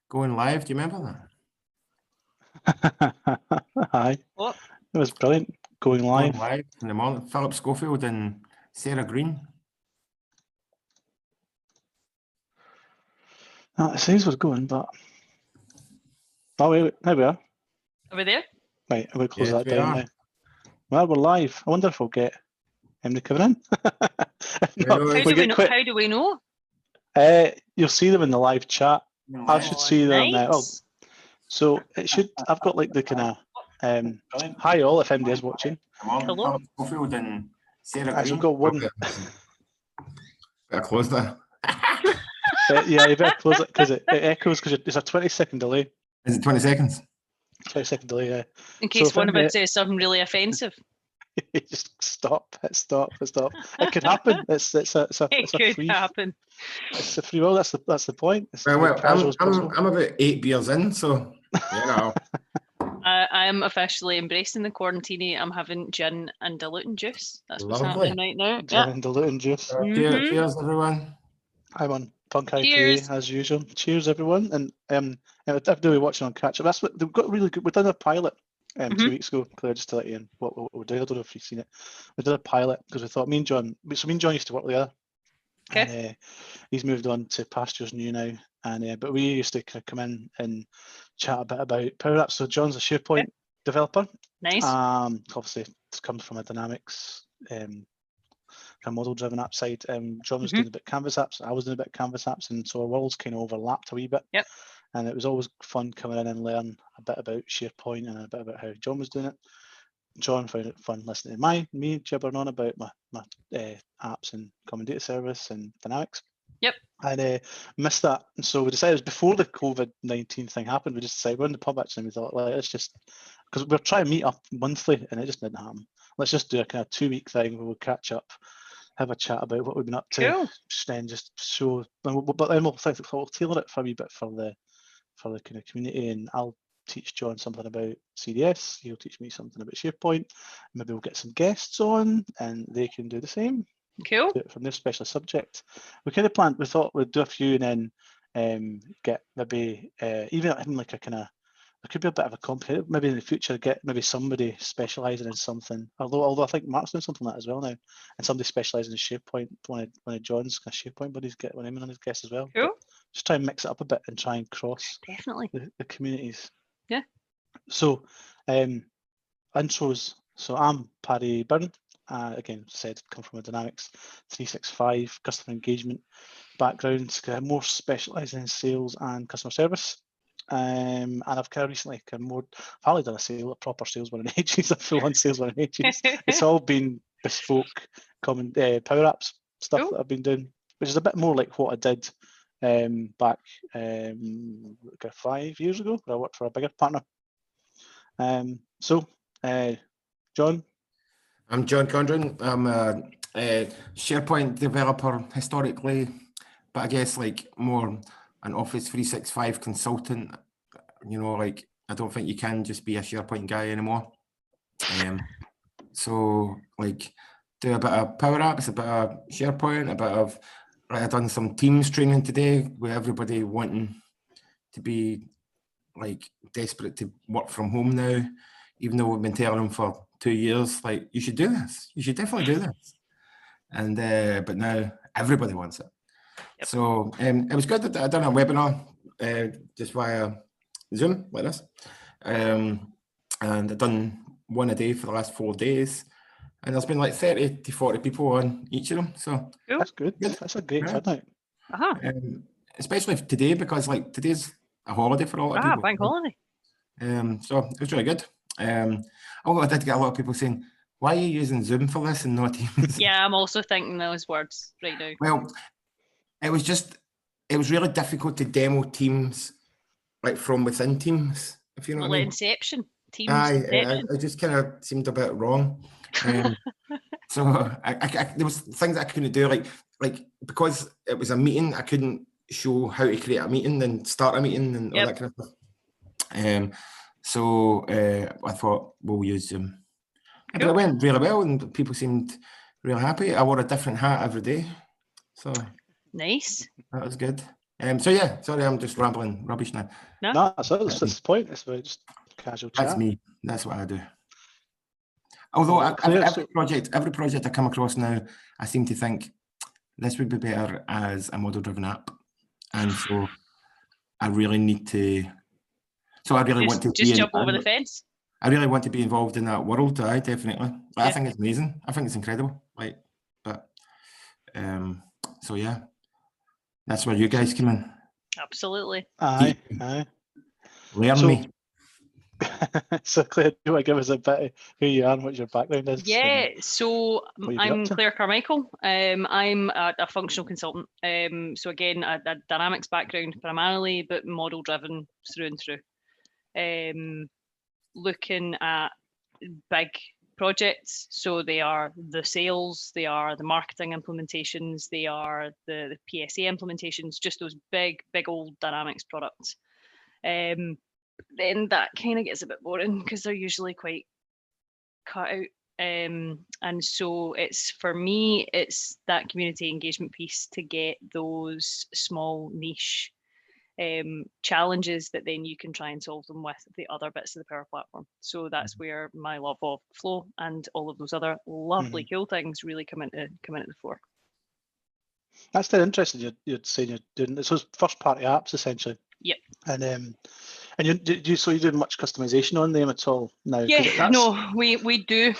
going live. Do you remember that? Aye. What? It was brilliant. Going live. Going live in the morning. Philip Schofield and Sarah Green. It says we're going, but oh wait, there we are. Are we there? Right, I'm going to close Yes, that we down are. now. Well, we're live. I wonder if we'll get Emily coming in. If not, Well, How we do we get know? quit. How do we know? You'll see them in the live chat. I should see them. Nice. So it should. I've got like the kind of. Hi all, if MD is watching. Hello. Philip Schofield and Sarah Actually, Green. we've got one. Better close that. Yeah, you better close it because it echoes because it's a 20-second delay. Is it 20 seconds? 20-second delay. Yeah. In case if one of MD us says something really offensive. just stop. Stop. It could happen. It's a It free. could happen. It's a free will. That's the point. It's Well, as casual as possible. I'm about 8 beers in, so you know. I am officially embracing the quarantine. I'm having gin and diluting juice. That's what's Lovely. happening right now. Gin and diluting juice. Mhm. Cheers, everyone. I'm on Punk IPA Cheers. as usual. Cheers, everyone. And if you're watching on catch up, that's what they've got really good. We've done a pilot 2 weeks ago, Claire, just to let you in what we're doing. I don't know if you've seen it. We did a pilot because we thought me and John used to work together. Okay. And he's moved on to pastures new now. And but we used to kind of come in and chat a bit about Power Apps. So John's a SharePoint developer. Nice. Obviously, this comes from a Dynamics kind of model-driven app side. John was doing a bit of Canvas apps. I was doing a bit of Canvas apps, and so our worlds kind of overlapped a wee bit. Yep. And it was always fun coming in and learn a bit about SharePoint and a bit about how John was doing it. John found it fun listening to me gibbering on about my apps and Common Data Service and Dynamics. Yep. And missed that. And so we decided before the COVID-19 thing happened, we just decided we're in the pub actually, and we thought, like, let's just, because we're trying to meet up monthly and it just didn't happen. Let's just do a kind of 2-week thing where we'll catch up, have a chat about what we've been up to, Cool. and just show. But then we'll tailor it for a wee bit for the kind of community, and I'll teach John something about CDS. He'll teach me something about SharePoint. Maybe we'll get some guests on, and they can do the same. Cool. From their specialist subject. We kind of planned. We thought we'd do a few, and then get maybe even like a kind of. There could be a bit of a competition. Maybe in the future, get maybe somebody specialising in something. Although I think Mark's doing something like that as well now, and somebody specialising in SharePoint. One of John's kind of SharePoint buddies get one of him on his guest as well. Cool. But just try and mix it up a bit and try and cross Definitely. the communities. Yeah. So, intros. So I'm Paddy Byrne. Again, said come from a Dynamics 365 customer engagement background, more specialising in sales and customer service. And I've kind of recently I've hardly done a proper sales one in ages, a full-on sales one in ages. It's all been bespoke common Power Apps stuff that I've been doing, which is a bit more like what I did back 5 years ago, where I worked for a bigger partner. John. I'm John Condren. I'm a SharePoint developer historically, but I guess like more an Office 365 consultant. You know, like I don't think you can just be a SharePoint guy anymore. So like do a bit of Power Apps, a bit of SharePoint, a bit of I've done some Teams training today with everybody wanting to be like desperate to work from home now, even though we've been telling them for 2 years, like you should do this, you should definitely do this, and but now everybody wants it. Yep. So it was good that I done a webinar just via Zoom like this, and I've done one a day for the last 4 days, and there's been like 30 to 40 people on each of them. So that's good. That's a great turnout. Especially today, because like today's a holiday for a lot of people. Bank holiday. So it was really good. Although I did get a lot of people saying, why are you using Zoom for this and not Teams? Yeah, I'm also thinking those words right now. Well, it was really difficult to demo Teams like from within Teams, if you know what I mean. Inception. Teams. I just kind of seemed a bit wrong. So there was things that I couldn't do, like because it was a meeting, I couldn't show how to create a meeting and start a meeting and all that kind of stuff. So I thought we'll use Zoom. Cool. But it went really well and people seemed really happy. I wore a different hat every day. So nice. That was good. So yeah, sorry, I'm just rambling rubbish now. No, that's the point. It's about just casual chat. That's me. That's what I do. Although Well, Claire, every project I come across now, I seem to think this would be better as a model-driven app, and so I really need to. So I really want to just jump over the fence. I really want to be involved in that world. I definitely. Yeah. I think it's amazing. I think it's incredible. Like, but so yeah, that's where you guys come in. Absolutely. Aye. Learn me. So Claire, do you want to give us a bit of who you are and what your background is? Yeah, so I'm Claire Carmichael. I'm a functional consultant. So again, a Dynamics background primarily, but model driven through and through. Looking at big projects, so they are the sales, they are the marketing implementations, they are the PSA implementations, just those big old Dynamics products. Then that kind of gets a bit boring because they're usually quite cut out. And so it's, for me, it's that community engagement piece to get those small niche challenges that then you can try and solve them with the other bits of the Power Platform. So that's where my love of Flow and all of those other lovely cool things really come into the fore. That's still interesting. You're saying you're doing this. So first party apps essentially. Yep. And you do much customization on them at all now? Yeah, no, we do,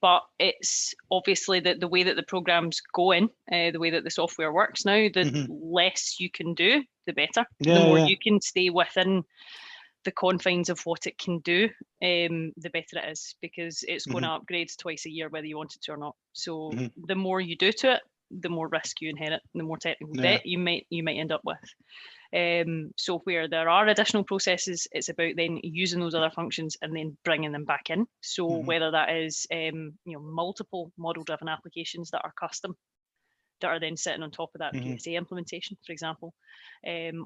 but it's obviously the way that the program's going, the way that the software works now, the less you can do, the better. The more you can stay within the confines of what it can do, the better it is, because it's going to upgrade twice a year whether you want it to or not. So the more you do to it, the more risk you inherit, the more technical debt you might end up with. So where there are additional processes, it's about then using those other functions and then bringing them back in. So whether that is multiple model-driven applications that are custom, that are then sitting on top of that PSA implementation, for example,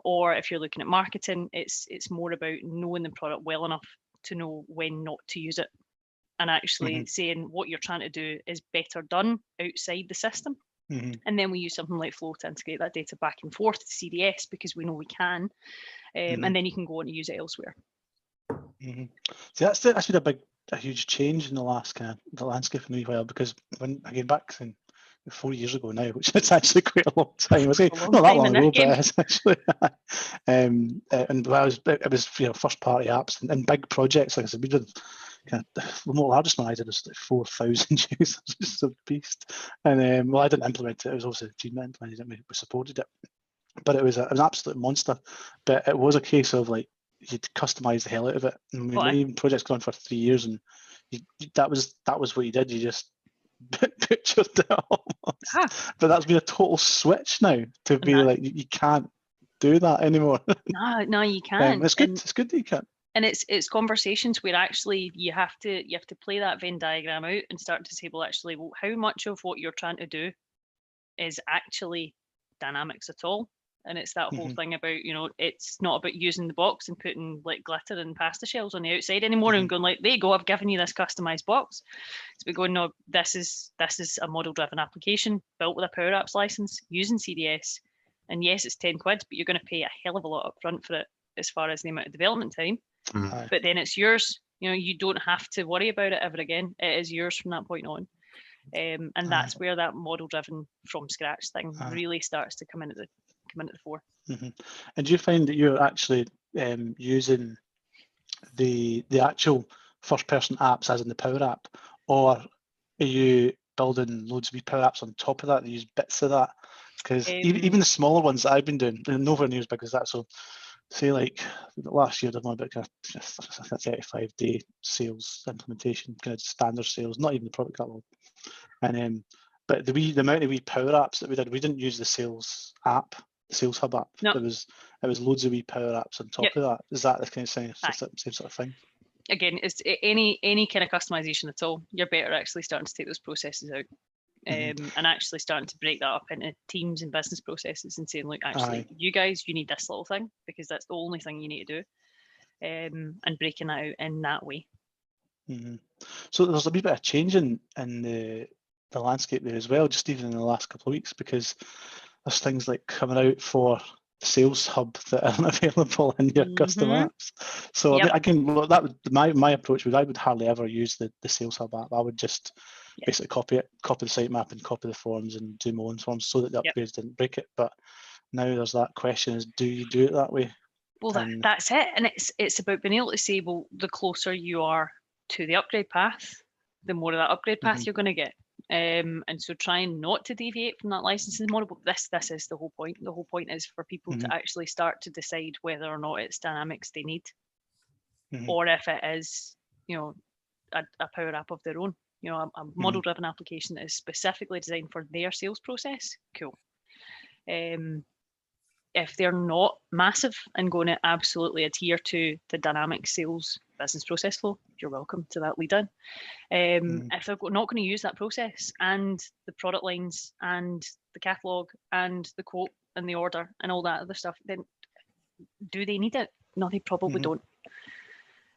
or if you're looking at marketing, it's more about knowing the product well enough to know when not to use it, and actually saying what you're trying to do is better done outside the system. And then we use something like Flow to integrate that data back and forth to CDS because we know we can, and then you can go on to use it elsewhere. So that's been a huge change in the landscape in a wee while, because when I came back 4 years ago now, which is actually quite a long time. Not that long ago, but it's actually. And it was first party apps and big projects. Like I said, we did. The largest one I did was like 4,000 users, just a beast. And I didn't implement it. It was also the team that implemented it. We supported it, but it was an absolute monster. But it was a case of like you'd customize the hell out of it. And my project's gone for 3 years, and that was what you did. You just butchered it almost. But that's been a total switch now to be like you can't do that anymore. No, you can't. It's good. It's good that you can. And it's conversations where actually you have to play that Venn diagram out and start to say, well, how much of what you're trying to do is actually Dynamics at all? And it's that whole thing about, it's not about using the box and putting like glitter and pasta shells on the outside anymore and going like, there you go, I've given you this customized box. So we're going, no, this is a model-driven application built with a Power Apps license using CDS. And yes, it's 10 quid, but you're going to pay a hell of a lot up front for it as far as the amount of development time. But then it's yours. You don't have to worry about it ever again. It is yours from that point on. And that's where that model-driven from scratch thing really starts to come into the fore. And do you find that you're actually using the actual first-person apps as in the Power App, or are you building loads of wee Power Apps on top of that? You use bits of that, because even the smaller ones that I've been doing, nowhere near as big as that. So say like last year I did one about a 35-day sales implementation, kind of standard sales, not even the product catalog. And but the amount of wee Power Apps that we did, we didn't use the sales app, the Sales Hub app. No. It was loads of wee Power Apps on top of that. Is that the kind of same sort of thing? Again, it's any kind of customization at all. You're better actually starting to take those processes out. And actually starting to break that up into teams and business processes and saying, look, actually, you guys, you need this little thing because that's the only thing you need to do, and breaking that out in that way. So there's a wee bit of change in the landscape there as well, just even in the last couple of weeks, because there's things like coming out for the Sales Hub that aren't available in your custom apps. So Yep. I mean, again, that would my approach would, I would hardly ever use the Sales Hub app. I would just basically copy the sitemap and copy the forms and do my own forms so that the upgrades didn't break it. But now there's that question: is do you do it that way? Well, that's it, and it's about being able to say, well, the closer you are to the upgrade path, the more of that upgrade path you're going to get. And so trying not to deviate from that licensing model, but this is the whole point. The whole point is for people to actually start to decide whether or not it's Dynamics they need, or if it is, you know, a Power App of their own, you know, a model-driven application that is specifically designed for their sales process. Cool. If they're not massive and going to absolutely adhere to the dynamic sales business process flow, you're welcome to that lead in. If they're not going to use that process and the product lines and the catalog and the quote and the order and all that other stuff, then do they need it? No, they probably don't.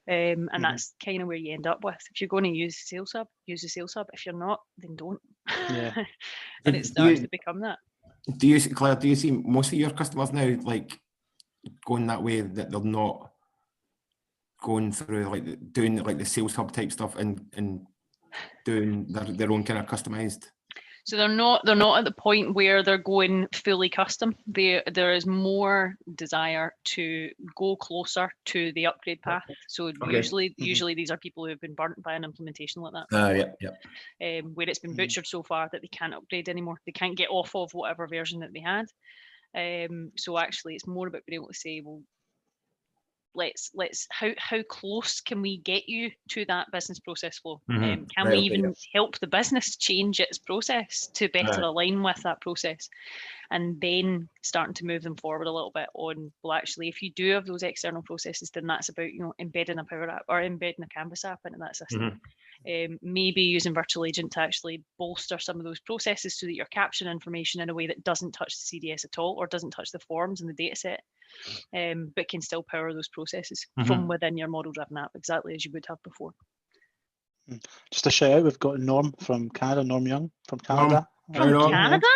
And that's kind of where you end up with. If you're going to use Sales Hub, use the Sales Hub. If you're not, then don't. And it starts to become that. Do you, Claire, do you see most of your customers now like going that way, that they're not going through like doing like the Sales Hub type stuff and doing their own kind of customized? So they're not at the point where they're going fully custom. There is more desire to go closer to the upgrade path. So usually these are people who have been burnt by an implementation like that. Where it's been butchered so far that they can't upgrade anymore. They can't get off of whatever version that they had. So actually it's more about being able to say, well, let's how close can we get you to that business process flow? Can we even help the business change its process to better align with that process? And then starting to move them forward a little bit on, well, actually, if you do have those external processes, then that's about, you know, embedding a Power App or embedding a Canvas app into that system. Maybe using Virtual Agent to actually bolster some of those processes so that you're capturing information in a way that doesn't touch the CDS at all or doesn't touch the forms and the data set, but can still power those processes from within your model-driven app, exactly as you would have before. Just a shout out, we've got Norm from Canada, Norm Young from Canada. From Canada?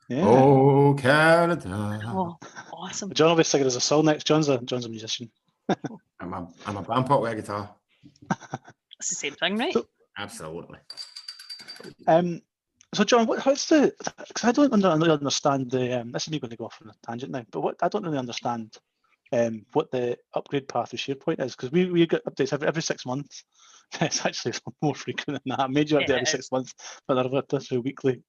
Yeah. Oh, Canada. Oh, awesome. John will be singing as a song next. John's a musician. I'm a bandpot with a guitar. It's the same thing, right? So, absolutely. So John, what's the? Because I don't really understand the. This is me going to go off on a tangent now, but I don't really understand what the upgrade path of SharePoint is, because we get updates every 6 months. It's actually more frequent than that. Major update every 6 months, but there are those weekly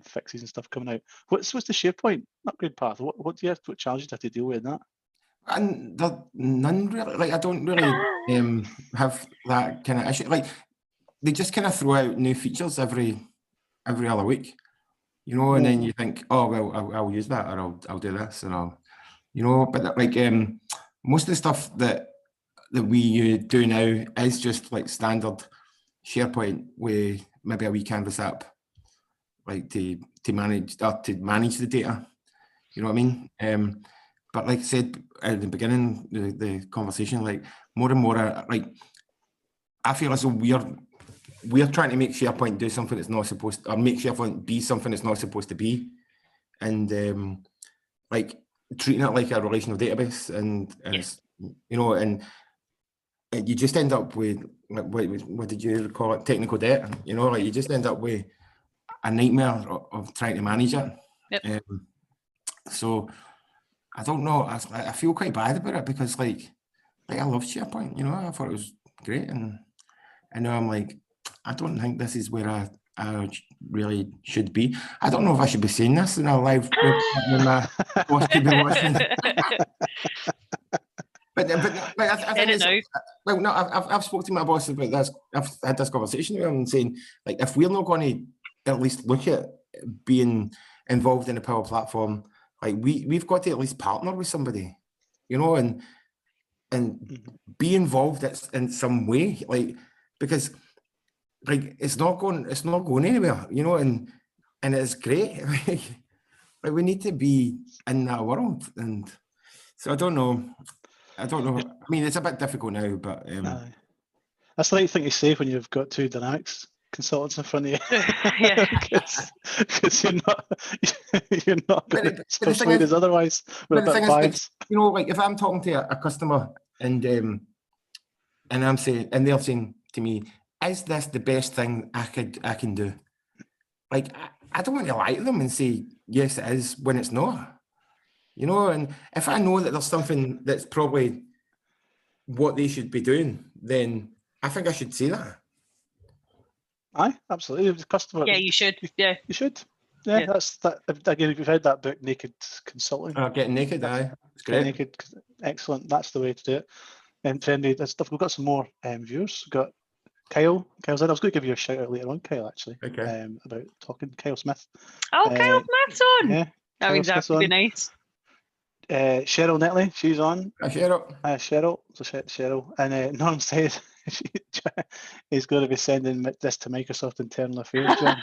fixes and stuff coming out. What's the SharePoint upgrade path? What challenges do you have to deal with in that? And none really. Like I don't really have that kind of issue. Like they just kind of throw out new features every other week, you know, and then you think, oh well, I'll use that, or I'll do this, and I'll, you know. But like most of the stuff that we do now is just like standard SharePoint with maybe a wee Canvas app, like to manage the data. You know what I mean? But like I said at the beginning, the conversation, like more and more, like I feel as though we're trying to make SharePoint do something it's not supposed to, or make SharePoint be something it's not supposed to be, and like treating it like a relational database, and you know, and you just end up with what did you call it, technical debt? You know, like you just end up with a nightmare of trying to manage it. So I don't know. I feel quite bad about it, because like I love SharePoint. You know, I thought it was great, and now I'm like, I don't think this is where I really should be. I don't know if I should be saying this in a live when my boss could be watching. But I think it's, well, no, I've spoken to my boss about this. I've had this conversation with him and saying, like, if we're not going to at least look at being involved in a Power Platform, like we've got to at least partner with somebody, you know, and be involved in some way, like, because like it's not going anywhere, you know, and it's great. Like we need to be in that world, and so I don't know. I mean, it's a bit difficult now, but that's the right thing to say when you've got two Dynamics consultants in front of you. Yeah. Because you're not going But to the thing persuade is- us otherwise. We're a but the bit thing is, biased. you know, like if I'm talking to a customer and I'm saying, and they're saying to me, "Is this the best thing I can do?" Like I don't want to lie to them and say yes, it is when it's not. You know, and if I know that there's something that's probably what they should be doing, then I think I should say that. Aye, absolutely. The customer. Yeah, you should. Yeah. You should. Yeah, Yeah. that's that. Again, if you've read that book, Naked Consulting, Getting naked, aye, it's Get great. Naked, excellent. That's the way to do it. And trendy stuff. We've got some more viewers. We've got Kyle. Kyle's in. I was going to give you a shout out later on, Kyle. Actually, Okay. about talking. Kyle Smith. Oh, Kyle Smith's on. Yeah. I mean, that would be nice. Cheryl Netley, she's on. Cheryl. Cheryl, so Cheryl, and Norm said he's going to be sending this to Microsoft Internal Affairs, John.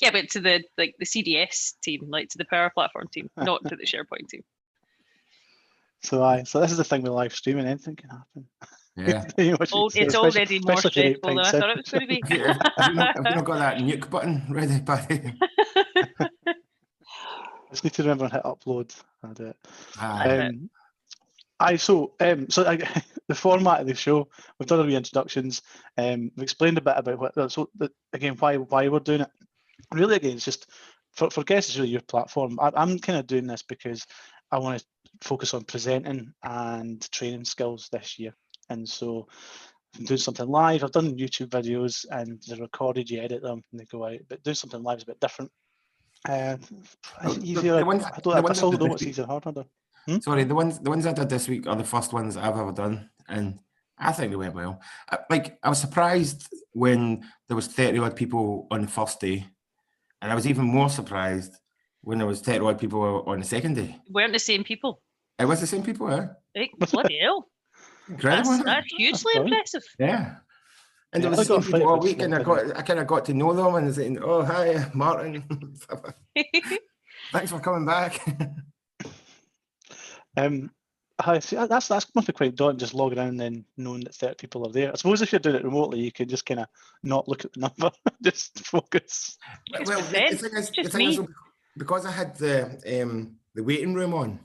Yeah, but to the CDS team, like to the Power Platform team, not to the SharePoint team. So this is the thing with live streaming, anything can happen. Yeah. It's already more stressful than I thought it was going to be. Have you not got that nuke button ready, Paddy? I just need to remember and hit upload. I'll do it. The format of the show, we've done a reintroductions. We've explained a bit about why we're doing it. Really, again, it's just for guests. It's really your platform. I'm kind of doing this because I want to focus on presenting and training skills this year, and so I'm doing something live. I've done YouTube videos and they're recorded. You edit them and they go out, but doing something live is a bit different. Is it easier? I still don't know what's easier or harder. Sorry, the ones I did this week are the first ones I've ever done, and I think they went well. I was surprised when there was 30 odd people on the first day, and I was even more surprised when there was 30 odd people on the second day. Weren't the same people? It was the same people, eh? Bloody hell! Incredible. That's hugely impressive. Yeah. And there was the same people all week, and I kind of got to know them and saying, "Oh, hi, Martin. Thanks for coming back." That must be quite daunting, just logging in and then knowing that 30 people are there. I suppose if you're doing it remotely, you can just kind of not look at the number, just focus. Well, the thing is, because I had the waiting room on,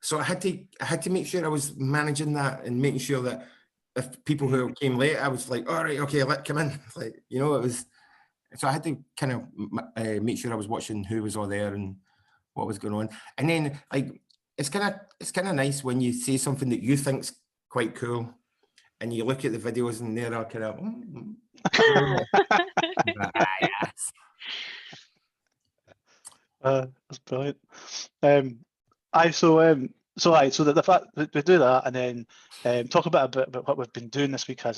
so I had to make sure I was managing that and making sure that if people who came late, I was like, all right, okay, come in. It was. So I had to kind of make sure I was watching who was all there and what was going on, and then it's kind of nice when you say something that you think's quite cool, and you look at the videos and they're all kind of. That's brilliant. So the fact that we do that and then talk about what we've been doing this week, I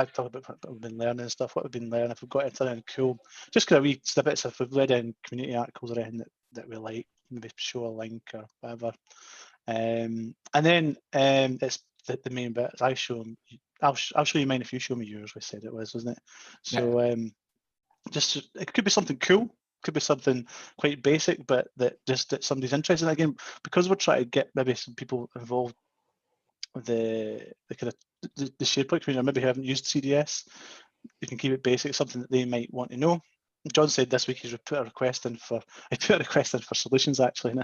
talk about what we've been learning and stuff, what we've been learning, if we've got anything cool, just kind of wee snippets, if we've read in community articles or anything that we like, maybe show a link or whatever. And then it's the main bit. I show them. I'll show you mine if you show me yours. We said it was, wasn't it? So just it could be something cool. Could be something quite basic, but that somebody's interested in. Again, because we're trying to get maybe some people involved with the kind of the SharePoint community, or maybe who haven't used CDS, you can keep it basic, something that they might want to know. John said this week he's put a request in for solutions actually.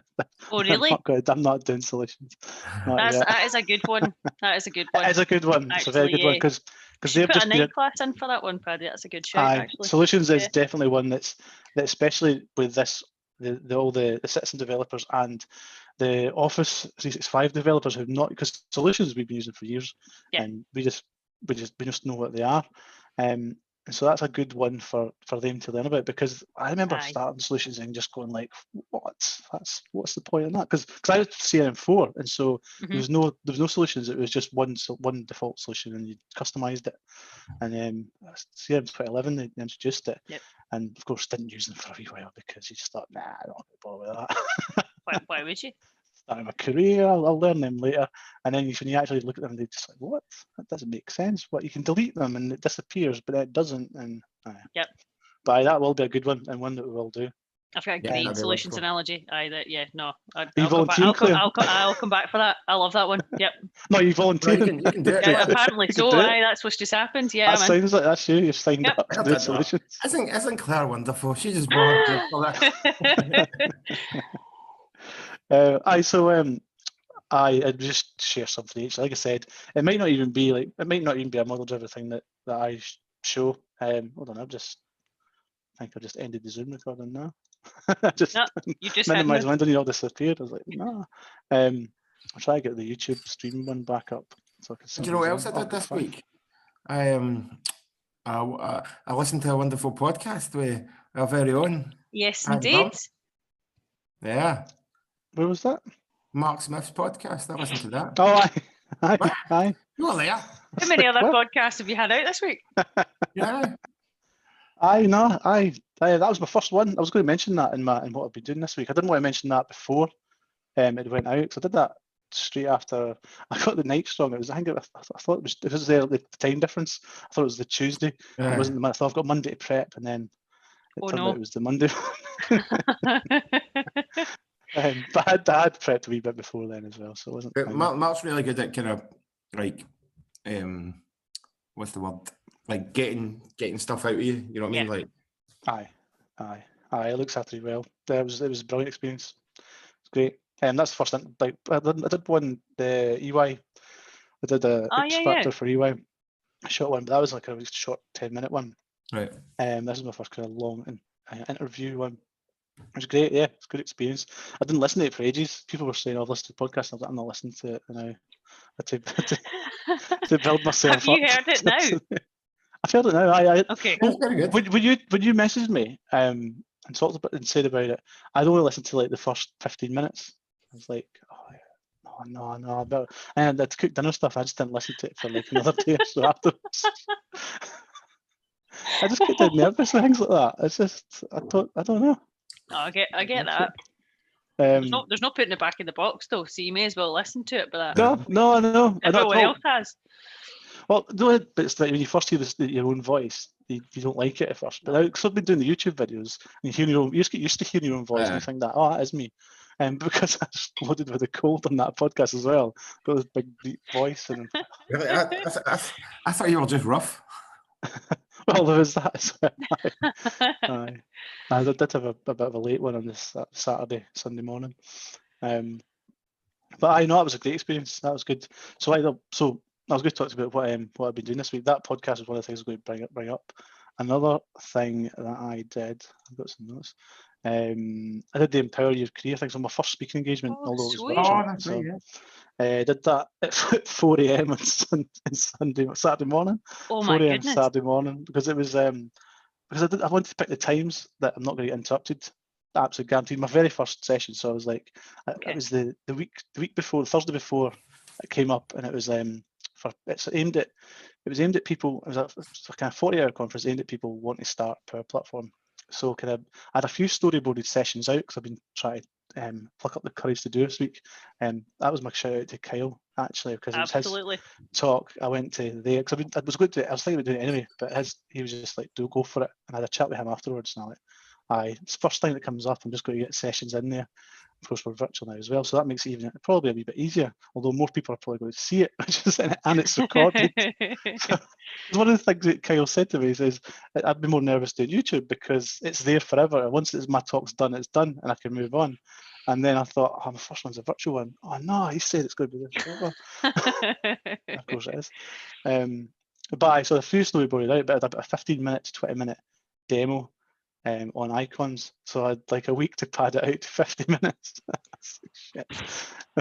Oh really? I'm not doing solutions. That is a good one. That is a good one. It is a good one. It's a very good one because they've put a night class in for that one, Paddy. That's a good shout. Actually, solutions is definitely one that especially with this all the citizen developers and the Office 365 developers who've not, because solutions we've been using for years, and we just know what they are. And so that's a good one for them to learn about, because I remember starting solutions and just going like, what's the point in that? Because I was CRM4, and so there was no solutions. It was just one default solution, and you customized it. And CRM 2011 they introduced it, and of course didn't use them for a wee while because you just thought, nah, I don't want to bother with that. Why would you? Starting my career, I'll learn them later. And then when you actually look at them, they're just like, what? That doesn't make sense. What, you can delete them and it disappears, but it doesn't. And but that will be a good one, and one that we will do. I've got a Yeah, great that'd be solutions wonderful. analogy. No. Are you volunteering, Claire? I'll come back for that. I love that one. Yep. No, you Right, volunteering. you can do it. Yeah, Yeah. apparently You can so. do it. Aye, that's what's just happened. Yeah, That man. sounds like that's you. You've signed Yep. up to do solutions. Isn't Claire wonderful? She just volunteered for that. I'd just share something each. Like I said, it might not even be a model-driven thing that I show. Hold on, I think I just ended the Zoom recording now. Just No, you just minimize had window and it all disappeared. I was like, no. I'll try to get the YouTube stream one back up so I can see. Do you know what else I did this week? I listened to a wonderful podcast with our very own. Yes, Paddy indeed. Bum. Yeah, Where was that? Mark Smith's podcast. I listened to that. Oh, What? aye. You were there. How many other podcasts have you had out this week? Yeah. That was my first one. I was going to mention that in what I've been doing this week. I didn't want to mention that before it went out, because I did that straight after I got the night strong. I thought it was the time difference. I thought it was the Tuesday. It wasn't the Monday. I thought I've got Monday to prep, and then it turned out it was the Monday. But I had prepped a wee bit before then as well, so it wasn't. Mark's really good at kind of like, what's the word? Like getting stuff out of you. You know what I mean? Like, aye. It looks after you well. It was a brilliant experience. It's great. That's the first thing. Like I did one the EY. I did a X Factor for EY, a short one, but that was like a short 10-minute one. right. This is my first kind of long interview one. It was great. Yeah, it's a good experience. I didn't listen to it for ages. People were saying, "I've listened to the podcast." I was like, "I'm not listening to it now." I had to build myself up. Have you heard it now? I've heard it now. Okay. That's very good. When you messaged me and talked about and said about it, I'd only listened to like the first 15 minutes. I was like, oh no. And to cook dinner stuff, I just didn't listen to it for like another day or so afterwards. I just get dead nervous with things like that. It's just I don't know. Oh, I get that. There's no putting it back in the box though, so you may as well listen to it. But no. Everyone else has. Well, but it's like when you first hear your own voice, you don't like it at first. But because I've been doing the YouTube videos, and you just get used to hearing your own voice, and you think that, that is me. And because I was loaded with a cold on that podcast as well, got this big deep voice. And Really? I thought you were just rough. Well, there was that as well. I did have a bit of a late one on this Sunday morning. But I know it was a great experience. That was good. So I was going to talk about what I've been doing this week. That podcast is one of the things I'm going to bring up. Another thing that I did, I've got some notes. I did the Empower Your Career thing. So my first speaking engagement, although it was virtual. That's right, yeah. I did that at 4 a.m. on Saturday morning. Oh my 4 a.m. goodness. Saturday morning, because it was because I wanted to pick the times that I'm not going to get interrupted. Absolutely guaranteed. My very first session, so I was like, it was the week before, Thursday before it came up, and it was aimed at people. It was a kind of 40-hour conference aimed at people wanting to start Power Platform. So I had a few storyboarded sessions out because I've been trying to pluck up the courage to do this week. That was my shout out to Kyle, actually, because it was his talk. I went to there because I was thinking about doing it anyway, but he was just like, "Do go for it," and I had a chat with him afterwards. And I'm like, it's the first time it comes up. I'm just going to get sessions in there. Of course, we're virtual now as well, so that makes it probably a wee bit easier. Although more people are probably going to see it, and it's recorded. So, one of the things that Kyle said to me, he says, "I'd be more nervous doing YouTube because it's there forever. Once my talk's done, it's done, and I can move on." And then I thought, my first one's a virtual one. Oh no, he said it's going to be there forever. Of course it is. But so the few storyboarded out, but a 15-minute to 20-minute demo. On icons, so I had like a week to pad it out to 50 minutes. Shit.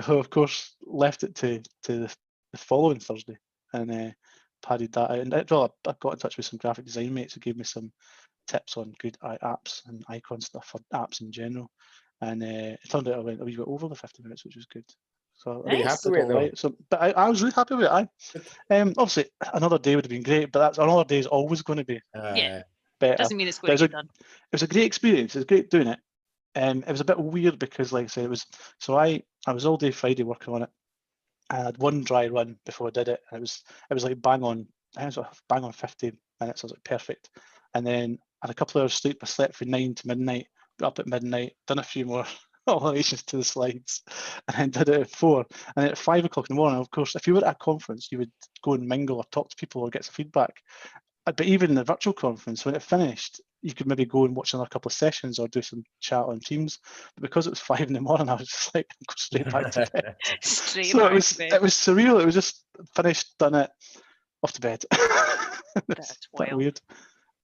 So of course left it to the following Thursday and padded that out. And I got in touch with some graphic design mates who gave me some tips on good apps and icon stuff for apps in general. And it turned out I went a wee bit over the 50 minutes, which was good. So Are you happy with it though? right. So, but I was really happy with it. Obviously another day would have been great, but another day is always going to be. Better. Doesn't mean it's going to get done. It was a great experience. It was great doing it. It was a bit weird because, like I said, I was all day Friday working on it. I had one dry run before I did it, and it was like bang on 50 minutes. I was like perfect. And then I had a couple of hours sleep. I slept from 9 to midnight got up at midnight, done a few more alterations to the slides, and then did it at 4. And then at 5 o'clock in the morning, of course, if you were at a conference, you would go and mingle or talk to people or get some feedback. But even in the virtual conference, when it finished, you could maybe go and watch another couple of sessions or do some chat on Teams. But because it was 5 in the morning, I was just like, go straight back to bed. Straight So back it was to bed. it was surreal. It was just finished, done it, off to bed. That's That wild. weird.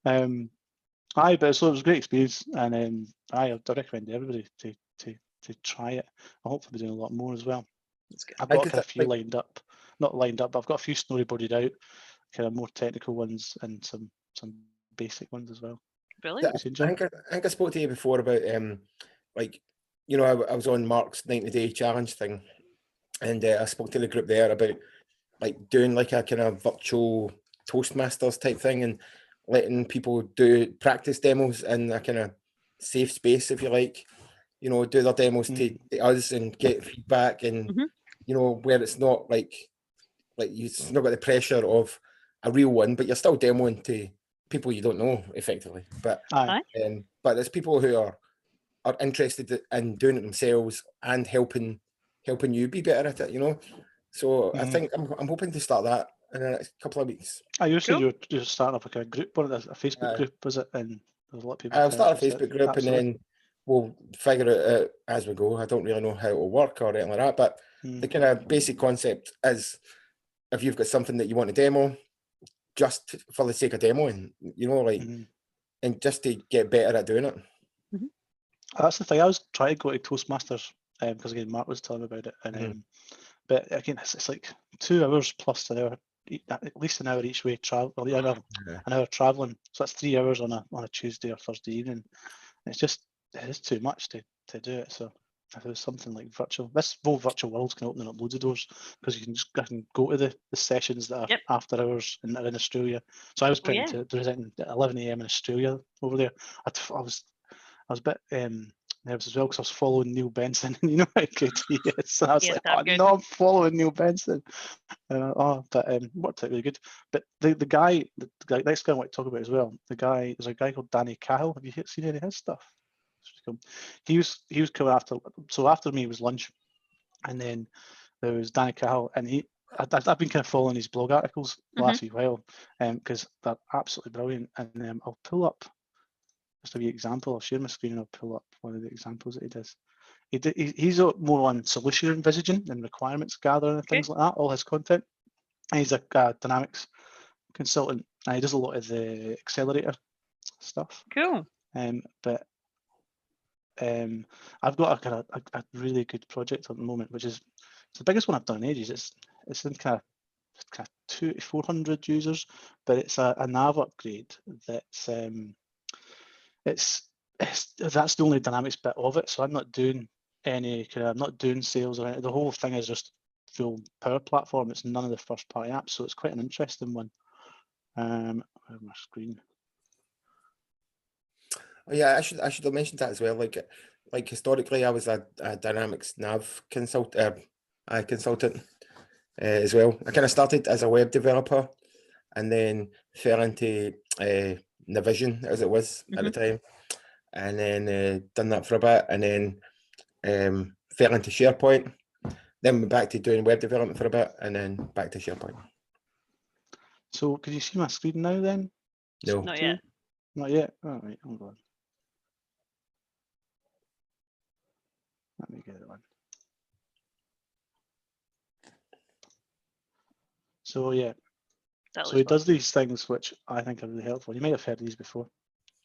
But so it was a great experience, and I recommend everybody to try it. I hope to be doing a lot more as well. That's good. I've got a few lined up, not lined up, but I've got a few storyboarded out, kind of more technical ones and some basic ones as well. Brilliant. I think I spoke to you before about like, you know, I was on Mark's 90-day challenge thing, and I spoke to the group there about like doing like a kind of virtual Toastmasters type thing and letting people do practice demos in a kind of safe space, if you like, you know, do their demos to us and get feedback, and you know, where it's not like you've not got the pressure of a real one, but you're still demoing to people you don't know effectively. But but there's people who are interested in doing it themselves and helping you be better at it, you know. So I think I'm hoping to start that in the next couple of weeks. I used to you're starting up like a group, or a Facebook group, was it? And there's a lot of people. I'll start a Facebook group. Absolutely. And then we'll figure it out as we go. I don't really know how it will work or anything like that, but the kind of basic concept is, if you've got something that you want to demo, just for the sake of demoing, you know, like, and just to get better at doing it. That's the thing. I was trying to go to Toastmasters because again, Mark was telling me about it, and but again, it's like 2 hours plus an hour, at least an hour each way travel, an hour traveling. So that's 3 hours on a Tuesday or Thursday evening. And it is too much to do it. So if it was something like virtual, this whole virtual world's can open up loads of doors, because you can go to the sessions that are after hours and are in Australia. So I was presenting at 11 a.m. in Australia over there. I was a bit nervous as well, because I was following Neil Benson, and you know how good he is. So I was like, oh, no, I'm following Neil Benson. But worked out really good. But the guy, next guy I want to talk about as well, there's a guy called Danny Cahill. Have you seen any of his stuff? He was coming after me was lunch, and then there was Danny Cahill, and I've been kind of following his blog articles the last wee while, because they're absolutely brilliant. And I'll pull up just a wee example. I'll share my screen and I'll pull up one of the examples that he does. He's more on solution envisaging and requirements gathering and things like that, all his content. And he's a Dynamics consultant, and he does a lot of the accelerator stuff. Cool. But I've got a really good project at the moment, which is the biggest one I've done in ages. It's in kind of 200 to 400 users, but it's a nav upgrade that's that's the only Dynamics bit of it. So I'm not doing I'm not doing sales or anything. The whole thing is just full Power Platform. It's none of the first party apps, so it's quite an interesting one. Where's my screen? Oh, yeah, I should have mentioned that as well. Like historically, I was a Dynamics nav consultant as well. I kind of started as a web developer, and then fell into Navision, as it was at the time, and then done that for a bit, and then fell into SharePoint. Then went back to doing web development for a bit, and then back to SharePoint. So, can you see my screen now? Then? No, not yet. Not yet. All right, hold on. Let me get it on. So yeah, so he does these things which I think are really helpful. You might have heard these before.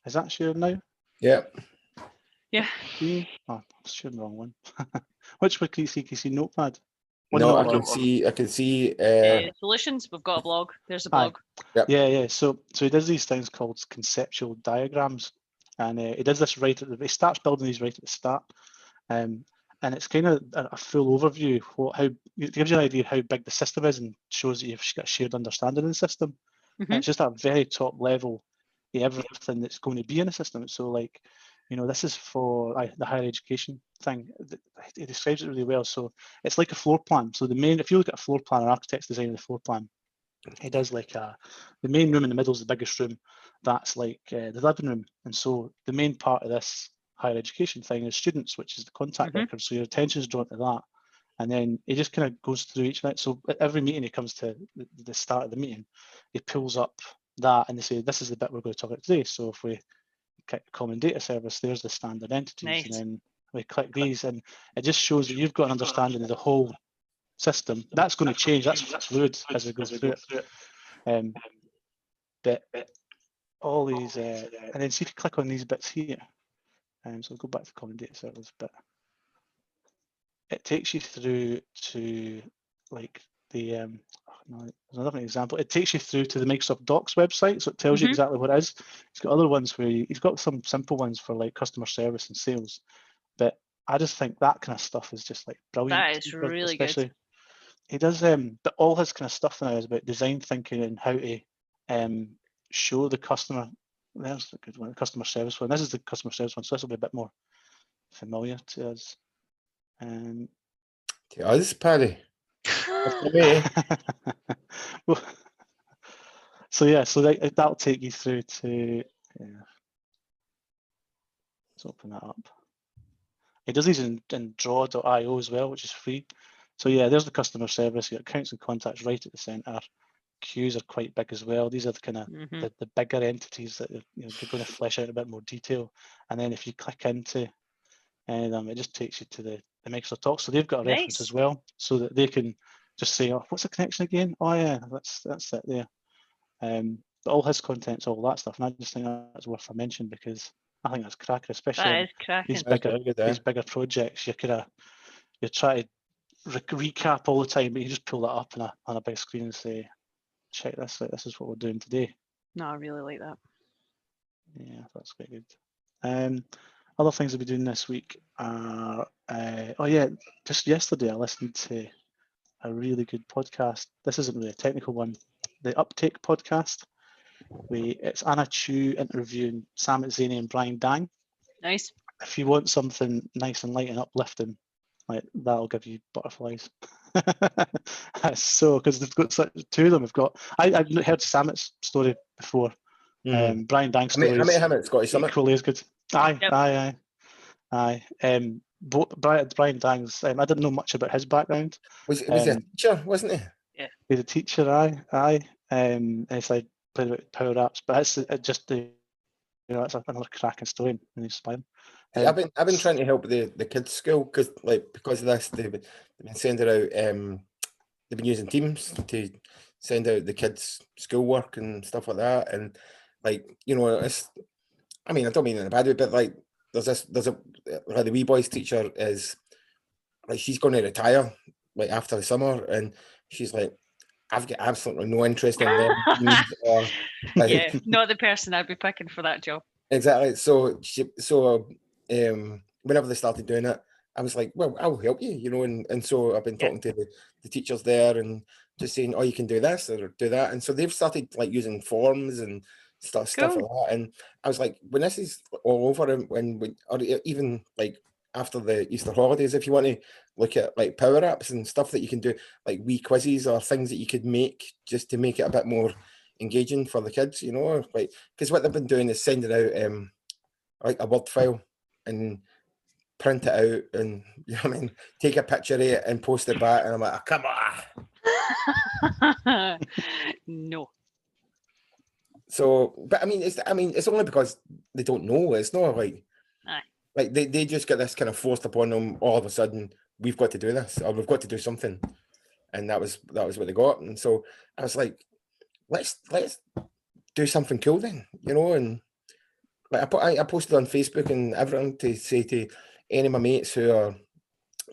Is that shared now? Yeah. Yeah. Oh, I'm sharing the wrong one. Which one can you see? Can you see Notepad? No, I can see. Solutions. We've got a blog. There's a blog. Yep. Yeah. So he does these things called conceptual diagrams, and he does this he starts building these right at the start, and it's kind of a full overview. It gives you an idea of how big the system is, and shows that you've got a shared understanding of the system. And it's just at a very top level, everything that's going to be in the system. So like, this is for the higher education thing. It describes it really well. So it's like a floor plan. So if you look at a floor plan, an architect's designing the floor plan, it does like the main room in the middle is the biggest room. That's like the living room. And so the main part of this higher education thing is students, which is the contact record. So your attention is drawn to that. And then he just kind of goes through each night. So at every meeting he comes to the start of the meeting, he pulls up that and they say, this is the bit we're going to talk about today. So if we click common data service, there's the standard entities. Nice. And then we click these and it just shows that you've got an understanding of the whole system. That's going to change. That's fluid as we go through it. But all these, and then see if you click on these bits here. So we'll go back to common data service, but it takes you through to like the, no, there's another example. It takes you through to the Microsoft Docs website, so it tells you exactly what it is. It's got other ones where he's got some simple ones for like customer service and sales, but I just think that kind of stuff is just like brilliant. That is really good. He does, but all his kind of stuff now is about design thinking and how to show the customer. There's the good one, the customer service one. This is the customer service one, so this will be a bit more familiar to us. To us, Paddy. Well, so yeah, so that'll take you through to. Let's open that up. It does these in draw.io as well, which is free. So yeah, there's the customer service. You got accounts and contacts right at the centre. Queues are quite big as well. These are the kind of the bigger entities that they're going to flesh out a bit more detail. And then if you click into, it just takes you to the Microsoft Talks. So they've got a reference as well, so that they can just say, "Oh, what's the connection again? Oh yeah, that's it there." But all his content's all that stuff, and I just think that's worth a mention because I think that's cracking, especially these bigger projects. You try to recap all the time, but you just pull that up on a big screen and say, check this out, this is what we're doing today. No, I really like that. Yeah, that's quite good. Other things we'll be doing this week are, just yesterday I listened to a really good podcast. This isn't really a technical one, the Uptake podcast. It's Anna Chu interviewing Samit Zaini and Brian Dang. Nice. If you want something nice and light and uplifting, like that'll give you butterflies. So because they've got two of them. I've heard Samit's story before. Brian Dang's story is equally as good. Aye. Brian Dang's. I didn't know much about his background. Was he a teacher, wasn't he? Yeah. He's a teacher. Aye. And it's like played about Power Apps, but it's just it's another cracking story, and he's smiling. I've been trying to help the kids' school because of this, they've been sending out. They've been using Teams to send out the kids' schoolwork and stuff like that, and it's. I mean, I don't mean in a bad way, but like there's the wee boy's teacher is like she's going to retire like after the summer, and she's like, I've got absolutely no interest in them. Or, yeah, not the person I'd be picking for that job. Exactly. So whenever they started doing it, I was like, well, I'll help you, and so I've been talking to the teachers there and just saying, oh, you can do this or do that. And so they've started like using forms and stuff like that. And I was like, when this is all over, or even like after the Easter holidays, if you want to look at like Power Apps and stuff that you can do, like wee quizzes or things that you could make just to make it a bit more engaging for the kids, like because what they've been doing is sending out like a Word file and print it out and take a picture of it and post it back, and I'm like, oh, come on. No. So, but it's only because they don't know. It's not like they just get this kind of forced upon them all of a sudden. We've got to do this, or we've got to do something, and that was what they got. And so I was like, let's do something cool then, and like I posted on Facebook and everything to say to any of my mates who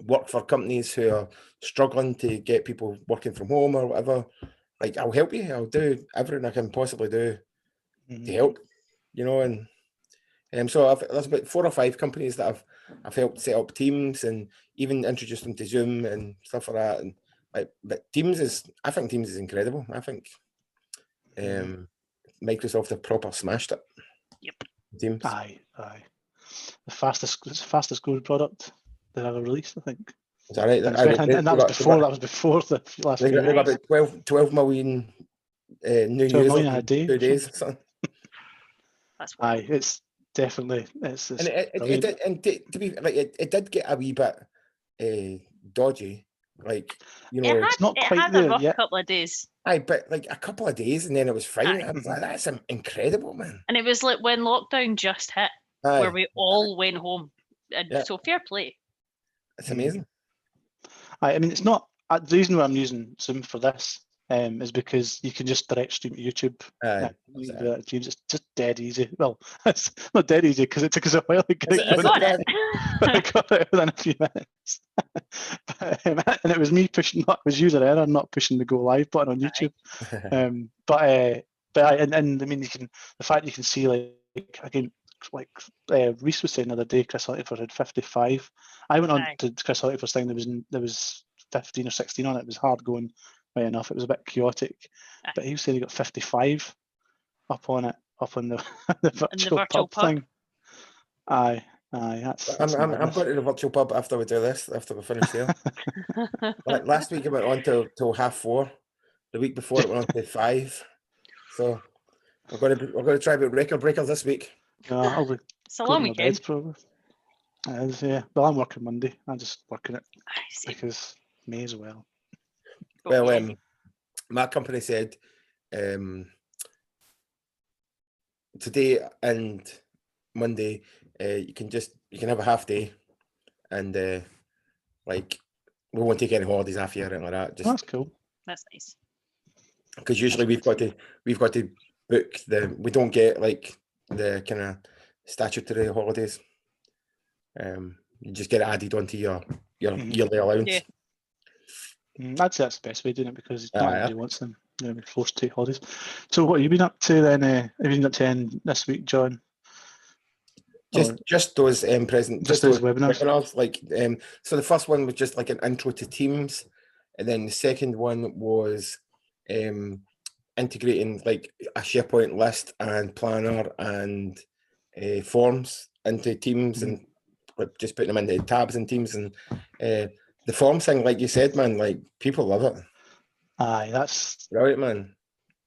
work for companies who are struggling to get people working from home or whatever, like I'll help you. I'll do everything I can possibly do to help, and so there's about 4 or 5 companies that I've helped set up Teams and even introduced them to Zoom and stuff like that. And but I think Teams is incredible. I think Microsoft have proper smashed it. Yep. Teams. Aye. The fastest growing product they've ever released, I think. Is that right? And that was before the last. They got about 12 million new users a day. 2 days or something. That's aye. It's definitely. It's And it did, and to be like, it did get a wee bit dodgy. Like, you know, It's not it quite had a there rough yet. couple of days. aye, but like a couple of days and then it was fine. Aye. I was like, that's incredible, man. And it was like when lockdown just hit, Aye, where we all went home. And Yeah. so fair play. it's amazing. I mean, it's not the reason why I'm using Zoom for this is because you can just direct stream to YouTube. Aye. You can do that at Teams. It's just dead easy. Well, it's not dead easy because it took us a while to get Is it it- is going. it- But I got it within a few minutes. And it was me pushing, it was user error, not pushing the go live button on YouTube. And I mean, the fact you can see like again, like Reese was saying the other day, Chris Huntingford had 55. I went on Aye. to Chris Huntingford's thing. There was 15 or 16 on it. It was hard going, right enough. It was a bit chaotic, Aye. but he was saying he got 55 up on the the virtual virtual pub thing. Aye, that's I'm going madness. to the virtual pub after we do this, after we finish here. Like last week it went on till 4:30. The week before it went on to 5. So we're going to try about record breakers this week. I'll be It's a going long to my weekend. bed probably. It is, yeah. Well, I'm working Monday. I'm just working it Aye, same. because may as well. But Well, yeah. my company said today and Monday you can have a half day, and like we won't take any holidays half year or anything like that. Just That's cool. That's nice. because usually we've got to book we don't get like the kind of statutory holidays. You just get it added onto your yearly allowance. Yeah. I'd say that's the best way of doing it because not Aye, everybody wants them. We're forced to take holidays. So what have you been up to then? Have you been up to any this week, John? Just those Just those webinars? Like so the first one was just like an intro to Teams, and then the second one was integrating like a SharePoint list and planner and forms into Teams, and like, just putting them into tabs in Teams, and the form thing, like you said, man, like people love it. Aye, that's Right, man.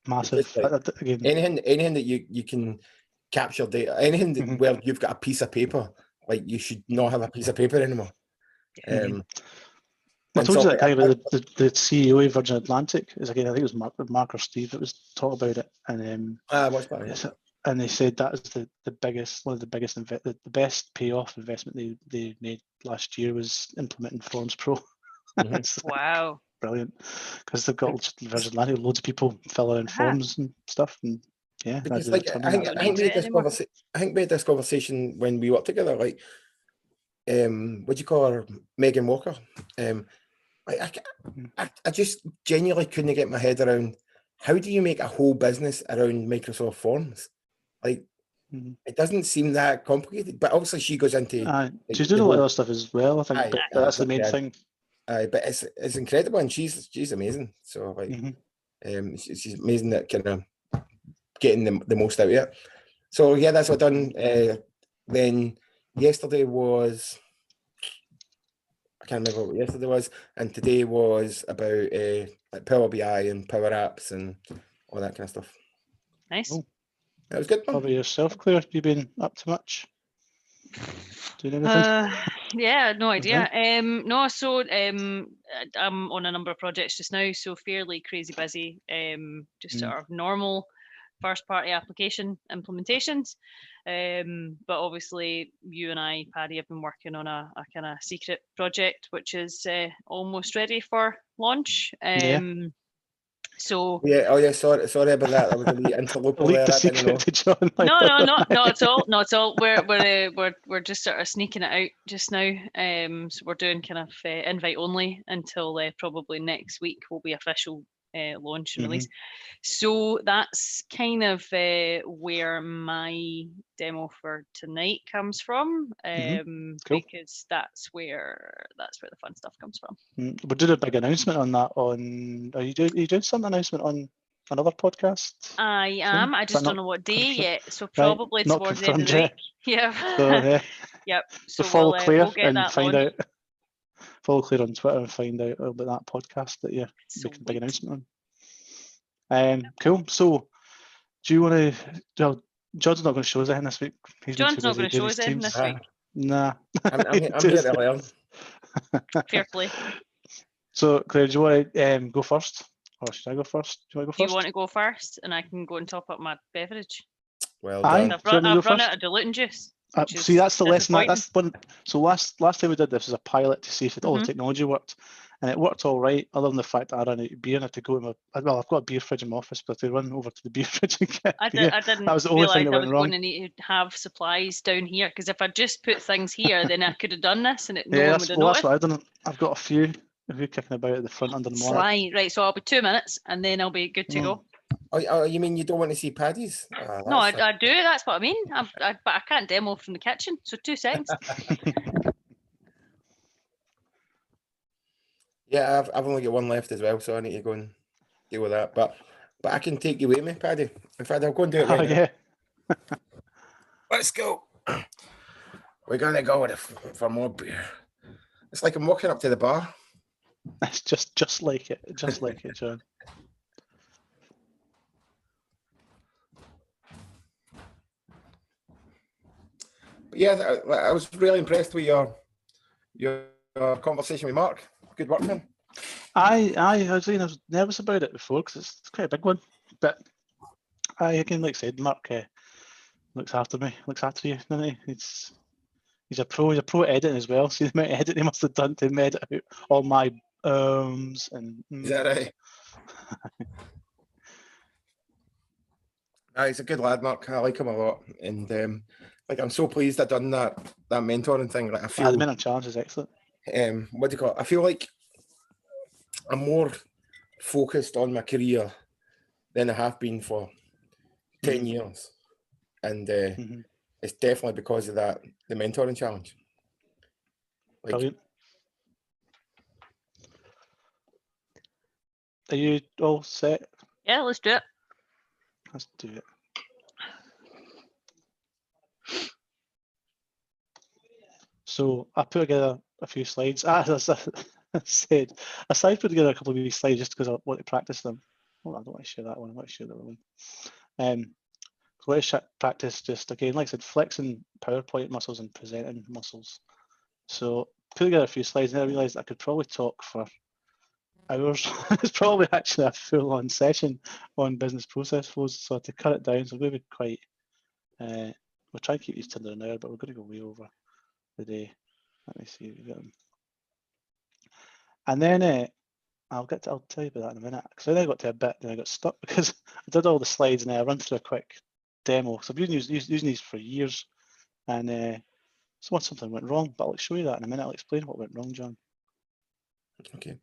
massive. Like, Again, anything that you can capture data, anything that, where you've got a piece of paper, like you should not have a piece of paper anymore. I And told so, you that like, guy, the CEO of Virgin Atlantic is again. I think it was Mark or Steve that was talking about it, and what's that? yes, and they said that is the biggest, one of the biggest, the best payoff investment they made last year was implementing Forms Pro. It's like, Wow. brilliant, because they've got Virgin Atlantic, loads of people filling in forms and stuff, and yeah, Because they're like turning I think that don't need we had it this anymore. conversation. We had this conversation when we worked together. Like, what do you call her, Megan Walker? I just genuinely couldn't get my head around how do you make a whole business around Microsoft Forms? Like, it doesn't seem that complicated. But obviously, she goes into she's doing a lot of other stuff as well, I think. Aye, but that's the main thing. but it's incredible, and she's amazing. So like, she's amazing at kind of getting the most out of it. So yeah, that's what I've done. Then yesterday was, I can't remember what yesterday was, and today was about like Power BI and Power Apps and all that kind of stuff. Nice. Cool. That was good. How about yourself, Claire? Have you been up to much? Doing anything? Yeah, no idea. No, so I'm on a number of projects just now, so fairly crazy busy. Just sort of normal first party application implementations. But obviously you and I, Paddy, have been working on a kind of secret project which is almost ready for launch. So Sorry about that. That was a wee interloper there. The I didn't know. secret to John. no, not at all, not at all. We're just sort of sneaking it out just now. So we're doing kind of invite only until probably next week will be official launch and release. So that's kind of where my demo for tonight comes from, Cool. because that's where the fun stuff comes from. We did a big announcement on that. Are you doing some announcement on another podcast? I am. I just don't know what day yet. So probably not towards the end of the week. Yeah. So, Yep. So follow Claire we'll get and that find launched. out. Follow Claire on Twitter and find out about that podcast that you're making a big announcement on. Cool. So, do you want to? John's not going to show us anything this week. He's been John's too not busy going to doing show his us anything teams. this week. Nah. I'm here to learn. Fair play. So, Claire, do you want to go first? Or should I go first? Do you want to go Do first? you want to go first, and I can go and top up my beverage? Well Aye. done. Do you want me to go I've run first? out of diluting juice. See, that's the lesson. disappointing. That's one. So last time we did this was a pilot to see if all the technology worked, and it worked all right. Other than the fact that I ran out of beer and I had to go to my. Well, I've got a beer fridge in my office, but I had to run over to the beer fridge and get. I beer. didn't That was the only thing realise that I went was wrong. going to need to have supplies down here, because if I just put things here, then I could have done this, and no one that's, would have well, noticed. that's what I've done. I've got a few kicking about at the front under the monitor. Right, so I'll be 2 minutes, and then I'll be good to go. Oh, you mean you don't want to see Paddy's? No, I do. That's what I mean. But I can't demo from the kitchen. So 2 seconds. Yeah, I've only got one left as well, so I need to go and deal with that. But I can take you with me, Paddy. In fact, I'll go and do it right now. Yeah. Let's go. We're gonna go for more beer. It's like I'm walking up to the bar. It's just like it, John. But yeah, I was really impressed with your conversation with Mark. Good work, man. I was nervous about it before because it's quite a big one, but again, like I said, Mark looks after you, doesn't he? He's a pro at editing as well. See the amount of editing he must have done to edit out all my and. Is that right? He's a good lad, Mark. I like him a lot, and like I'm so pleased I've done that mentoring thing. Like I feel the mentoring challenge is excellent. What do you call it? I feel like I'm more focused on my career than I have been for 10 years, and it's definitely because of that, the mentoring challenge. Like, brilliant. Are you all set? Yeah, let's do it. Let's do it. So I put together a few slides. As I said, I started putting together a couple of these slides just because I want to practice them. Oh, I don't want to share that one. I want to share the other one. So let's practice just, again, like I said, flexing PowerPoint muscles and presenting muscles. So put together a few slides, and I realised I could probably talk for hours. It's probably actually a full-on session on business process flows. So to cut it down, so we're going to be quite. We'll try and keep these to under an hour, but we're going to go way over the day. Let me see if we get them. And then I'll tell you about that in a minute. Because then I got to a bit, then I got stuck because I did all the slides and then I run through a quick demo. So I've been using these for years, and something went wrong. But I'll show you that in a minute. I'll explain what went wrong, John. Okay,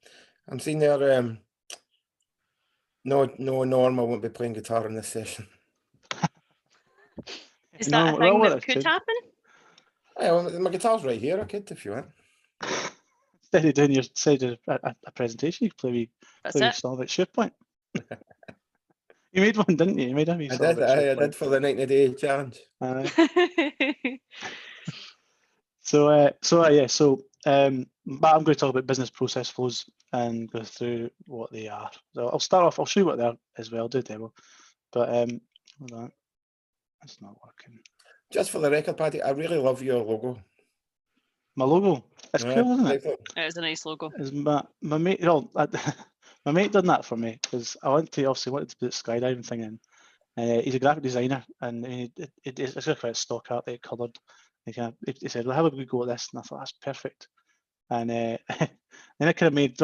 I'm seeing there. No, Norm, I won't be playing guitar in this session. Is that a thing that could happen? Yeah, well, my guitar's right here. I could if you want. Instead of doing a presentation, you play a song about SharePoint. You made one, didn't you? You made a wee song about SharePoint. I did for the 90-day challenge. But I'm going to talk about business process flows and go through what they are. So I'll start off. I'll show you what they are as well. Do a demo, but hold on, it's not working. Just for the record, Paddy, I really love your logo. My logo, it's cool, isn't it? It is a nice logo. It's my mate, my mate done that for me because I wanted to put the skydiving thing in. He's a graphic designer, and it's got quite stock art that he coloured. He said, "Well, how would we go with this?" And I thought that's perfect. And then I kind of made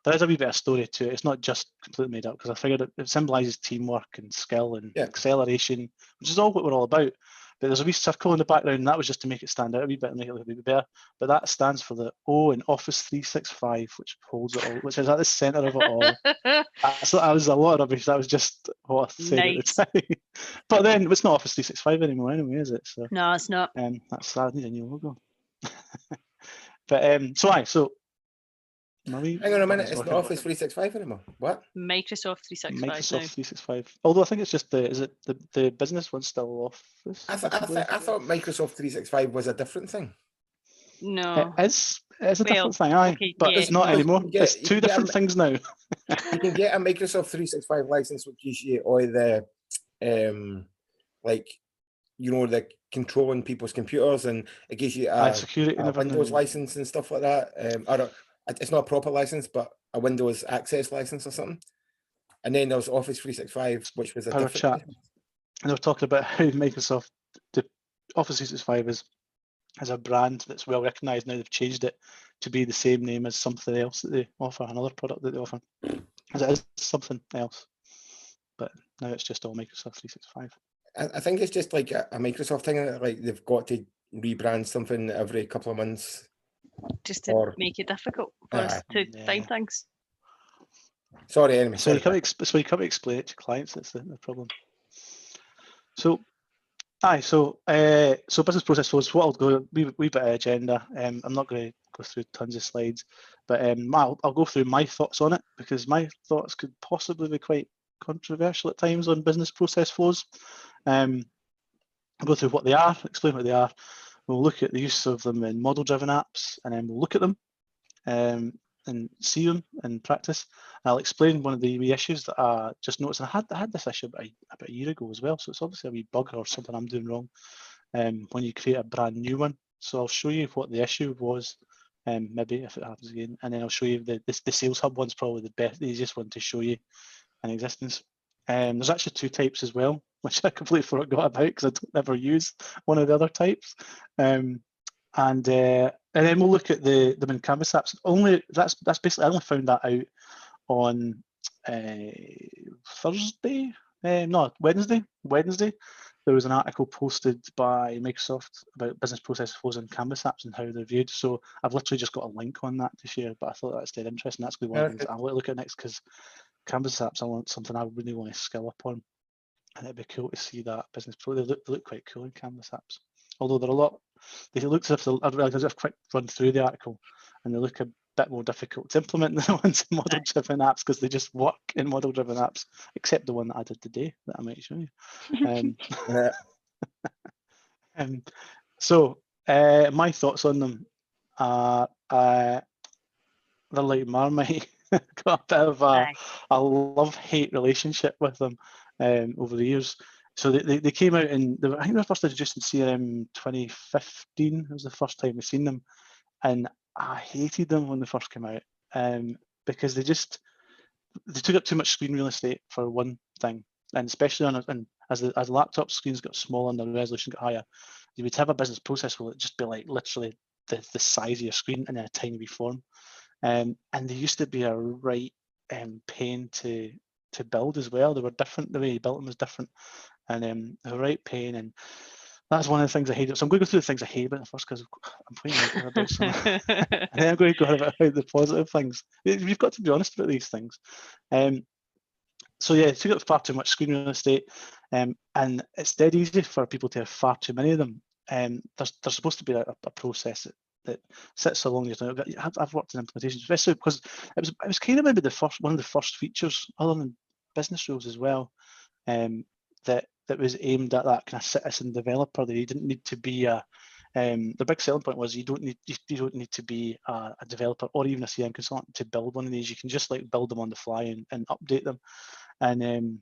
there is a wee bit of story to it. It's not just completely made up because I figured it symbolises teamwork and skill and acceleration, which is all what we're all about. But there's a wee circle in the background, and that was just to make it stand out a wee bit and make it look a bit better. But that stands for the O in Office 365, which holds it all, which is at the centre of it all. So that was a lot of rubbish. That was just what I said at the time. But then it's not Office 365 anymore, anyway, is it? So no, it's not. That's I need a new logo. But hang on a minute, it's not Office 365 anymore. What? Microsoft 365. Microsoft 365. Although I think it's just the business one's still Office. I thought Microsoft 365 was a different thing. No. It's a different thing, but it's not anymore. It's two different things now. You can get a Microsoft 365 license which gives you all the like, you know, the controlling people's computers, and it gives you security and a Windows everything. license and stuff like that. It's not a proper license, but a Windows access license or something. And then there's Office 365, which was a Power different Chat. license. And they were talking about how Microsoft, the Office 365 is a brand that's well recognised. Now they've changed it to be the same name as something else that they offer, another product that they offer. As it is something else. But now it's just all Microsoft 365. I think it's just like a Microsoft thing, like they've got to rebrand something every couple of months. Just to make it difficult for us to find things. Sorry, anyway. So you can't explain it to clients. That's the problem. So, so business process flows. What I'll go wee bit of agenda. I'm not going to go through tons of slides, but I'll go through my thoughts on it, because my thoughts could possibly be quite controversial at times on business process flows. I'll go through what they are, explain what they are. We'll look at the use of them in model-driven apps, and then we'll look at them and see them in practice. And I'll explain one of the wee issues that I just noticed. And I had this issue about a year ago as well, so it's obviously a wee bug or something I'm doing wrong when you create a brand new one. So I'll show you what the issue was, maybe if it happens again, and then I'll show you the Sales Hub one's probably the easiest one to show you in existence. There's actually two types as well, which I completely forgot about because I don't ever use one of the other types. And then we'll look at them in Canvas apps. That's basically, I only found that out on Wednesday. There was an article posted by Microsoft about business process flows in Canvas apps and how they're viewed. So I've literally just got a link on that to share, but I thought that's dead interesting. That's one of the things I want to look at next, because Canvas apps are something I really want to skill up on, and it'd be cool to see that business pro. They look quite cool in Canvas apps, although they're a lot. They look as if I'd realised I've quick run through the article, and they look a bit more difficult to implement than the ones in model-driven apps, because they just work in model-driven apps, except the one that I did today that I might show you. So my thoughts on them are they're like Marmite. Got a bit of a love-hate relationship with them over the years. So they came out in, I think they were first introduced in CRM 2015. It was the first time we've seen them, and I hated them when they first came out because they took up too much screen real estate for one thing, and especially as laptop screens got smaller and the resolution got higher, you would have a business process where it'd just be like literally the size of your screen in a tiny wee form. And they used to be a right pain to build as well. They were different. The way you built them was different, and they were right pain. And that's one of the things I hated. So I'm going to go through the things I hate about it first, because I'm quite negative about some. And then I'm going to go about the positive things. We've got to be honest about these things. So yeah, it took up far too much screen real estate, and it's dead easy for people to have far too many of them. There's supposed to be a process that sits along your time. I've worked in implementations, especially because it was kind of maybe one of the first features, other than business rules as well, that was aimed at that kind of citizen developer. That you didn't need to be the big selling point was you don't need to be a developer or even a CM consultant to build one of these. You can just like build them on the fly and update them. And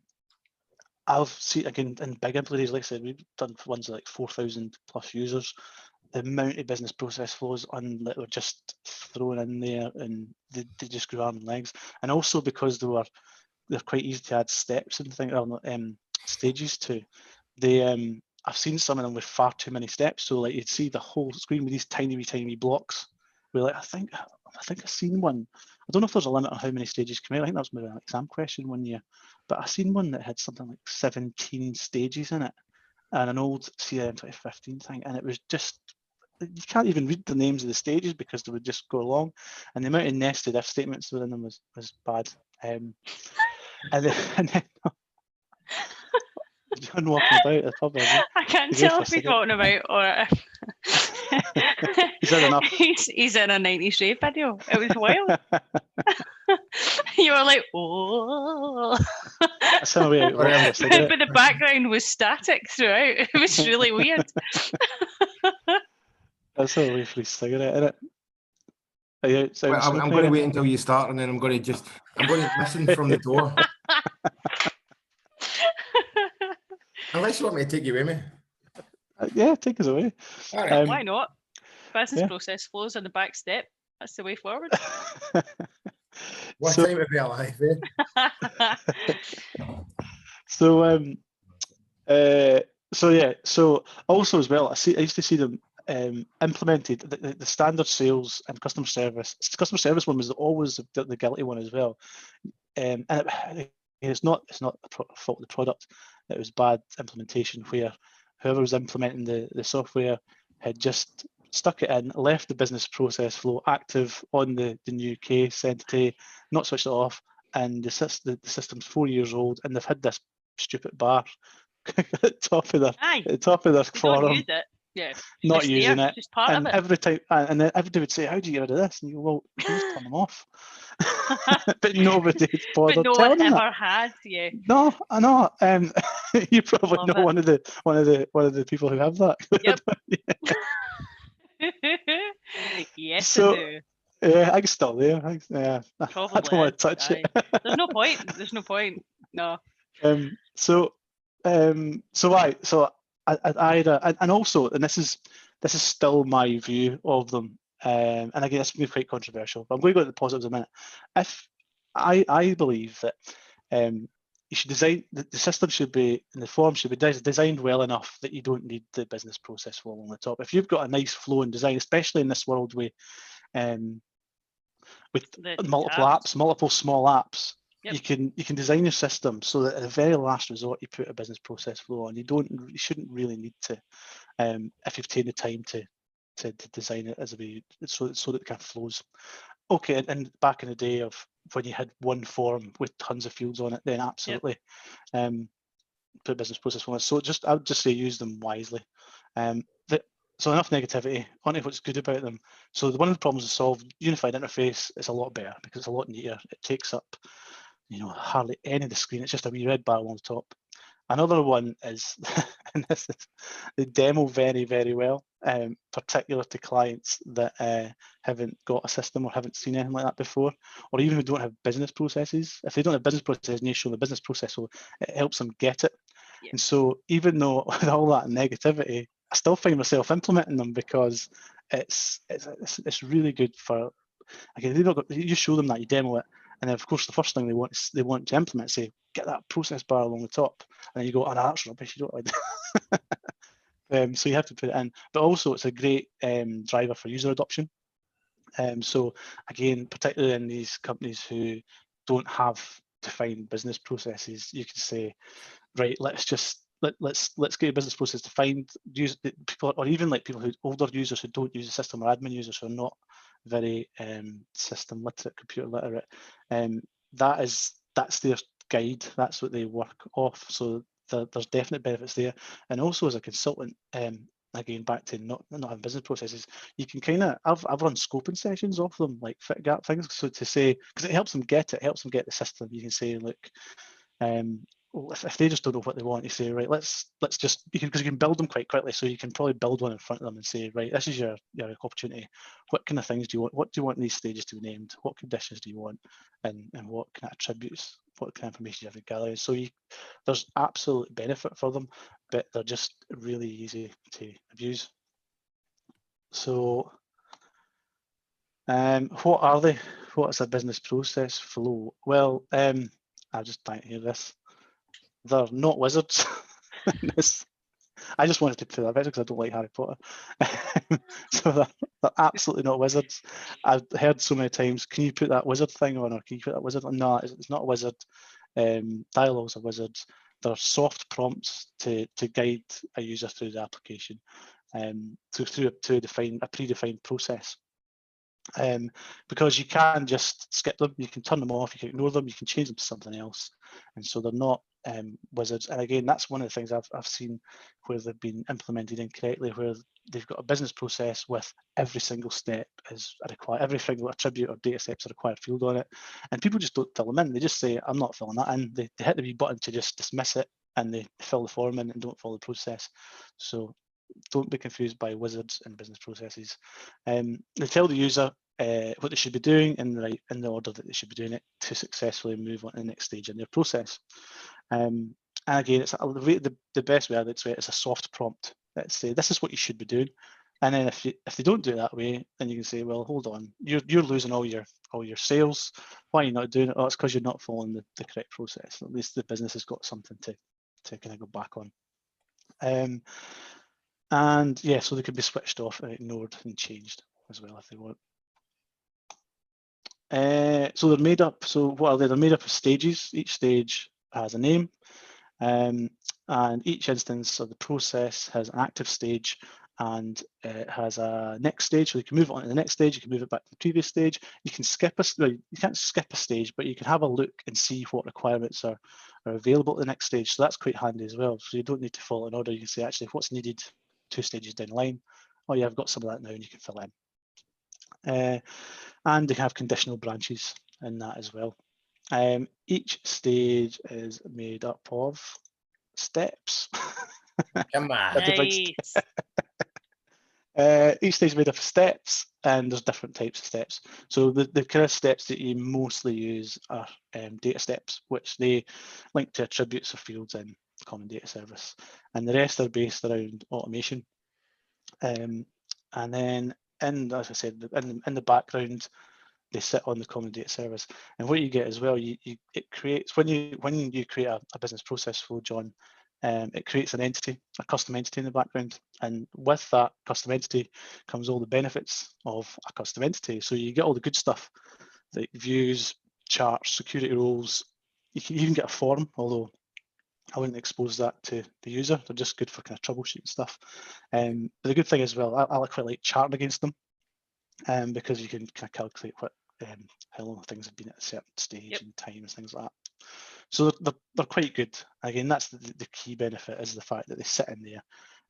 I've seen, again, in big implementations, like I said, we've done ones like 4,000 plus users. The amount of business process flows that were just thrown in there, and they just grew arms and legs. And also because they're quite easy to add steps and things, stages to. I've seen some of them with far too many steps. So like you'd see the whole screen with these tiny blocks. We're like, I think I've seen one. I don't know if there's a limit on how many stages come out. I think that was maybe an exam question one year. But I've seen one that had something like 17 stages in it, and an old CRM 2015 thing, and it was just, you can't even read the names of the stages because they would just go along, and the amount of nested if statements within them was bad. And then John walking about the pub. I can't tell if he's walking about or if he's had enough. He's in a 90s rave video. It was wild. You were like, oh. That's how we But the background was static throughout. It was really weird. That's how we free cigarette, isn't it? I'm going to wait until you start, and then I'm going to listen from the door. Unless you want me to take you with me. Yeah, take us away. All right. Why not? Business yeah. process flows on the back step. That's the way forward. What So- time to be alive, eh? So also as well, I used to see them implemented the standard sales and customer service. The customer service one was always the guilty one as well, and it's not a fault of the product. It was bad implementation where whoever was implementing the software had just stuck it in, left the business process flow active on the new case entity, not switched it off, and the system's 4 years old, and they've had this stupid bar at the top of their Aye, at the top of their you don't forum, use it. Yeah, not just using there, it. just part And of it. every time, and then everybody would say, "How do you get rid of this?" And you go, "Well, you can just turn them off." But nobody But bothered no one telling them that. ever has. Yeah, No, I know. You probably Love know it. one of the people who have that. Yep. Yes, So, I do. yeah, I'm still there. I Probably don't want to is, touch aye. it. There's no point. There's no point. No. So and also, and this is still my view of them, and again, this can be quite controversial, but I'm going to go to the positives in a minute. If I believe that you should design the system should be, and the form should be designed well enough that you don't need the business process flow on the top. If you've got a nice flow and design, especially in this world with multiple tabs. apps, multiple small apps, Yep. you can design your system so that at the very last resort you put a business process flow on. You shouldn't really need to, if you've taken the time to design it as a way so that it kind of flows. Okay, and back in the day of when you had one form with tons of fields on it, then absolutely put a business process flow on. So I would just say use them wisely. So enough negativity, onto what's good about them. So one of the problems is solved. Unified interface is a lot better because it's a lot neater. It takes up, hardly any of the screen. It's just a wee red bar on the top. Another one is, and this is, they demo very, very well, particular to clients that haven't got a system or haven't seen anything like that before, or even who don't have business processes. If they don't have business processes and you show the business process, so it helps them get it. Yeah. And so even though with all that negativity, I still find myself implementing them because it's really good for, again, you show them that, you demo it, and then of course the first thing they want to implement, say, get that process bar along the top, and then you go, oh, no, that's rubbish, you don't like so you have to put it in. But also it's a great driver for user adoption. So again, particularly in these companies who don't have defined business processes, you can say, right, let's get a business process defined. Use people, or even like people older users who don't use the system, or admin users who are not very system literate, computer literate. That's their guide. That's what they work off. So there's definite benefits there. And also as a consultant, again, back to not having business processes, you can kind of, I've run scoping sessions off them, like fit gap things. So to say, because it helps them get the system. You can say, look, if they just don't know what they want, you say, right, let's just, because you can build them quite quickly, so you can probably build one in front of them and say, right, this is your opportunity. What kind of things do you want? What do you want these stages to be named? What conditions do you want? And what kind of attributes, what kind of information you have to gather? So there's absolute benefit for them, but they're just really easy to abuse. So what are they? What is a business process flow? Well, I'll just try to hear this. They're not wizards. I just wanted to put that better because I don't like Harry Potter. So they're absolutely not wizards. I've heard so many times, can you put that wizard thing on, or can you put that wizard on? No, it's not a wizard. Dialogues are wizards. They're soft prompts to guide a user through the application, through a predefined process. Because you can just skip them, you can turn them off, you can ignore them, you can change them to something else, and so they're not wizards. And again, that's one of the things I've seen where they've been implemented incorrectly, where they've got a business process with every single step is required, every single attribute or data set's a required field on it, and people just don't fill them in. They just say, I'm not filling that in. They hit the wee button to just dismiss it, and they fill the form in and don't follow the process. So don't be confused by wizards and business processes. They tell the user what they should be doing in the order that they should be doing it to successfully move on to the next stage in their process. And again, it's the best way I would say it is a soft prompt. Let's say this is what you should be doing. And then if they don't do it that way, then you can say, well, hold on, you're losing all your sales. Why are you not doing it? Oh, it's because you're not following the correct process. At least the business has got something to kind of go back on. And yeah, so they could be switched off, ignored, and changed as well if they want. So they're made up. So what are they? They're made up of stages. Each stage has a name, and each instance of the process has an active stage, and it has a next stage. So you can move it on to the next stage. You can move it back to the previous stage. You can skip you can't skip a stage, but you can have a look and see what requirements are available at the next stage. So that's quite handy as well. So you don't need to follow an order. You can say actually what's needed 2 stages down the line. Oh yeah, I've got some of that now, and you can fill in. And they have conditional branches in that as well. Each stage is made up of steps. Come on. Nice. Each stage is made up of steps, and there's different types of steps. So the kind of steps that you mostly use are data steps, which they link to attributes or fields in Common Data Service, and the rest are based around automation. And then, as I said, in the background, they sit on the Common Data Service. And what you get as well, it creates when you create a business process flow, John. It creates an entity, a custom entity in the background, and with that custom entity comes all the benefits of a custom entity. So you get all the good stuff, like views, charts, security roles. You can even get a form, although I wouldn't expose that to the user. They're just good for kind of troubleshooting stuff. But the good thing as well, I quite like charting against them, because you can kind of calculate how long things have been at a certain stage and times, things like that. So they're quite good. Again, that's the key benefit is the fact that they sit in there,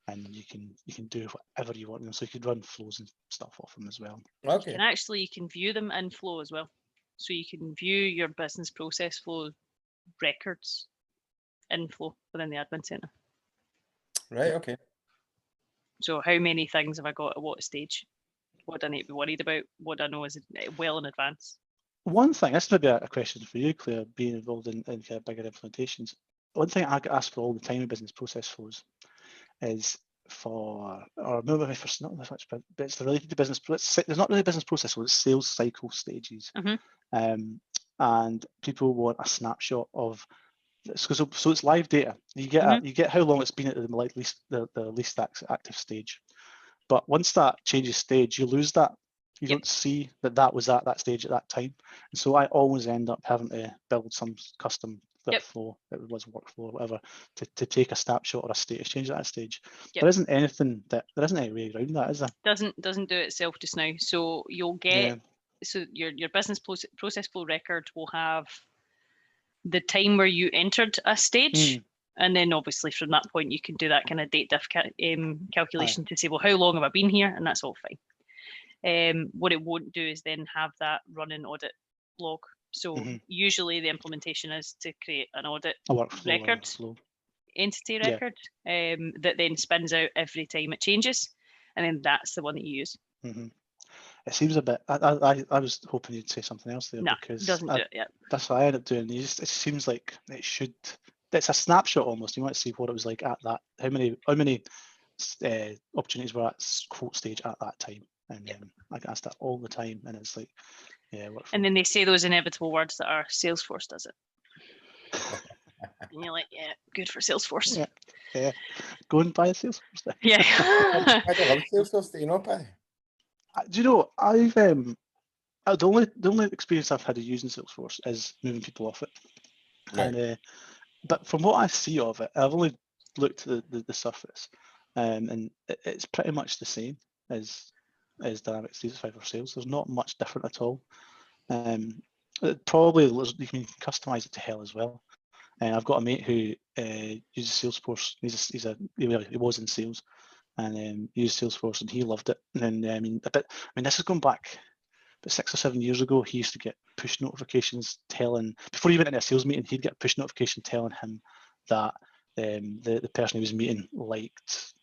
and you can do whatever you want them. So you could run flows and stuff off them as well. Okay. And actually, you can view them in Flow as well. So you can view your business process flow records in Flow within the admin center. Right. Okay. So how many things have I got at what stage? What do I need to be worried about? What do I know is well in advance? One thing, this may be a question for you, Claire, being involved in kind of bigger implementations. One thing I get asked for all the time in business process flows is for, or maybe not so much, but it's related to business. There's not really business process flows, it's sales cycle stages. And people want a snapshot of. So it's live data. You get how long it's been at the least active stage. But once that changes stage, you lose that. You don't see that was at that stage at that time. And so I always end up having to build some custom flow, it was workflow or whatever, to take a snapshot or a status change at that stage. There isn't any way around that, is there? Doesn't do it itself just now. So you'll get so your business process flow record will have the time where you entered a stage. And then obviously from that point, you can do that kind of date diff calculation to say, well, how long have I been here? And that's all fine. What it won't do is then have that running audit log. So usually the implementation is to create an audit record, entity record, that then spins out every time it changes. And then that's the one that you use. It seems a bit. I was hoping you'd say something else there, because doesn't do it yet. That's what I end up doing. It seems like it should. It's a snapshot almost. You want to see what it was like at that. How many opportunities were at quote stage at that time, and I get asked that all the time, and it's like, and then they say those inevitable words that are Salesforce does it. And you're like, yeah, good for Salesforce. Yeah. Go and buy a Salesforce then. Yeah. I don't love Salesforce, do you know, Paddy? Do you know, I've the only experience I've had of using Salesforce is moving people off it. Right. And but from what I see of it, I've only looked at the surface, and it's pretty much the same as Dynamics 365 for Sales. There's not much different at all. Probably you can customize it to hell as well. And I've got a mate who uses Salesforce. He was in sales, and used Salesforce, and he loved it. And then this is going back about 6 or 7 years ago. He used to get push notifications telling, before he went into a sales meeting, he'd get a push notification telling him that the person he was meeting liked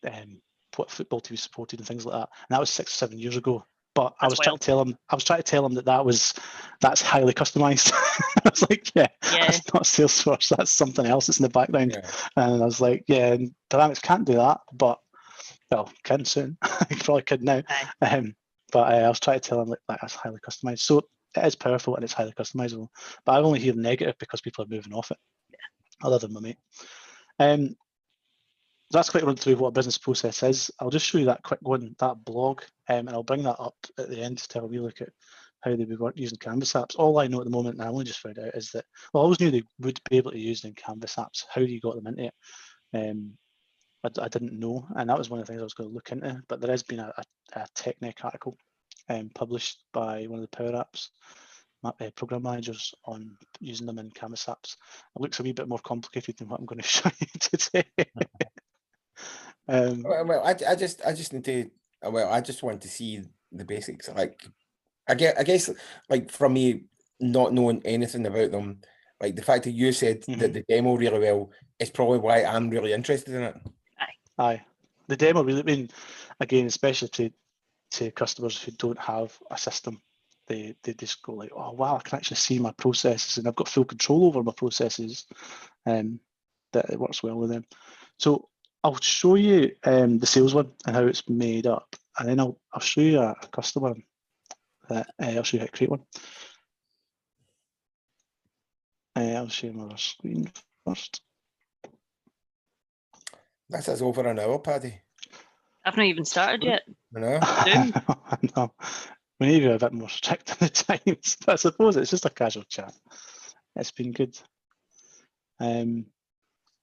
what football team he supported and things like that. And that was 6 or 7 years ago. But I was trying to tell him that's highly customized. I was like, that's not Salesforce, that's something else that's in the background. Yeah. And I was like, Dynamics can't do that, but well, can soon. You probably could now. But I was trying to tell him like that's highly customized. So it is powerful and it's highly customizable. But I only hear negative because people are moving off it. Other than my mate. That's quite a run through what a business process is. I'll just show you that quick one, that blog, and I'll bring that up at the end to have a wee look at how they would work using Canvas apps. All I know at the moment, and I only just found out, is that, well, I always knew they would be able to use them in Canvas apps. How you got them into it, I didn't know, and that was one of the things I was going to look into. But there has been a TechNet article published by one of the Power Apps program managers on using them in Canvas apps. It looks a wee bit more complicated than what I'm going to show you today. Well, I just need to. Well, I just want to see the basics. Like, I guess, like for me, not knowing anything about them, like the fact that you said that the demo really well is probably why I'm really interested in it. Aye, the demo really, I mean, again, especially to customers who don't have a system, they just go like, oh wow, I can actually see my processes and I've got full control over my processes, that it works well with them. So I'll show you the sales one and how it's made up, and then I'll show you a customer that I'll show you how to create one. I'll share my screen first. That's us over an hour, Paddy. I've not even started yet. I know. I know. We need to be a bit more strict on the times, but I suppose it's just a casual chat. It's been good.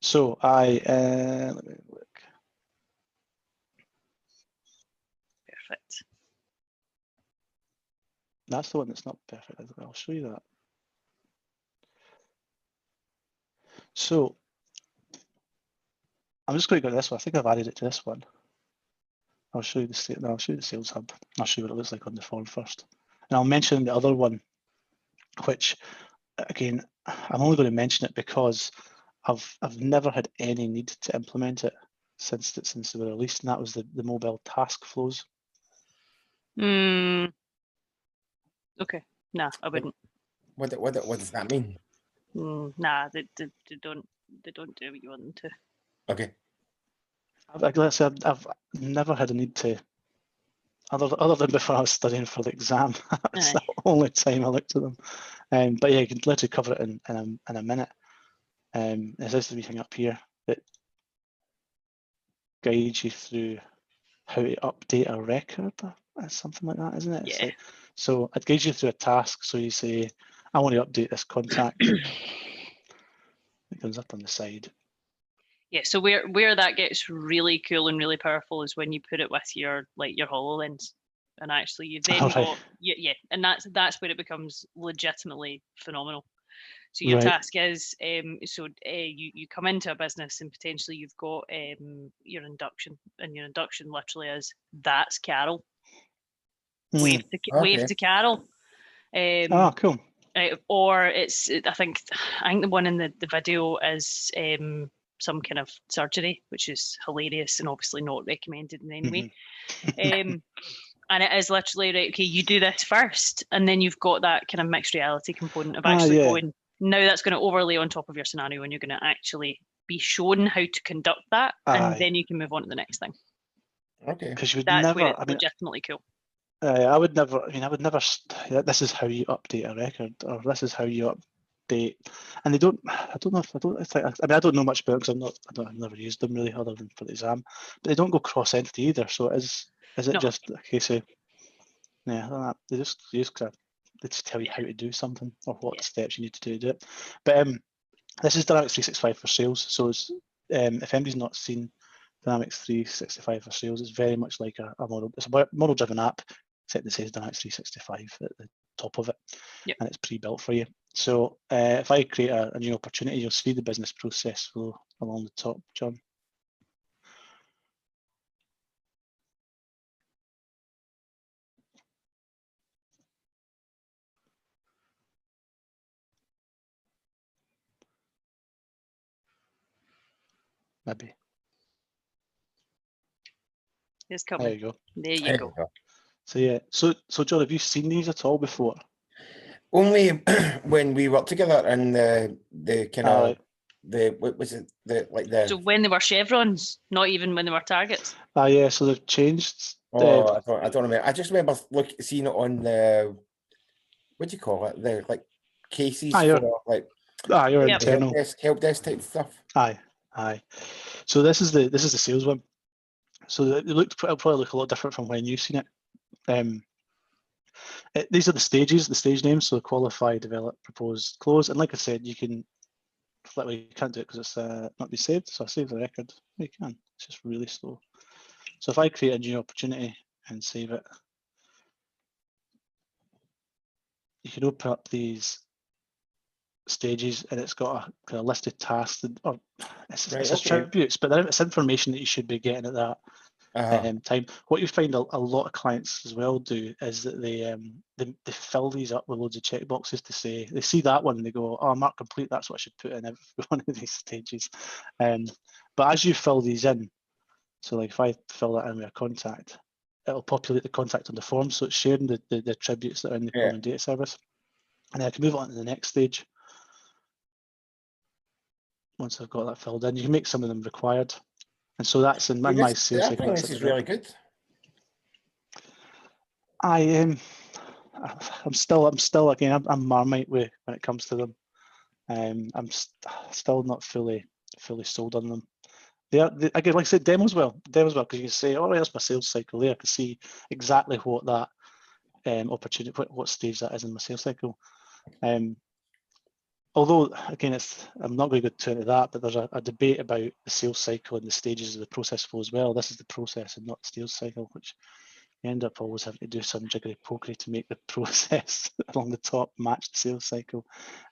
So let me look. Perfect. That's the one that's not perfect. I'll show you that. So I'm just going to go to this one. I think I've added it to this one. I'll show you the Sales Hub. I'll show you what it looks like on the form first, and I'll mention the other one, which again I'm only going to mention it because I've never had any need to implement it since they were released, and that was the mobile task flows. Okay. Nah, I wouldn't. What does that mean? Nah, they don't do what you want them to. Okay. Like I said, I've never had a need to, other than before I was studying for the exam. That's the only time I looked at them. But yeah, you can literally cover it in a minute. There's this wee thing up here that guides you through how to update a record, something like that, isn't it? Yeah. So it guides you through a task. So you say, I want to update this contact. It comes up on the side. Yeah, so where that gets really cool and really powerful is when you put it with your HoloLens, and actually you then got and that's where it becomes legitimately phenomenal. So your task is you come into a business and potentially you've got your induction, and your induction literally is that's Carol. Wave to Carol. Cool. Or it's I think the one in the video is some kind of surgery, which is hilarious and obviously not recommended in any way. And it is literally, right, okay, you do this first, and then you've got that kind of mixed reality component of actually going, now that's going to overlay on top of your scenario, and you're going to actually be shown how to conduct that, and then you can move on to the next thing. Okay. Because you would that's never, where it's legitimately cool. I would never, this is how you update a record, or this is how you update, and I don't know much about it because I've never used them really other than for the exam, but they don't go cross-entity either. So is it just a case of, they just tell you how to do something or what steps you need to do it. But this is Dynamics 365 for sales. So it's, if anybody's not seen Dynamics 365 for sales, it's very much like a model. It's a model-driven app, except it says Dynamics 365 at the top of it, and it's pre-built for you. So if I create a new opportunity, you'll see the business process flow along the top, John. Maybe. It's coming. There you go. There you go. So yeah, so John, have you seen these at all before? Only when we worked together and the kind of Right. what was it, the So when they were chevrons, not even when they were targets. Yeah, so they've changed. I don't remember. I just remember seeing it on the, what do you call it, the like cases for like your Yep. internal. help desk type stuff. Aye. So this is the sales one. So it'll probably look a lot different from when you've seen it. These are the stages, the stage names. So qualify, develop, propose, close. And like I said, you can. You can't do it because it's not been saved. So I save the record. You can. It's just really slow. So if I create a new opportunity and save it, you can open up these stages and it's got a kind of listed tasks, or it's attributes, but it's information that you should be getting at that time. What you find a lot of clients as well do is that they fill these up with loads of checkboxes to say, they see that one and they go, oh, mark complete, that's what I should put in every one of these stages. But as you fill these in, so like if I fill that in with a contact, it'll populate the contact on the form, so it's sharing the attributes that are in the common data service. And then I can move on to the next stage. Once I've got that filled in, you can make some of them required. And so that's in my sales cycle. This is really good. I'm still again, I'm Marmite when it comes to them. I'm still not fully sold on them. They again, like I said, demos well, because you can say, oh, that's my sales cycle there. I can see exactly what that opportunity, what stage that is in my sales cycle. Although, again, I'm not going to go too into that, but there's a debate about the sales cycle and the stages of the process flow as well. This is the process and not the sales cycle, which you end up always having to do some jiggery pokery to make the process along the top match the sales cycle.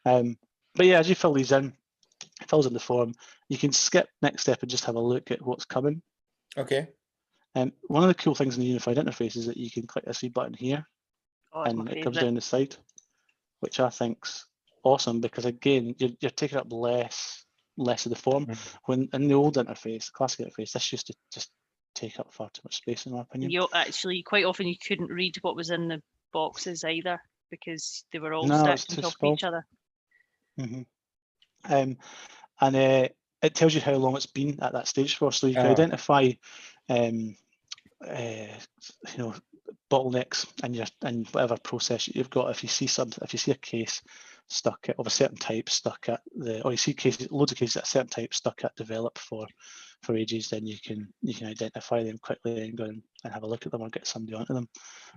But yeah, as you fill these in, it fills in the form. You can skip next step and just have a look at what's coming. Okay. One of the cool things in the unified interface is that you can click this wee button here, and it comes down the side, which I think's awesome, because again, you're taking up less of the form. When in the old interface, classic interface, this used to just take up far too much space, in my opinion. Actually, quite often you couldn't read what was in the boxes either, because they were all stacked on top of each other. And it tells you how long it's been at that stage for, so you can identify bottlenecks and whatever process you've got. If you see a case stuck at of a certain type stuck at or you see loads of cases at a certain type stuck at develop for ages, then you can identify them quickly and go and have a look at them or get somebody onto them.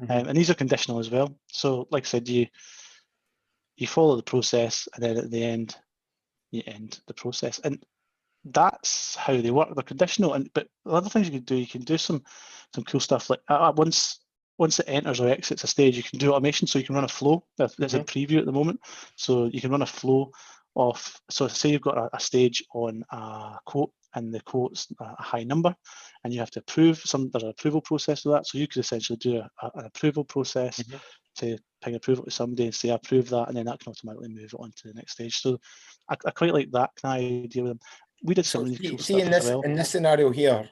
And these are conditional as well. So like I said, you follow the process, and then at the end you end the process, and that's how they work. They're conditional, but the other things you can do some cool stuff, like once it enters or exits a stage, you can do automation, so you can run a flow. There's a preview at the moment, so you can run a flow of, so say you've got a stage on a quote, and the quote's a high number, and you have to approve there's an approval process for that. So you could essentially do an approval process to ping approval to somebody and say, I approve that, and then that can automatically move it on to the next stage. So I quite like that kind of idea with them. We did some really cool stuff as well. In this scenario here,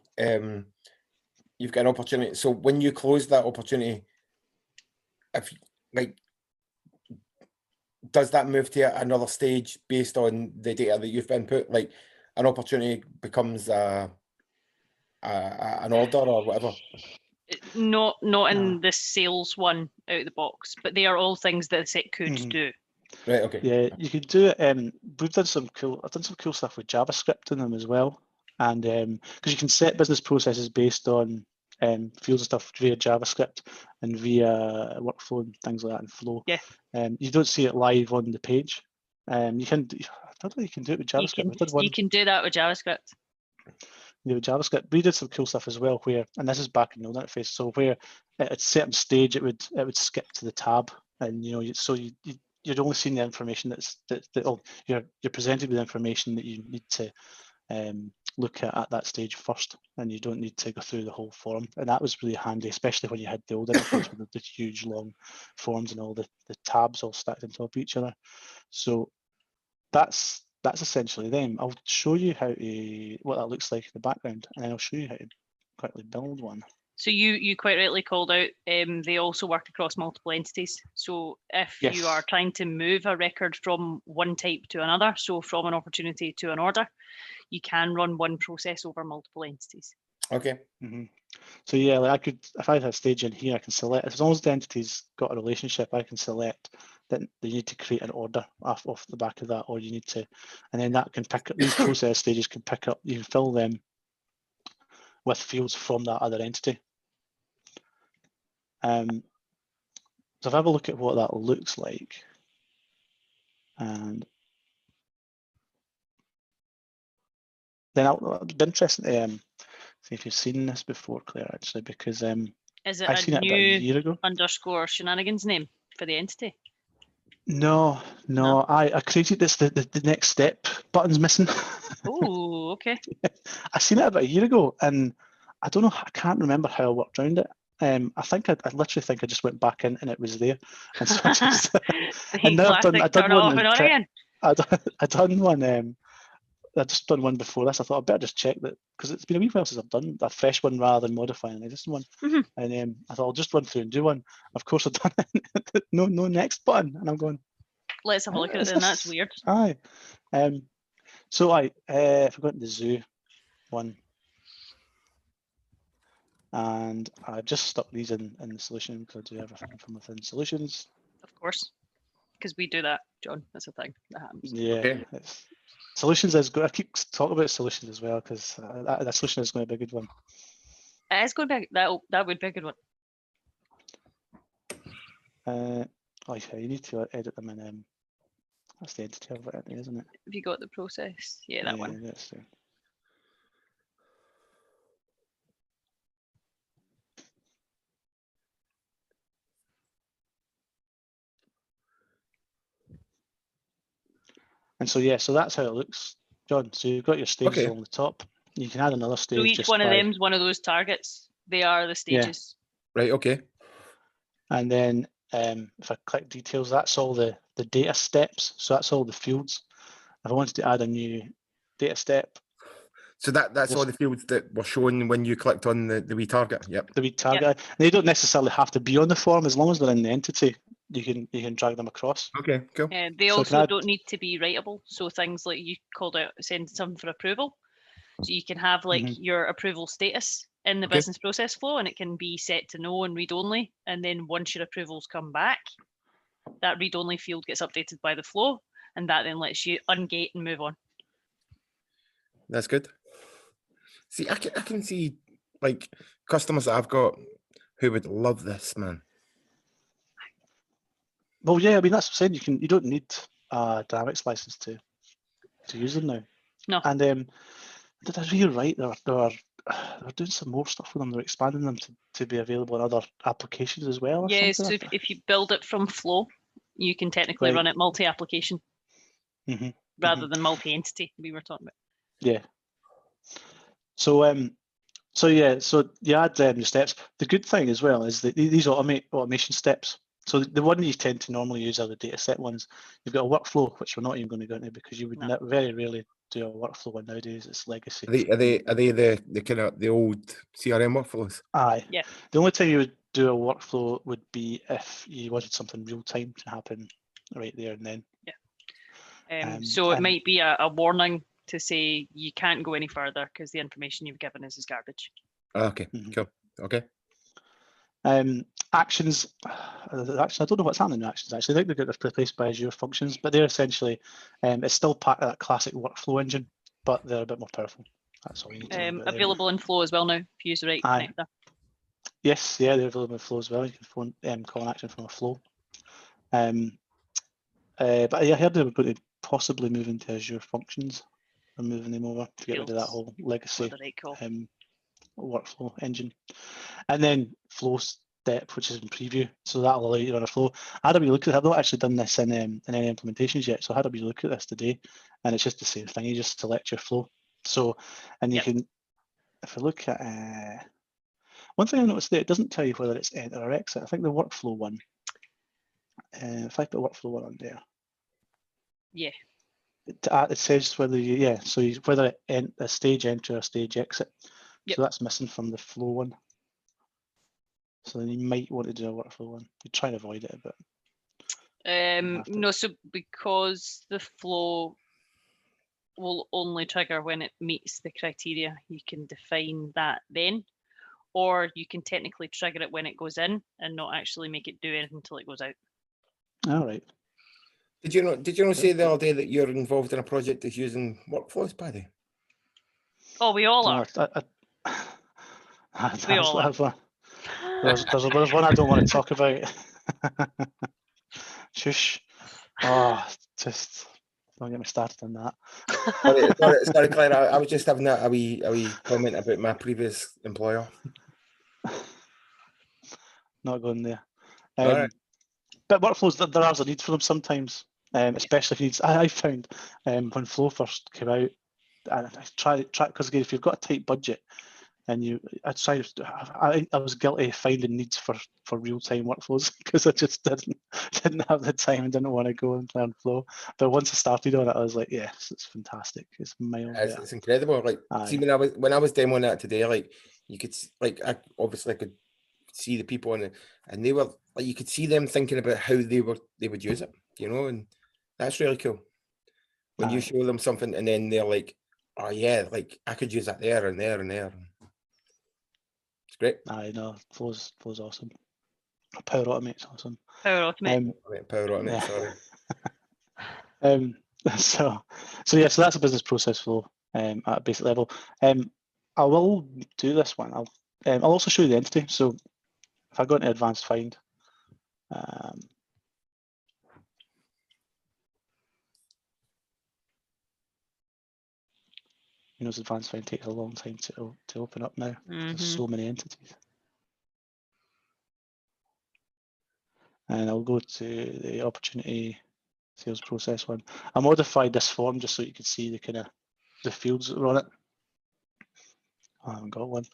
you've got an opportunity. So when you close that opportunity, does that move to another stage based on the data that you've input? Like an opportunity becomes an order or whatever? Not in the sales one out of the box, but they are all things that a set could do. Right. Okay. Yeah, you could do it. I've done some cool stuff with JavaScript in them as well, and because you can set business processes based on fields and stuff via JavaScript and via workflow and things like that, and flow. Yeah. You don't see it live on the page. You can. I don't know. You can do it with JavaScript. You can do that with JavaScript. With JavaScript, we did some cool stuff as well. Where, and this is back in the old interface, so where at a certain stage it would skip to the tab, and you're only seeing the information you're presented with information that you need to look at that stage first, and you don't need to go through the whole form. And that was really handy, especially when you had the old interface with the huge long forms and all the tabs all stacked on top of each other. So that's essentially them. I'll show you what that looks like in the background, and then I'll show you how to quickly build one. So you quite rightly called out they also work across multiple entities. So if Yes. you are trying to move a record from one type to another, so from an opportunity to an order, you can run one process over multiple entities. Okay. So yeah, like I could, if I had a stage in here, I can select, as long as the entity's got a relationship, I can select that you need to create an order off the back of that, or you need to, and then that can pick up, these process stages can pick up, you can fill them with fields from that other entity. So if I have a look at what that looks like, and then it'd be interesting to see if you've seen this before, Claire, actually, because Is it I've seen a it about a new year ago. underscore shenanigans name for the entity? No, I created this, the next step button's missing. Oh, okay. I seen it about a year ago, and I don't know, I can't remember how I worked around it. I think I literally think I just went back in and it was there. And so I just, and now I've done one. I done one. I just done one before this. I thought I better just check that, because it's been a wee while since I've done a fresh one rather than modifying an existing one. And I thought I'll just run through and do one. Of course, I've done it. no next button, and I'm going. Let's have a look at it then. That's weird. Aye. So if I go into the zoo one, and I've just stuck these in the solution because I do everything from within solutions. Of course, because we do that, John. That's a thing that happens. Yeah, Okay. solutions is good. I keep talking about solutions as well, because that solution is going to be a good one. It is going to be that would be a good one. Oh yeah, you need to edit them in. That's the entity of it, isn't it? Have you got the process? Yeah, that one. That's it. And so yeah, so that's how it looks, John. So you've got your stages Okay. along the top. You can add another stage. So each just one of by, them is one of those targets. They are the stages. Right. Okay. And then if I click details, that's all the data steps. So that's all the fields. If I wanted to add a new data step. So that's all the fields that were shown when you clicked on the wee target. Yep. The wee target. They don't necessarily have to be on the form, as long as they're in the entity. You can drag them across. Okay. Cool. They also don't need to be writable. So things like you called out, send something for approval. So you can have like your approval status in the business process flow, and it can be set to no and read only. And then once your approvals come back, that read only field gets updated by the flow, and that then lets you ungate and move on. That's good. See, I can see like customers that I've got who would love this, man. Well, yeah, I mean that's what I'm saying. You don't need a Dynamics license to use them now. No. And did I read right? They're doing some more stuff with them. They're expanding them to be available in other applications as well. Yeah, so if you build it from flow, you can technically run it multi-application rather than multi-entity we were talking about. Yeah. So you add your steps. The good thing as well is that these automation steps. So the one you tend to normally use are the data set ones. You've got a workflow, which we're not even going to go into because you would very rarely do a workflow one nowadays. It's legacy. Are they the kind of the old CRM workflows? Aye. Yeah. The only time you would do a workflow would be if you wanted something real time to happen right there and then. Yeah. So it might be a warning to say you can't go any further because the information you've given us is garbage. Okay. Cool. Okay. Actions. Actually, I don't know what's happening in actions. Actually, I think they got replaced by Azure functions, but they're essentially it's still part of that classic workflow engine, but they're a bit more powerful. That's all you need to know. Available in Flow as well now. If you use the right connector. Yes, yeah, they're available in Flow as well. You can call an action from a flow. But I heard they were going to possibly move into Azure functions and moving them over to get rid of that whole legacy workflow engine. And then flow step, which is in preview, so that'll allow you to run a flow. I had a wee look at it. I've not actually done this in any implementations yet, so I had a wee look at this today, and it's just the same thing. You just select your flow. So, and you can, if I look at one thing I noticed there, it doesn't tell you whether it's enter or exit. I think the workflow one. If I put workflow one on there, it says whether whether a stage enter or stage exit. So that's missing from the flow one. So then you might want to do a workflow one. You try and avoid it, but no, so because the flow will only trigger when it meets the criteria, you can define that then, or you can technically trigger it when it goes in and not actually make it do anything until it goes out. all right. Did you not say the other day that you're involved in a project that's using workflows, Paddy? Oh, we all No, are. We all are. There's one I don't want to talk about. Shush. Oh, just don't get me started on that. Sorry, Claire. I was just having a wee comment about my previous employer. Not going there. All right. But workflows, there is a need for them sometimes, especially if you need. I found when Flow first came out, and I try because again, if you've got a tight budget, and I was guilty of finding needs for real-time workflows because I just didn't have the time and didn't want to go and learn Flow. But once I started on it, I was like, yes, it's fantastic. It's miles better. It's incredible. Like, see, when I was demoing that today, like you could I could see the people and they were like, you could see them thinking about how they would use it, you know, and that's really cool. When you show them something and then they're like, oh yeah, like I could use that there and there and there. It's great. I know, Flow's awesome. Power Automate's awesome. Power Automate. Power Automate, yeah. sorry. So that's a business process flow at a basic level. I will do this one. I'll also show you the entity. So if I go into advanced find, advanced find takes a long time to open up now. There's so many entities. And I'll go to the opportunity sales process one. I modified this form just so you can see the fields that are on it. I haven't got one.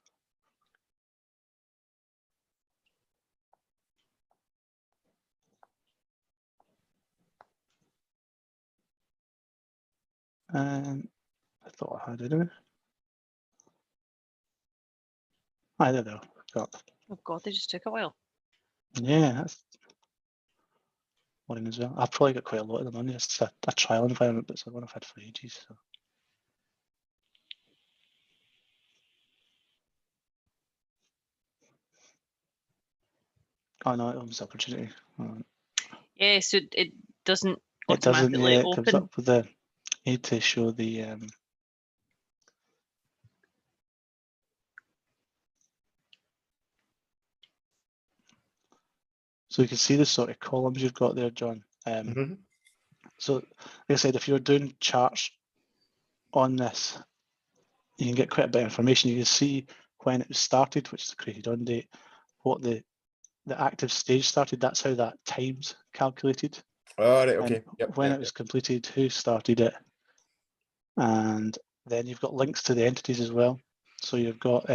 And I thought I had it anyway. I don't know. Oh God, they just took a while. Yeah, that's worrying as well. I've probably got quite a lot of them on here. It's a trial environment, but it's one I've had for ages. So. Oh no, it owns opportunity. Yeah, so it doesn't It doesn't. automatically Yeah, it open. comes up with the. Need to show the. So you can see the sort of columns you've got there, John. So, like I said, if you're doing charts on this, you can get quite a bit of information. You can see when it was started, which is the created on date, what the active stage started. That's how that time's calculated. All right, okay. When it was completed, who started it, and then you've got links to the entities as well. So you've got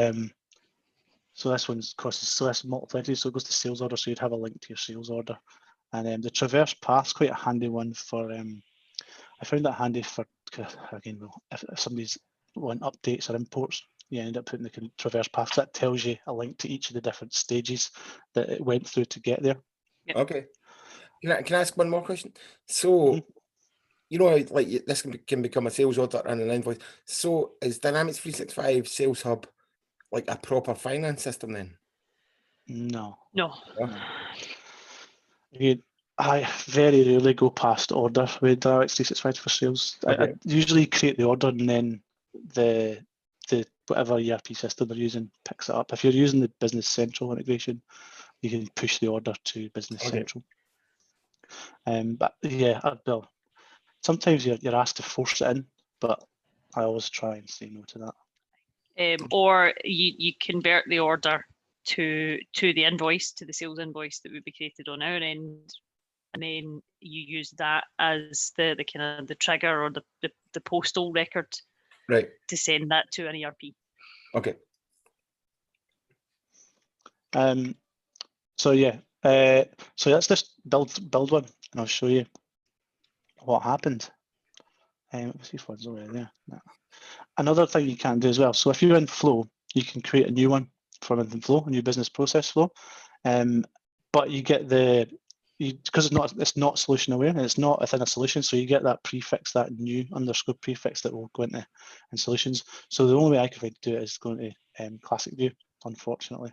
so this one's costs, so that's multiple entities, so it goes to sales order, so you'd have a link to your sales order. And the traverse path's quite a handy one for, I found that handy for, again, if somebody's want updates or imports, you end up putting the traverse path. So that tells you a link to each of the different stages that it went through to get there. Yep. Okay. Can I ask one more question? So, you know, like this can become a sales order and an invoice. So is Dynamics 365 Sales Hub like a proper finance system then? No. I very rarely go past order with Dynamics 365 for sales. Okay. I usually create the order and then the whatever ERP system they're using picks it up. If you're using the Business Central integration, you can push the order to Business Central. But yeah, Bill, sometimes you're asked to force it in, but I always try and say no to that. Or you convert the order to the invoice, to the sales invoice that would be created on our end, and then you use that as the kind of the trigger or the postal record, right, to send that to an ERP. Okay. So yeah, so let's just build one, and I'll show you what happened. Let's see if one's already there. No. Another thing you can do as well. So if you're in Flow, you can create a new one from within Flow, a new business process flow, But you get because it's not solution aware, and it's not within a solution, so you get that prefix, that new underscore prefix that will go into in solutions. So the only way I can find to do it is going to classic view, unfortunately.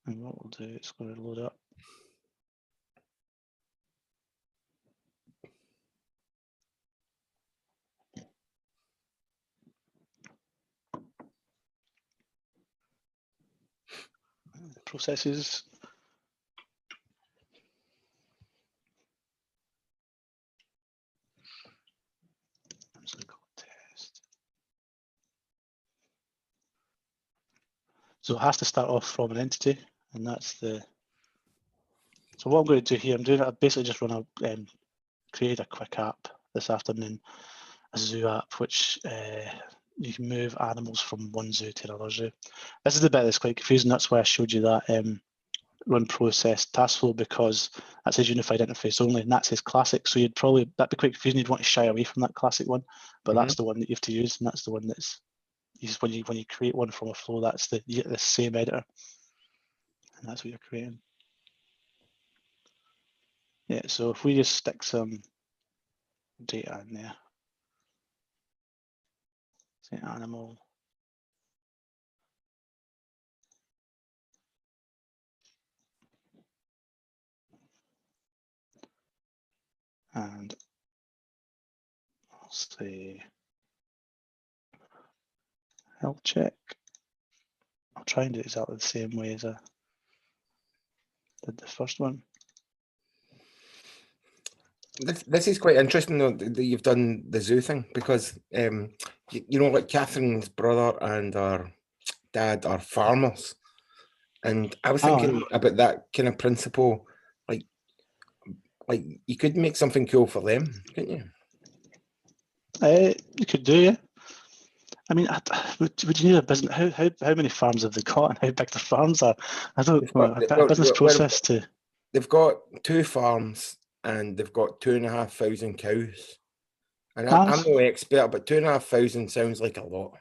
And what we'll do, it's going to load up. Processes. I'm just going to call it test. So it has to start off from an entity, and that's the. So what I'm going to do here, I basically just create a quick app this afternoon, a zoo app, which you can move animals from one zoo to another zoo. This is the bit that's quite confusing. That's why I showed you that run process task flow, because that says unified interface only, and that says classic. So that'd be quite confusing. You'd want to shy away from that classic one, but that's the one that you have to use, and that's the one that's used when you create one from a flow. That's the same editor, and that's what you're creating. Yeah. So if we just stick some data in there, say animal. And I'll say health check. I'll try and do it exactly the same way as I did the first one. This is quite interesting though, that you've done the zoo thing, because you know, like Catherine's brother and her dad are farmers, and I was thinking about that kind of principle, like you could make something cool for them, couldn't you? You could do, yeah. I mean, would you need a business? How many farms have they got, and how big the farms are? I don't know. A business process to. They've got 2 farms and they've got 2,500 cows. And I'm no expert, but 2,500 sounds like a lot.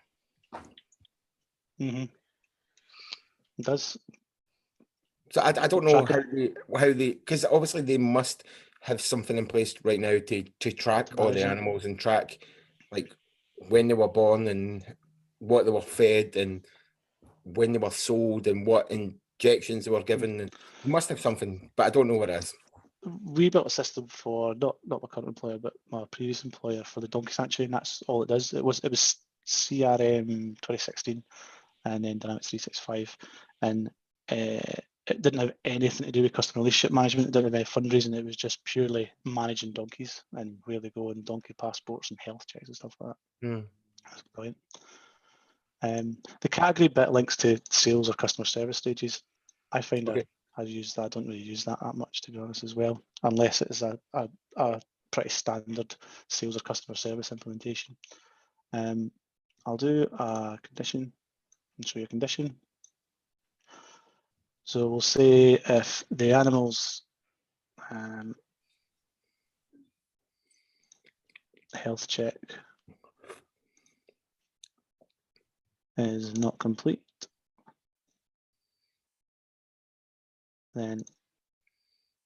It does. So I don't know how they, because obviously they must have something in place right now to track all the animals and track like when they were born and what they were fed and when they were sold and what injections they were given. And they must have something, but I don't know what it is. We built a system for not my current employer, but my previous employer, for the donkey sanctuary, and that's all it does. It was CRM 2016 and then Dynamics 365, and it didn't have anything to do with customer relationship management. It didn't have any fundraising. It was just purely managing donkeys and where they go, and donkey passports and health checks and stuff like that. That's brilliant. The category bit links to sales or customer service stages. I find I use that. I don't really use that much, to be honest, as well, unless it is a pretty standard sales or customer service implementation. I'll do a condition and show you a condition. So we'll say if the animal's health check is not complete, then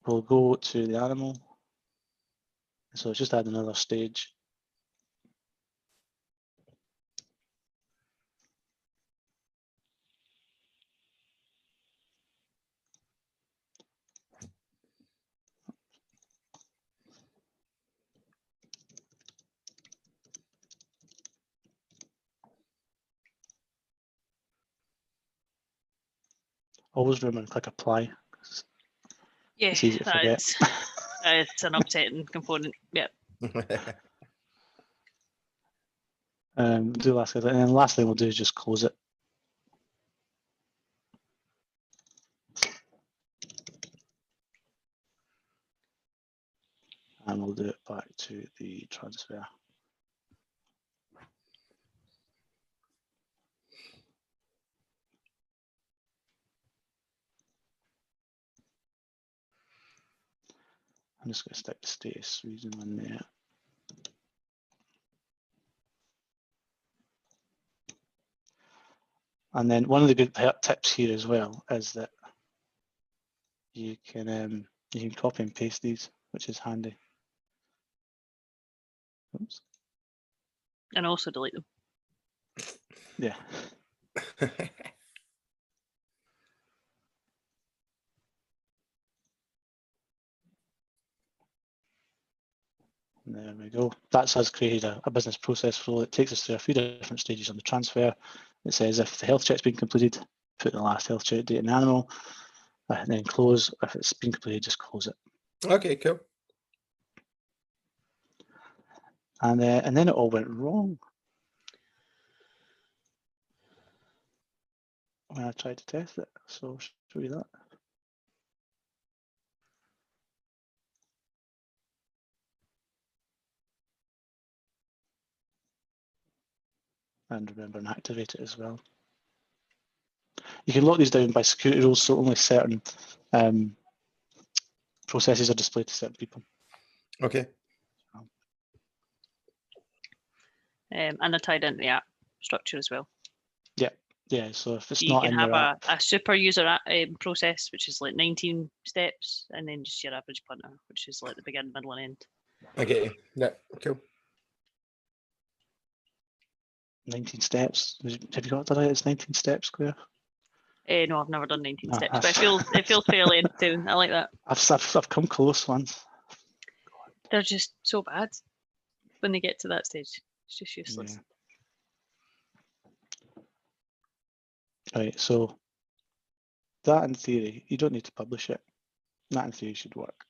we'll go to the animal. So just add another stage. Always remember and click apply. Yeah, it's easy to forget. It's an upsetting component. Yeah. Do last, and then the last thing we'll do is just close it. And we'll do it back to the transfer. I'm just going to stick the status reason in there. And then one of the good tips here as well is that you can copy and paste these, which is handy. Oops. And also delete them. Yeah. There we go. That's us created a business process flow. It takes us through a few different stages on the transfer. It says if the health check's been completed, put the last health check date in the animal, and then close. If it's been completed, just close it. Okay, cool. And then it all went wrong when I tried to test it. So I'll show you that. And remember and activate it as well. You can lock these down by security rules, so only certain processes are displayed to certain people. Okay. And they're tied into the app structure as well. Yeah, so if it's You not can in have your app, a super user process, which is like 19 steps, and then just your average punter, which is like the begin, middle, and end. I get you. Yeah, cool. 19 steps. Have you got that right? It's 19 steps, Claire? No, I've never done 19 Ah, steps, but it feels fairly entertaining. I like that. I've come close once. They're just so bad when they get to that stage. It's just useless. Yeah. Right, so that in theory, you don't need to publish it. That in theory should work.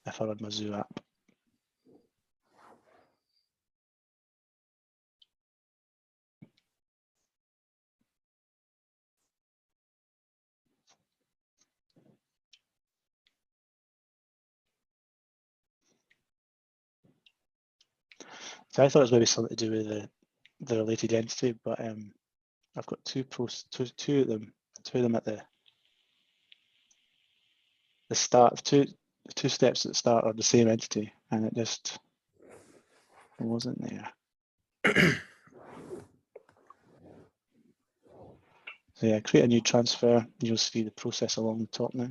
If I run my Zoo app. So I thought it was maybe something to do with the related entity, but I've got two of them at the start. The two steps at the start are the same entity, and it just wasn't there. So yeah, create a new transfer. You'll see the process along the top now.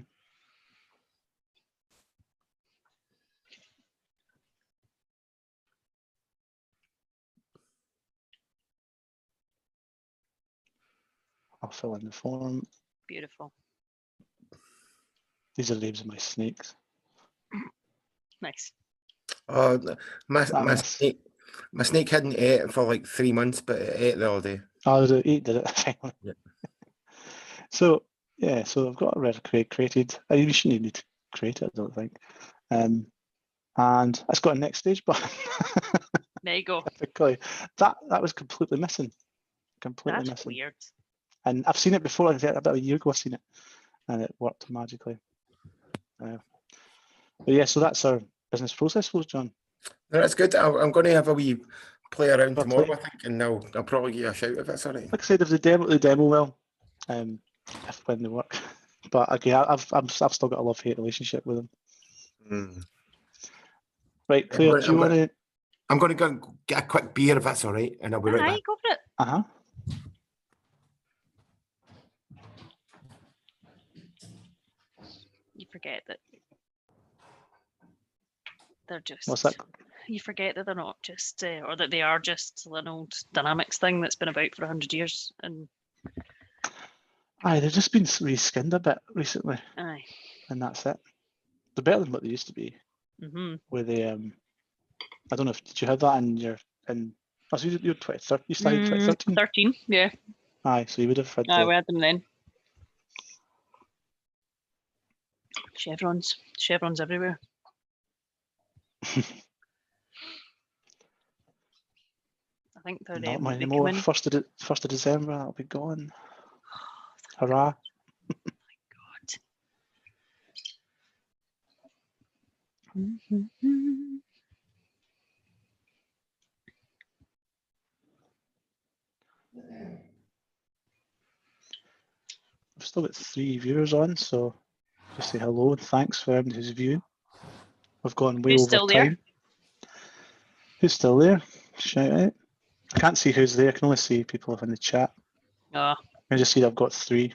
I'll fill in the form. Beautiful. These are the names of my snakes. Nice. My snake hadn't ate for like 3 months, but it ate the other day. Oh, did it finally? Yeah. So yeah, so I've got a red created. You shouldn't need to create it, I don't think. And it's got a next stage button. There you go. Typically, that was completely missing. Completely That's missing. weird. And I've seen it before. About a year ago, I've seen it, and it worked magically. But yeah, so that's our business process flows, John. No, that's good. I'm going to have a wee play around Well, tomorrow, I think, and I'll probably give you a shout if that's all right. Like I said, if the demo well, if when they work. But again, I've still got a love-hate relationship with them. Mm. Right, Claire, do you want to? I'm going to go and get a quick beer if that's all right, and I'll be right back. Go for it. You forget that they're just. What's that? You forget that they're not just, or that they are just an old Dynamics thing that's been about for 100 years. And Aye, they've just been reskinned a bit recently. aye. And that's it. They're better than what they used to be. Mm-hmm. Where they, I don't know if did you have that in your Oh, so you're 2013. You started 2013. 13, yeah. Aye, so you would have had. We had them then. Chevrons everywhere. I think they're Not mine they anymore. come in. 1st of December, that'll be gone. Hurrah! Mm-hmm. I've still got 3 viewers on, so Just say hello and thanks for everyone who's viewing. We've gone way Who's over still there? time. Who's still there? Shout out. I can't see who's there. I can only see people in the chat. Oh, I just see I've got 3.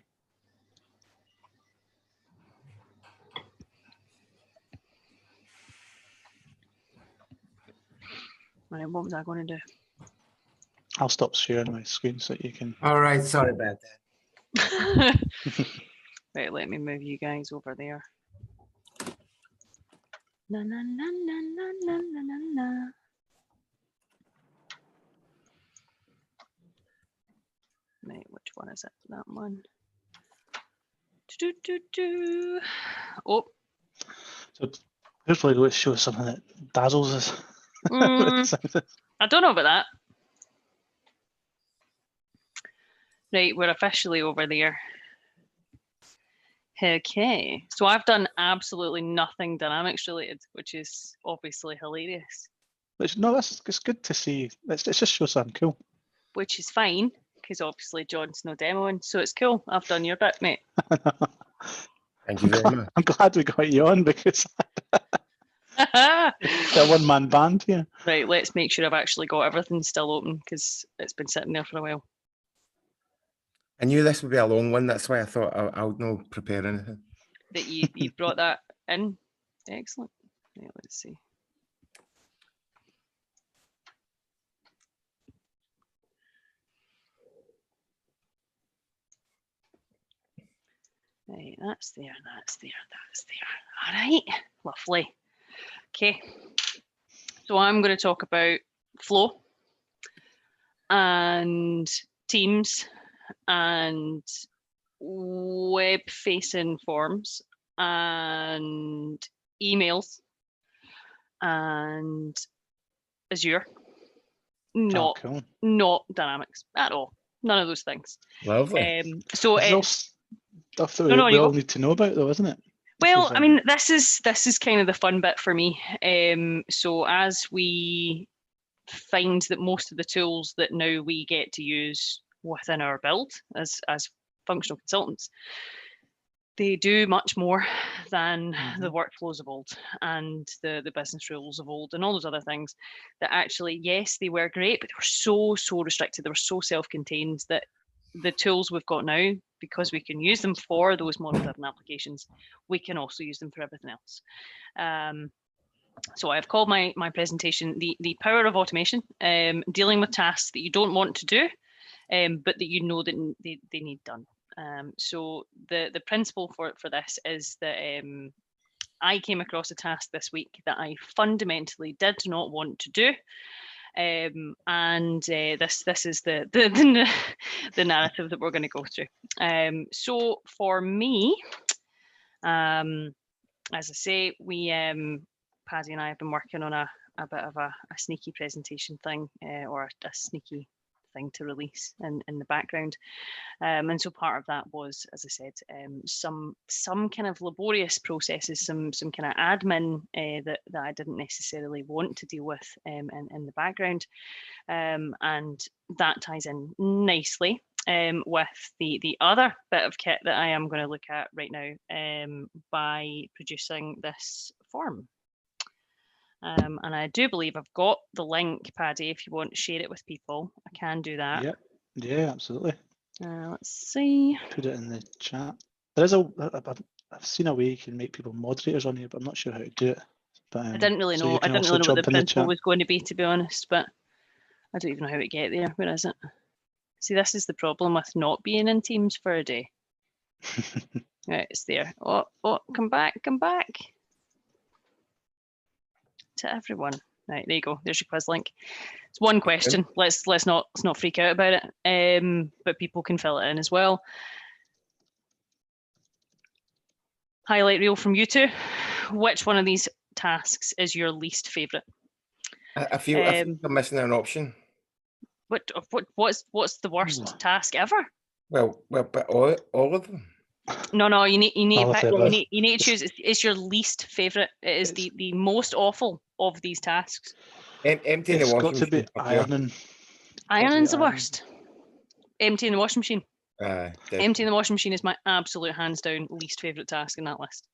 right, what was I going to do? I'll stop sharing my screen so that you can. All right, sorry about that. Right, let me move you guys over there. Na, na, na, na, na, na, na, na, na. Right, which one is it? That one. Do, do, do. Oh, So here's probably going to show something that dazzles us. I don't know about that. Right, we're officially over there. Okay, so I've done absolutely nothing Dynamics related, which is obviously hilarious. No, it's good to see. Let's just show something cool. Which is fine, because obviously John's no demoing, so it's cool. I've done your bit, mate. Thank you very much. I'm glad we got you on because that one-man band here. Right, let's make sure I've actually got everything still open, because it's been sitting there for a while. I knew this would be a long one. That's why I thought I'll not prepare anything. That you brought that in. Excellent. Right, let's see. Right, that's there, that's there, that's there. All right, lovely. Okay, so I'm going to talk about Flow and Teams and web-facing forms and emails and Azure. Not cool. Not Dynamics at all. None of those things. Lovely. So It's all stuff that No, we you all go. need to know about, though, isn't it? Well, I mean, this is kind of the fun bit for me. So as we find that most of the tools that now we get to use within our build as functional consultants, they do much more than the workflows of old and the business rules of old and all those other things that actually, yes, they were great, but they were so restricted. They were so self-contained that the tools we've got now, because we can use them for those more modern applications, we can also use them for everything else. So I've called my presentation the power of automation, dealing with tasks that you don't want to do, but that you know that they need done. So the principle for this is that I came across a task this week that I fundamentally did not want to do. This is the narrative that we're going to go through. So for me, as I say, we Paddy and I have been working on a bit of a sneaky presentation thing, or a sneaky thing to release in the background, and so part of that was, as I said, some kind of laborious processes, some kind of admin that I didn't necessarily want to deal with in the background, and that ties in nicely with the other bit of kit that I am going to look at right now, by producing this form. And I do believe I've got the link, Paddy, if you want to share it with people. I can do that. Yeah, absolutely. Let's see. Put it in the chat. There is I've seen a way you can make people moderators on here, but I'm not sure how to do it. But, I didn't really know. I didn't really know what the principle was going to be, to be honest, but I don't even know how to get there. Where is it? See, this is the problem with not being in Teams for a day. Right, it's there. Oh, come back. To everyone. Right, there you go. There's your quiz link. It's one question. Let's not freak out about it. But people can fill it in as well. Highlight reel from you two. Which one of these tasks is your least favourite? I feel I'm missing an option. What's the worst task ever? Well, but all of them. No, you need to pick. You need to choose. It's your least favourite. It is the most awful of these tasks. Emptying the washing machine. It's got to be ironing. Ironing's the worst. Emptying the washing machine. Emptying the washing machine is my absolute hands down least favourite task in that list.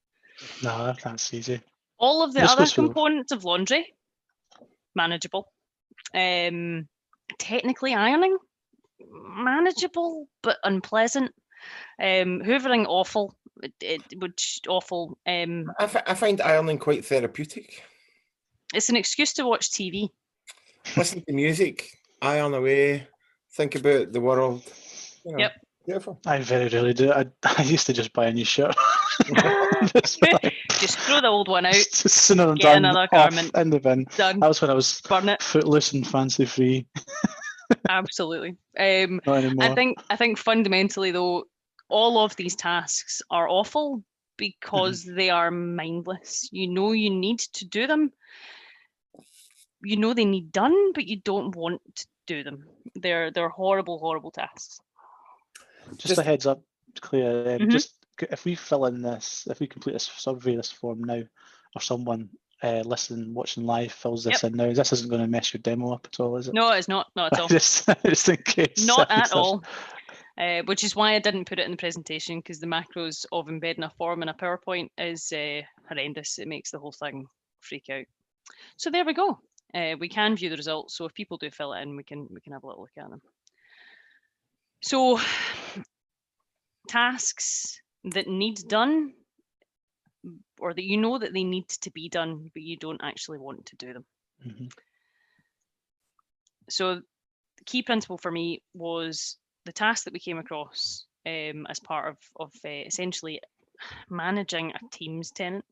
No, that's easy. All of the This other goes for- components of laundry, manageable. Technically ironing, manageable but unpleasant. Hoovering, awful. It would awful. I find ironing quite therapeutic. It's an excuse to watch TV. Listen to music, iron away, think about the world. You know, Yep. beautiful. I very rarely do. I used to just buy a new shirt. Just throw the old one out. Just sooner than Get done, another off garment. in the bin. Done. That was when I was Burn it. footloose and fancy free. Absolutely. Not anymore. I think fundamentally though, all of these tasks are awful because they are mindless. You know you need to do them. You know they need done, but you don't want to do them. They're horrible, horrible tasks. Just a heads up, Claire. Mhm. Just if we fill in this, if we complete this survey, this form now, or someone watching live fills this in now, this isn't going to mess your demo up at all, is it? No, it's not at all. just in case. Not at all. Which is why I didn't put it in the presentation, because the macros of embedding a form in a PowerPoint is horrendous. It makes the whole thing freak out. So there we go. We can view the results. So if people do fill it in, we can have a little look at them. So tasks that need done, or that you know that they need to be done, but you don't actually want to do them. So the key principle for me was the task that we came across as part of essentially managing a Teams tenant.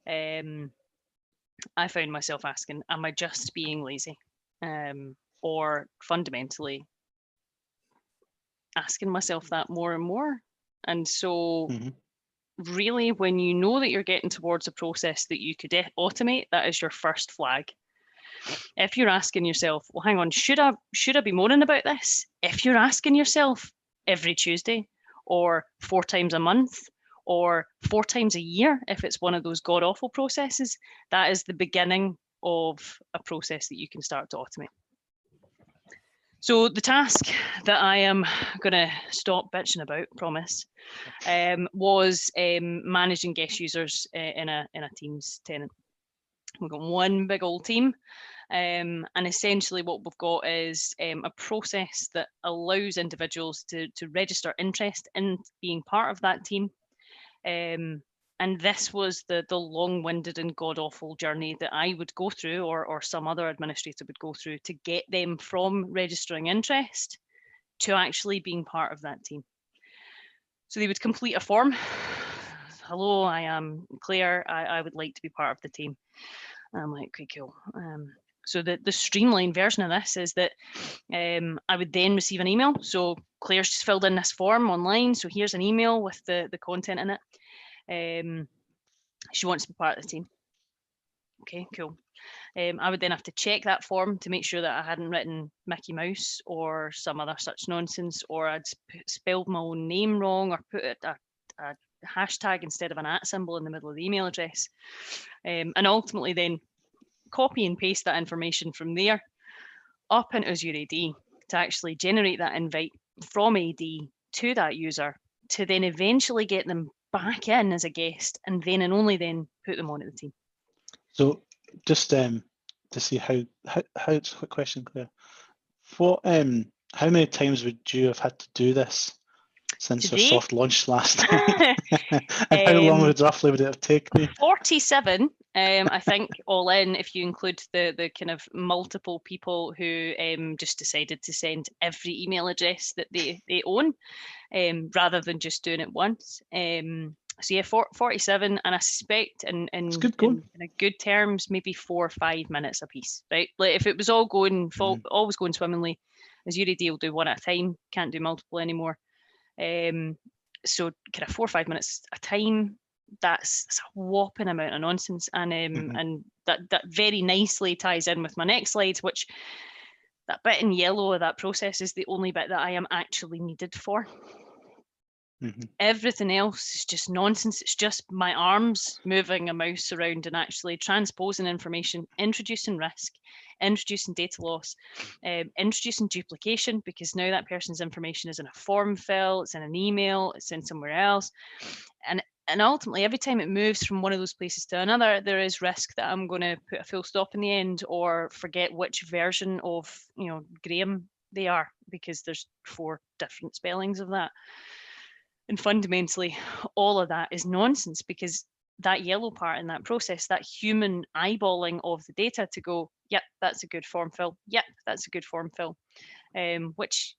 I found myself asking, am I just being lazy? Or fundamentally asking myself that more and more. And so really, when you know that you're getting towards a process that you could automate, that is your first flag. If you're asking yourself, well, hang on, should I be moaning about this? If you're asking yourself every Tuesday, or 4 times a month, or 4 times a year, if it's one of those god-awful processes, that is the beginning of a process that you can start to automate. So the task that I am going to stop bitching about, promise, was managing guest users in a Teams tenant. We've got one big old team, and essentially what we've got is a process that allows individuals to register interest in being part of that team. And this was the long-winded and god-awful journey that I would go through, or some other administrator would go through, to get them from registering interest to actually being part of that team. So they would complete a form. Hello, I am Claire. I would like to be part of the team. And I'm like, okay, cool. So the streamlined version of this is that I would then receive an email. So Claire's just filled in this form online. So here's an email with the content in it. She wants to be part of the team. Okay, cool. I would then have to check that form to make sure that I hadn't written Mickey Mouse or some other such nonsense, or I'd spelled my own name wrong, or put a hashtag instead of an @ symbol in the middle of the email address. And ultimately then copy and paste that information from there up into Azure AD to actually generate that invite from AD to that user, to then eventually get them back in as a guest, and then and only then put them onto the team. So just to see how it's a quick question, Claire. What how many times would you have had to do this since your soft launch last night? And how long roughly would it have taken you? 47, I think, all in, if you include the kind of multiple people who just decided to send every email address that they own, rather than just doing it once. So yeah, 47, and I suspect in good terms, maybe 4 or 5 minutes a piece, right? Like if it was all going always going swimmingly, Azure AD will do one at a time, can't do multiple anymore. So kind of 4 or 5 minutes a time, that's a whopping amount of nonsense. And and that very nicely ties in with my next slide, which that bit in yellow of that process is the only bit that I am actually needed for. Everything else is just nonsense. It's just my arms moving a mouse around and actually transposing information, introducing risk, introducing data loss, introducing duplication, because now that person's information is in a form fill, it's in an email, it's in somewhere else. And And ultimately, every time it moves from one of those places to another, there is risk that I'm going to put a full stop in the end or forget which version of, Graham they are, because there's 4 different spellings of that. And fundamentally, all of that is nonsense, because that yellow part in that process, that human eyeballing of the data to go, yep, that's a good form fill. Yep, that's a good form fill. Which,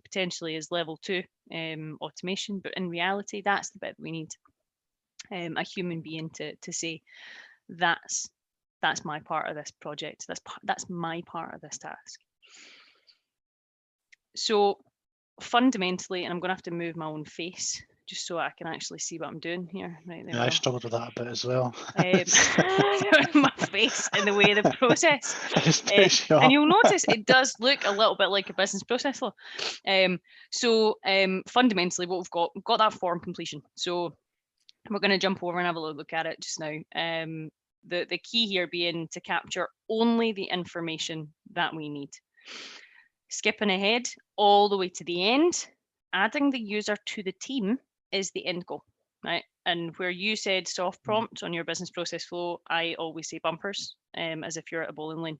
potentially is level 2 automation, but in reality, that's the bit we need. A human being to say, that's my part of this project. That's my part of this task. So fundamentally, and I'm going to have to move my own face just so I can actually see what I'm doing here. Right there. Yeah, I struggled with that a bit as well. My face in the way of the process. And you'll notice it does look a little bit like a business process flow. So fundamentally, what we've got that form completion. So we're going to jump over and have a look at it just now. The key here being to capture only the information that we need. Skipping ahead all the way to the end, adding the user to the team is the end goal, right? And where you said soft prompt on your business process flow, I always say bumpers, as if you're at a bowling lane.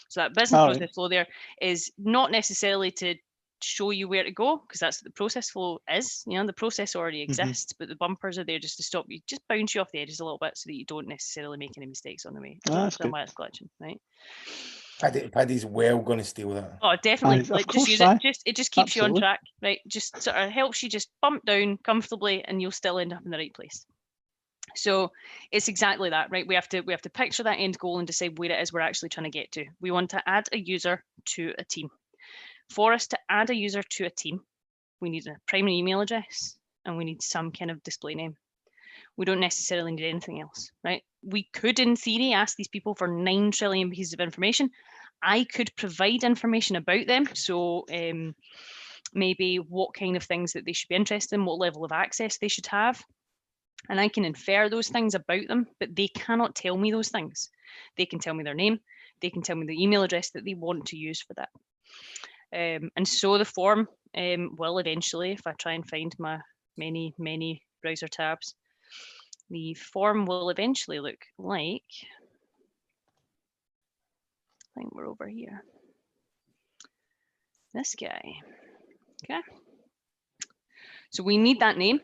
So that business process flow there is not necessarily to show you where to go, because that's what the process flow is. The process already exists, but the bumpers are there just to stop you, just bounce you off the edges a little bit so that you don't necessarily make any mistakes on the way. I don't understand why it's glitching, right? Paddy's well going to steal that. Oh, definitely. Just use it. It just keeps you on track, right? Just sort of helps you just bump down comfortably, and you'll still end up in the right place. So it's exactly that, right? We have to picture that end goal and decide where it is we're actually trying to get to. We want to add a user to a team. For us to add a user to a team, we need a primary email address and we need some kind of display name. We don't necessarily need anything else, right? We could, in theory, ask these people for 9 trillion pieces of information. I could provide information about them. So maybe what kind of things that they should be interested in, what level of access they should have. And I can infer those things about them, but they cannot tell me those things. They can tell me their name. They can tell me the email address that they want to use for that. And so the form will eventually, if I try and find my many browser tabs, the form will eventually look like, I think we're over here, this guy. Okay. So we need that name,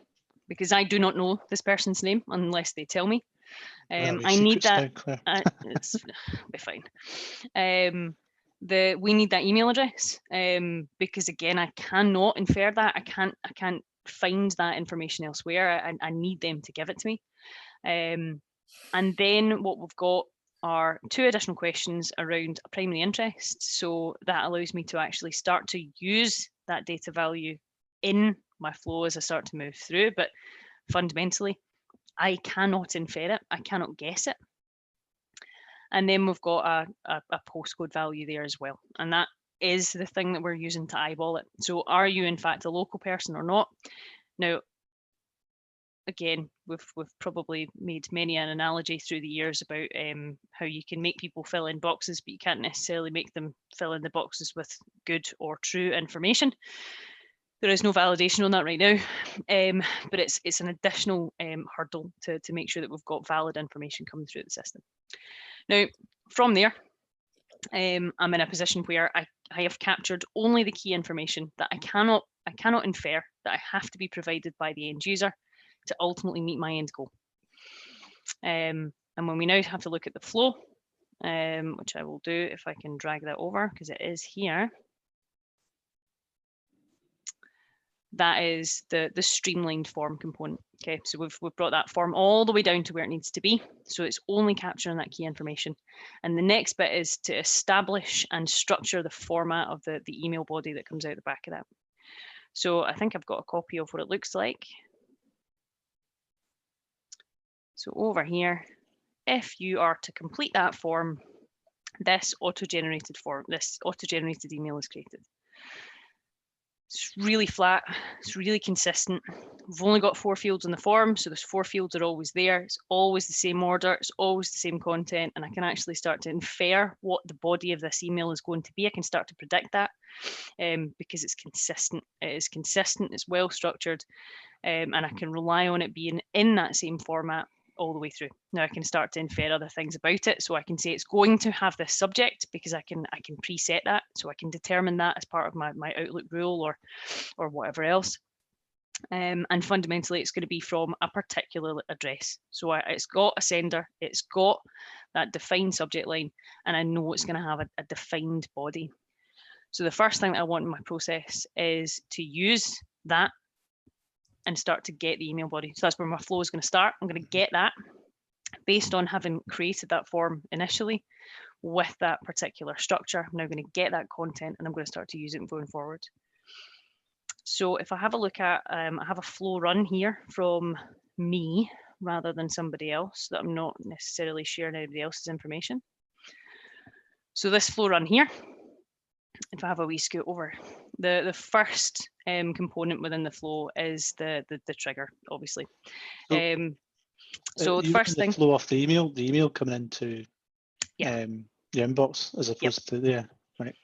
because I do not know this person's name unless they tell me. I need that. It's be fine. We need that email address, because again, I cannot infer that. I can't find that information elsewhere. I need them to give it to me. And then what we've got are 2 additional questions around a primary interest. So that allows me to actually start to use that data value in my flow as I start to move through. But fundamentally, I cannot infer it. I cannot guess it. And then we've got a postcode value there as well. And that is the thing that we're using to eyeball it. So are you in fact a local person or not? Now, again, we've probably made many an analogy through the years about how you can make people fill in boxes, but you can't necessarily make them fill in the boxes with good or true information. There is no validation on that right now, but it's an additional hurdle to make sure that we've got valid information coming through the system. Now, from there, I'm in a position where I have captured only the key information that I cannot infer, that I have to be provided by the end user to ultimately meet my end goal. And when we now have to look at the flow, which I will do if I can drag that over, because it is here. That is the streamlined form component. Okay, so we've brought that form all the way down to where it needs to be. So it's only capturing that key information. And the next bit is to establish and structure the format of the email body that comes out the back of that. So I think I've got a copy of what it looks like. So over here, if you are to complete that form, this auto-generated email is created. It's really flat, it's really consistent. We've only got 4 fields in the form, so those 4 fields are always there. It's always the same order, it's always the same content, and I can actually start to infer what the body of this email is going to be. I can start to predict that because it's consistent. It is consistent, it's well structured, and I can rely on it being in that same format all the way through. Now I can start to infer other things about it. So I can say it's going to have this subject because I can preset that. So I can determine that as part of my Outlook rule or whatever else. And fundamentally, it's going to be from a particular address. So it's got a sender, it's got that defined subject line, and I know it's going to have a defined body. So the first thing that I want in my process is to use that and start to get the email body. So that's where my flow is going to start. I'm going to get that based on having created that form initially with that particular structure. I'm now going to get that content and I'm going to start to use it going forward. So if I have a look at, I have a flow run here from me rather than somebody else, that I'm not necessarily sharing anybody else's information. So this flow run here, if I have a wee scoot over, the first component within the flow is the trigger, obviously. So the first thing, flow off the email coming into the inbox as opposed to there, right?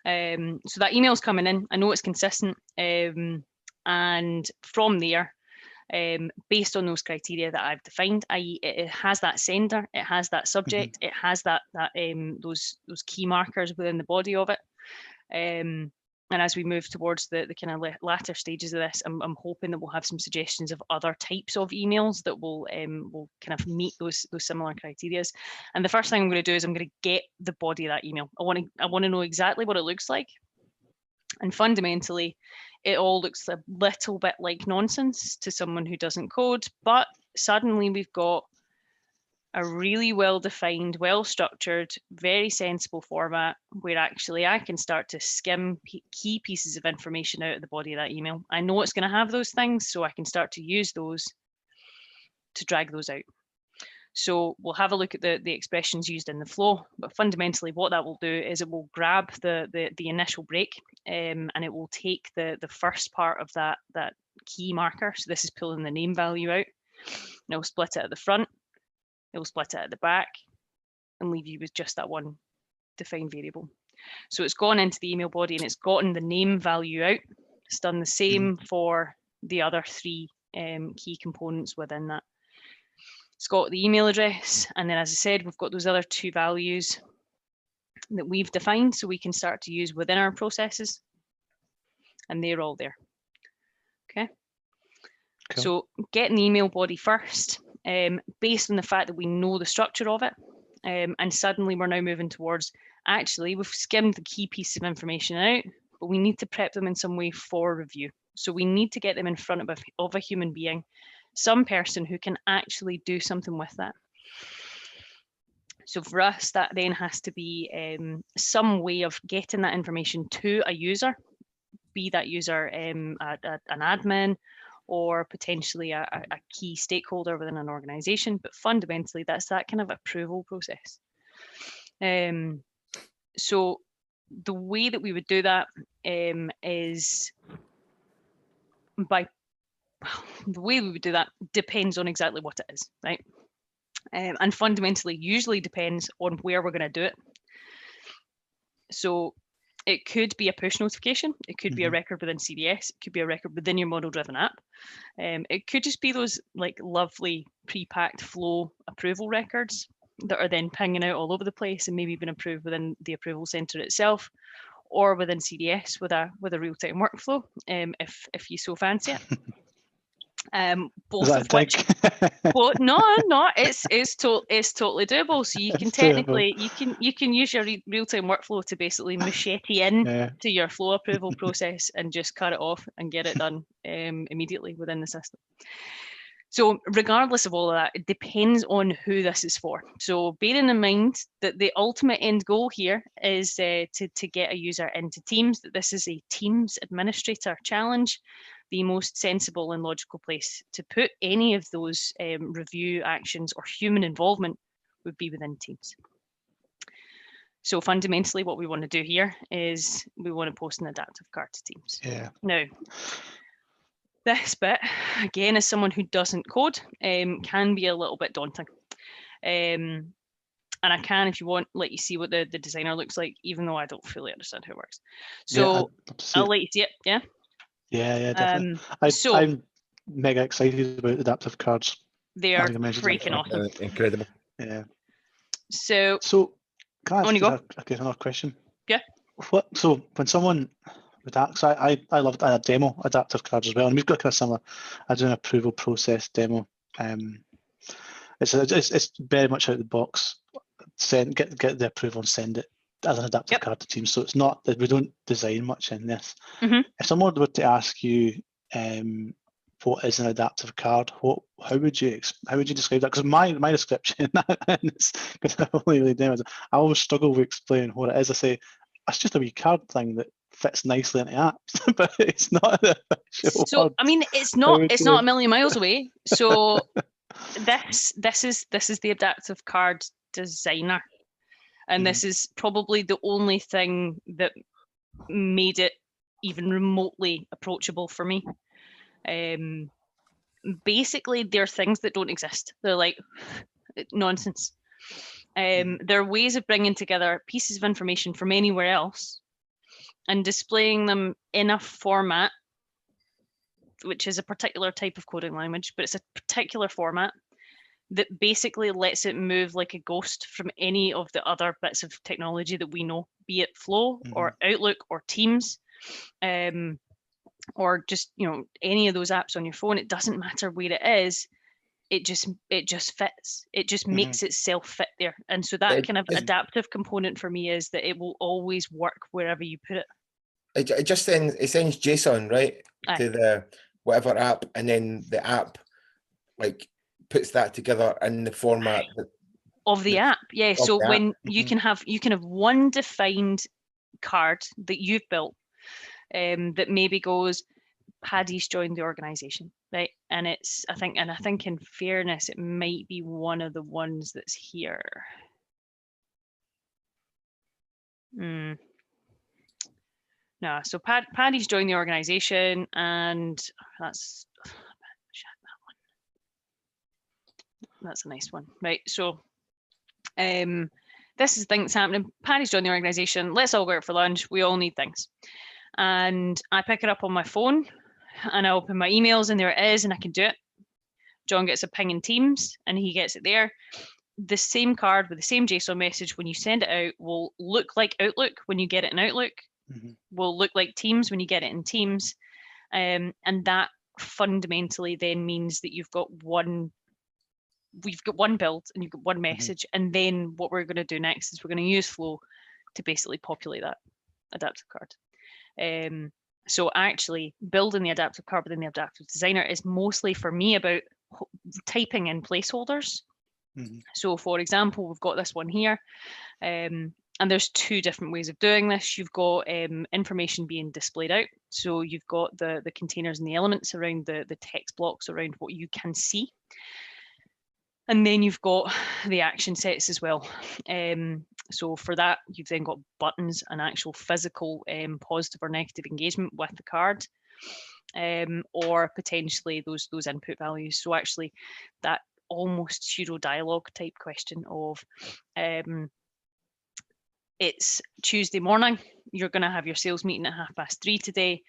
So that email's coming in. I know it's consistent, and from there, based on those criteria that I've defined, i.e., it has that sender, it has that subject, it has those key markers within the body of it. And as we move towards the kind of latter stages of this, I'm hoping that we'll have some suggestions of other types of emails that will kind of meet those similar criteria. And the first thing I'm going to do is I'm going to get the body of that email. I want to know exactly what it looks like. And fundamentally, it all looks a little bit like nonsense to someone who doesn't code, but suddenly we've got a really well-defined, well-structured, very sensible format where actually I can start to skim key pieces of information out of the body of that email. I know it's going to have those things, so I can start to use those to drag those out. So we'll have a look at the expressions used in the flow, but fundamentally what that will do is it will grab the initial break, and it will take the first part of that key marker. So this is pulling the name value out, and it'll split it at the front. It will split it at the back and leave you with just that one defined variable. So it's gone into the email body and it's gotten the name value out. It's done the same for the other three key components within that. It's got the email address, and then as I said, we've got those other two values that we've defined so we can start to use within our processes, and they're all there. Okay. Cool. So getting the email body first. Based on the fact that we know the structure of it, and suddenly we're now moving towards, actually, we've skimmed the key piece of information out, but we need to prep them in some way for review. So we need to get them in front of a human being, some person who can actually do something with that. So for us, that then has to be some way of getting that information to a user, be that user an admin, or potentially a key stakeholder within an organization, but fundamentally that's that kind of approval process. So the way that we would do that is the way we would do that depends on exactly what it is, right? And fundamentally usually depends on where we're going to do it. So it could be a push notification. It could be a record within CDS. It could be a record within your model-driven app. It could just be those like lovely pre-packed flow approval records that are then pinging out all over the place and maybe been approved within the approval center itself, or within CDS with a real-time workflow, if you so fancy it. Both of which, well, no, it's totally doable. So you can technically you can use your real-time workflow to basically machete in to your flow approval process and just cut it off and get it done immediately within the system. So regardless of all of that, it depends on who this is for. So bearing in mind that the ultimate end goal here is to get a user into Teams, that this is a Teams administrator challenge. The most sensible and logical place to put any of those review actions or human involvement would be within Teams. So fundamentally what we want to do here is we want to post an adaptive card to Teams. Yeah. Now, this bit, again, as someone who doesn't code, can be a little bit daunting. And I can, if you want, let you see what the designer looks like, even though I don't fully understand how it works. So I'll let you see it, yeah? Yeah, definitely. mega excited about adaptive cards. They I are think I mentioned that. freaking awesome. Incredible. Yeah. So Can I on you ask go. another question? Yeah. So when someone adapts, I loved a demo adaptive cards as well, and we've got kind of similar. I do an approval process demo. It's very much out of the box. Get the approval and send it as an adaptive card to Teams. So it's not that we don't design much in this. Mhm. If someone were to ask you, what is an adaptive card? How would you describe that? Because my description, because I only really demoed, I always struggle with explaining what it is. I say it's just a wee card thing that fits nicely into apps, but it's not an official So word. I mean, it's not a million miles away. So this is the adaptive card designer, and this is probably the only thing that made it even remotely approachable for me. Basically, they're things that don't exist. They're like nonsense. They're ways of bringing together pieces of information from anywhere else and displaying them in a format, which is a particular type of coding language, but it's a particular format that basically lets it move like a ghost from any of the other bits of technology that we know, be it Flow or Outlook or Teams, or just any of those apps on your phone. It doesn't matter where it is. It just fits. It just makes itself fit there. And so that kind of adaptive component for me is that it will always work wherever you put it. It just sends JSON, right? Aye. To the whatever app, and then the app like puts that together in the format of the app. Yeah. So when you can have one defined card that you've built, that maybe goes, Paddy's joined the organization, right? And it's I think in fairness, it might be one of the ones that's here. No, so Paddy's joined the organization, and that's a nice one, right? So this is the thing that's happening. Paddy's joined the organization. Let's all go out for lunch. We all need things. And I pick it up on my phone and I open my emails and there it is, and I can do it. John gets a ping in Teams and he gets it there. The same card with the same JSON message when you send it out will look like Outlook when you get it in Outlook, will look like Teams when you get it in Teams. And that fundamentally then means that we've got one build and you've got one message. And then what we're going to do next is we're going to use Flow to basically populate that adaptive card. So actually building the adaptive card within the adaptive designer is mostly for me about typing in placeholders. So for example, we've got this one here, and there's two different ways of doing this. You've got information being displayed out. So you've got the containers and the elements around the text blocks around what you can see. And then you've got the action sets as well. So for that, you've then got buttons and actual physical positive or negative engagement with the card, or potentially those input values. So actually that almost pseudo dialogue type question of it's Tuesday morning, you're going to have your sales meeting at 3:30 today.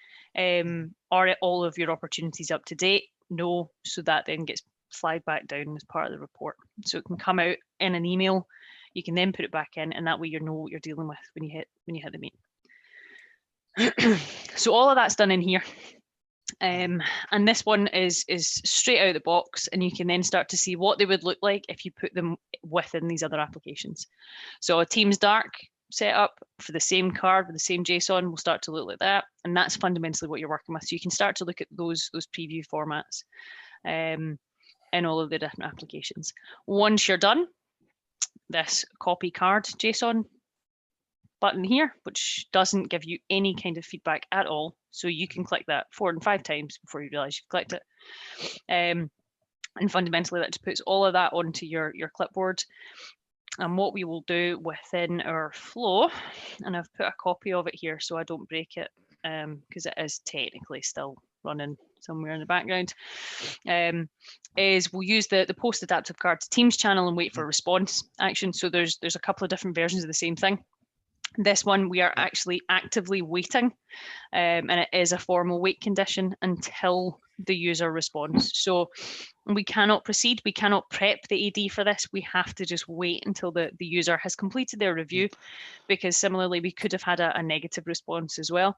Are all of your opportunities up to date? No. So that then gets flagged back down as part of the report. So it can come out in an email. You can then put it back in, and that way you know what you're dealing with when you hit the meeting. So all of that's done in here. And this one is straight out of the box, and you can then start to see what they would look like if you put them within these other applications. So a Teams Dark setup for the same card with the same JSON will start to look like that, and that's fundamentally what you're working with. So you can start to look at those preview formats in all of the different applications. Once you're done, this copy card JSON button here, which doesn't give you any kind of feedback at all. So you can click that 4 and 5 times before you realize you've clicked it. And fundamentally that just puts all of that onto your clipboard. And what we will do within our flow, and I've put a copy of it here so I don't break it, because it is technically still running somewhere in the background, is we'll use the post adaptive card to Teams channel and wait for response action. So there's a couple of different versions of the same thing. This one we are actually actively waiting, and it is a formal wait condition until the user responds. So we cannot proceed, we cannot prep the AD for this. We have to just wait until the user has completed their review, because similarly we could have had a negative response as well.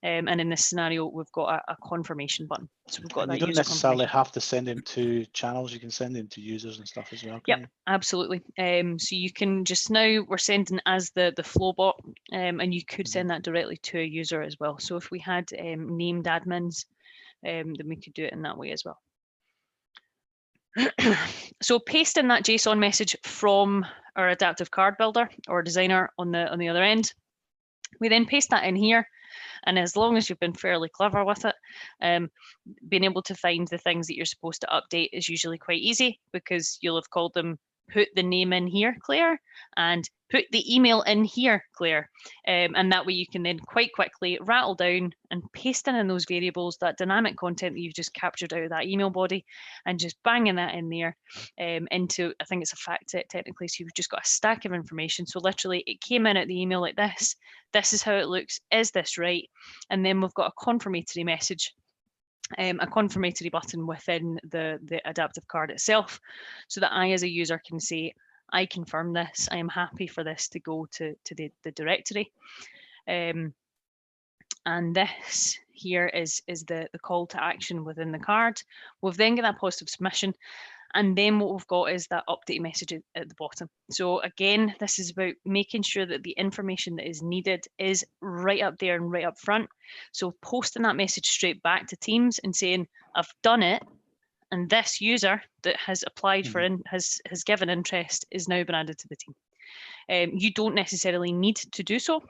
And in this scenario, we've got a confirmation button. So we've got And that you don't user necessarily have to send them to channels, you can send them to users and stuff as well. Yep, absolutely. So you can just, now we're sending as the flow bot, and you could send that directly to a user as well. So if we had named admins, then we could do it in that way as well. So paste in that JSON message from our adaptive card builder or designer on the other end. We then paste that in here, and as long as you've been fairly clever with it, being able to find the things that you're supposed to update is usually quite easy, because you'll have called them put the name in here, Claire, and put the email in here, Claire. And that way you can then quite quickly rattle down and paste in those variables, that dynamic content that you've just captured out of that email body, and just banging that in there into, I think it's a fact set technically, so you've just got a stack of information. So literally it came in at the email like this. This is how it looks. Is this right? And then we've got a confirmatory message, a confirmatory button within the adaptive card itself, so that I as a user can say, I confirm this, I am happy for this to go to the directory. And this here is the call to action within the card. We've then got that positive submission, and then what we've got is that update message at the bottom. So again, this is about making sure that the information that is needed is right up there and right up front. So posting that message straight back to Teams and saying, I've done it, and this user that has applied for has given interest is now been added to the team. You don't necessarily need to do so.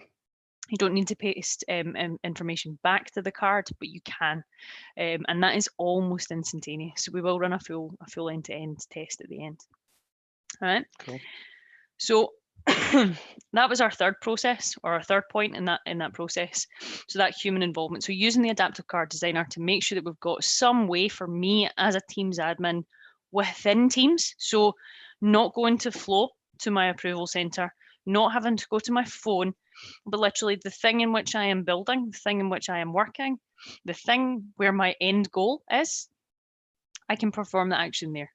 You don't need to paste information back to the card, but you can, and that is almost instantaneous. So we will run a full end-to-end test at the end. All right. Cool. So that was our third process, or our third point in that process. So that human involvement. So using the adaptive card designer to make sure that we've got some way for me as a Teams admin within Teams. So not going to Flow to my approval center, not having to go to my phone, but literally the thing in which I am building, the thing in which I am working, the thing where my end goal is, I can perform the action there.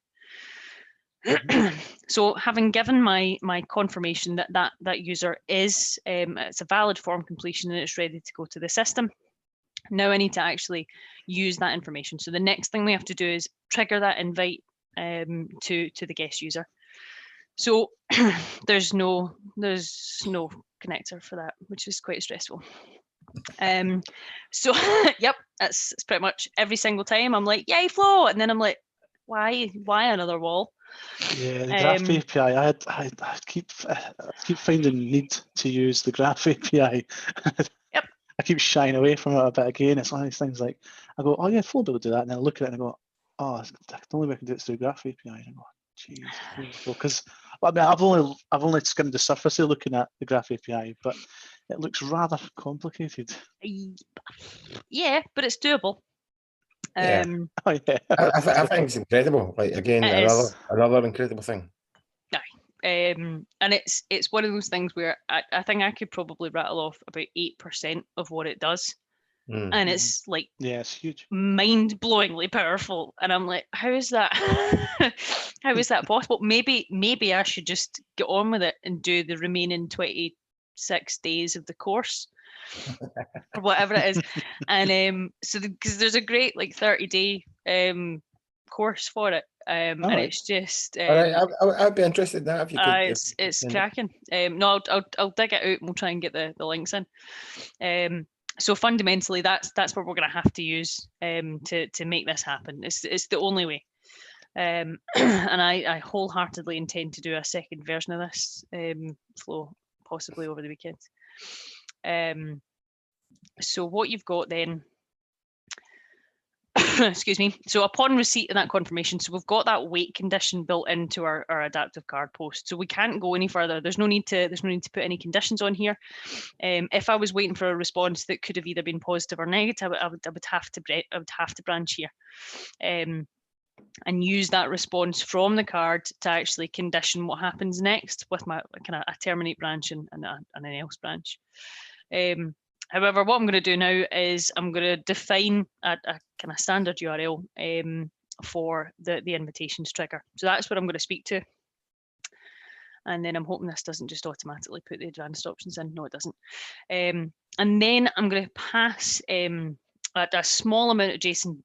So having given my confirmation that user is, it's a valid form completion and it's ready to go to the system, now I need to actually use that information. So the next thing we have to do is trigger that invite to the guest user. So there's no connector for that, which is quite stressful. So yep, that's pretty much every single time I'm like, yay, Flow, and then I'm like, why another wall? Yeah, the Graph API. I keep finding need to use the Graph API. Yep. I keep shying away from it a bit again. It's one of these things like I go, oh yeah, Flow will do that, and then I look at it and I go, oh, the only way I can do it is through Graph API. And I go, jeez, because I mean, I've only skimmed the surface of looking at the Graph API, but it looks rather complicated. Yeah, but it's doable. Yeah. Oh, yeah. I think it's incredible. Like again, another incredible thing. And it's one of those things where I think I could probably rattle off about 8% of what it does. And it's like, yeah, it's huge, mind-blowingly powerful. And I'm like, how is that? How is that possible? Maybe I should just get on with it and do the remaining 26 days of the course, or whatever it is. And so because there's a great like 30-day course for it. And it's just I'd be interested in that if you could. It's cracking. No, I'll dig it out and we'll try and get the links in. So fundamentally, that's what we're going to have to use to make this happen. It's the only way. And I wholeheartedly intend to do a second version of this Flow, possibly over the weekend. So what you've got then, excuse me. So upon receipt of that confirmation, so we've got that wait condition built into our adaptive card post. So we can't go any further. There's no need to put any conditions on here. If I was waiting for a response that could have either been positive or negative, I would have to branch here. And use that response from the card to actually condition what happens next with my kind of a terminate branch and an else branch. However, what I'm going to do now is I'm going to define a kind of standard URL for the invitations trigger. So that's what I'm going to speak to. And then I'm hoping this doesn't just automatically put the advanced options in. No, it doesn't. And then I'm going to pass a small amount of JSON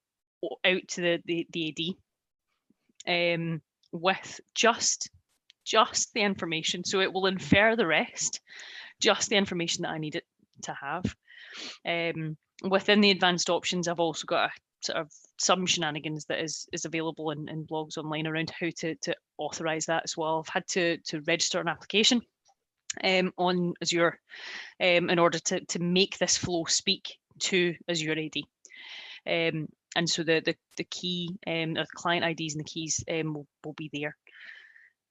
out to the AD with just the information. So it will infer the rest, just the information that I need it to have. Within the advanced options, I've also got a sort of some shenanigans that is available in blogs online around how to authorize that as well. I've had to register an application on Azure in order to make this flow speak to Azure AD. And so the key, the client IDs and the keys will be there.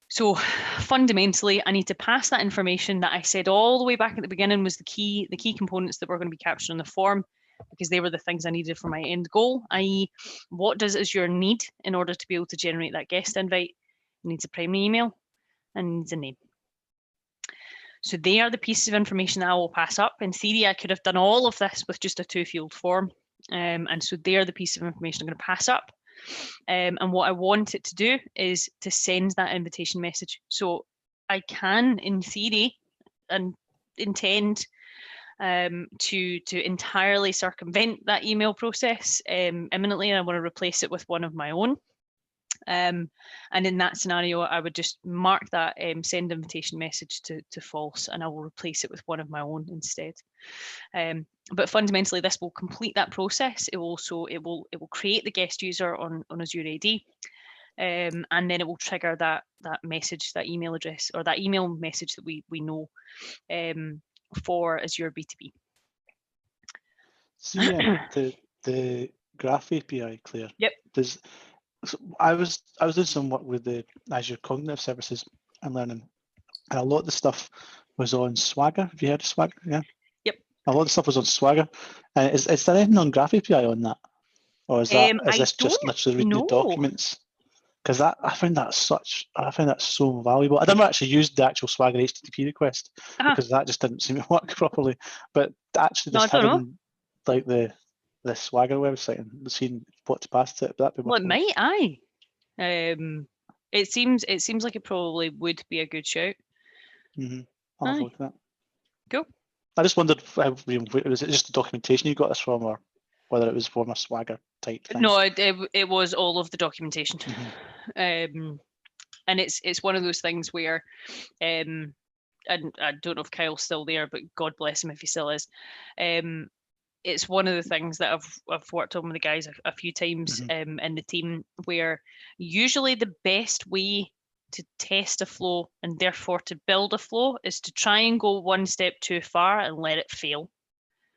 So fundamentally, I need to pass that information that I said all the way back at the beginning was the key components that were going to be captured on the form, because they were the things I needed for my end goal, i.e. what does Azure need in order to be able to generate that guest invite? It needs a primary email and it needs a name. So they are the pieces of information that I will pass up. In theory, I could have done all of this with just a 2-field form. And so they are the piece of information I'm going to pass up. And what I want it to do is to send that invitation message. So I can, in theory, and intend to entirely circumvent that email process imminently, and I want to replace it with one of my own. And in that scenario, I would just mark that send invitation message to false, and I will replace it with one of my own instead. But fundamentally, this will complete that process. It will create the guest user on Azure AD, and then it will trigger that message, that email address, or that email message that we know for Azure B2B. So the Graph API, Claire. Yep. So I was doing some work with the Azure Cognitive Services and Learning, and a lot of the stuff was on Swagger. Have you heard of Swagger? Yeah. Yep. A lot of the stuff was on Swagger. Is there anything on Graph API on that, or is this just literally reading the documents? Because I found that so valuable. I never actually used the actual Swagger HTTP request because that just didn't seem to work properly. But actually, just having like the Swagger website and seeing what to pass to it, that'd be well, it might. Aye. It seems like it probably would be a good shout. Mm-hmm. I'll have a look at that. Cool. I just wondered, was it just the documentation you got this from, or whether it was from a Swagger type thing? No, it was all of the documentation. Mm-hmm. And it's one of those things where, and I don't know if Kyle's still there, but God bless him if he still is. It's one of the things that I've worked on with the guys a few times in the team, where usually the best way to test a flow and therefore to build a flow is to try and go one step too far and let it fail.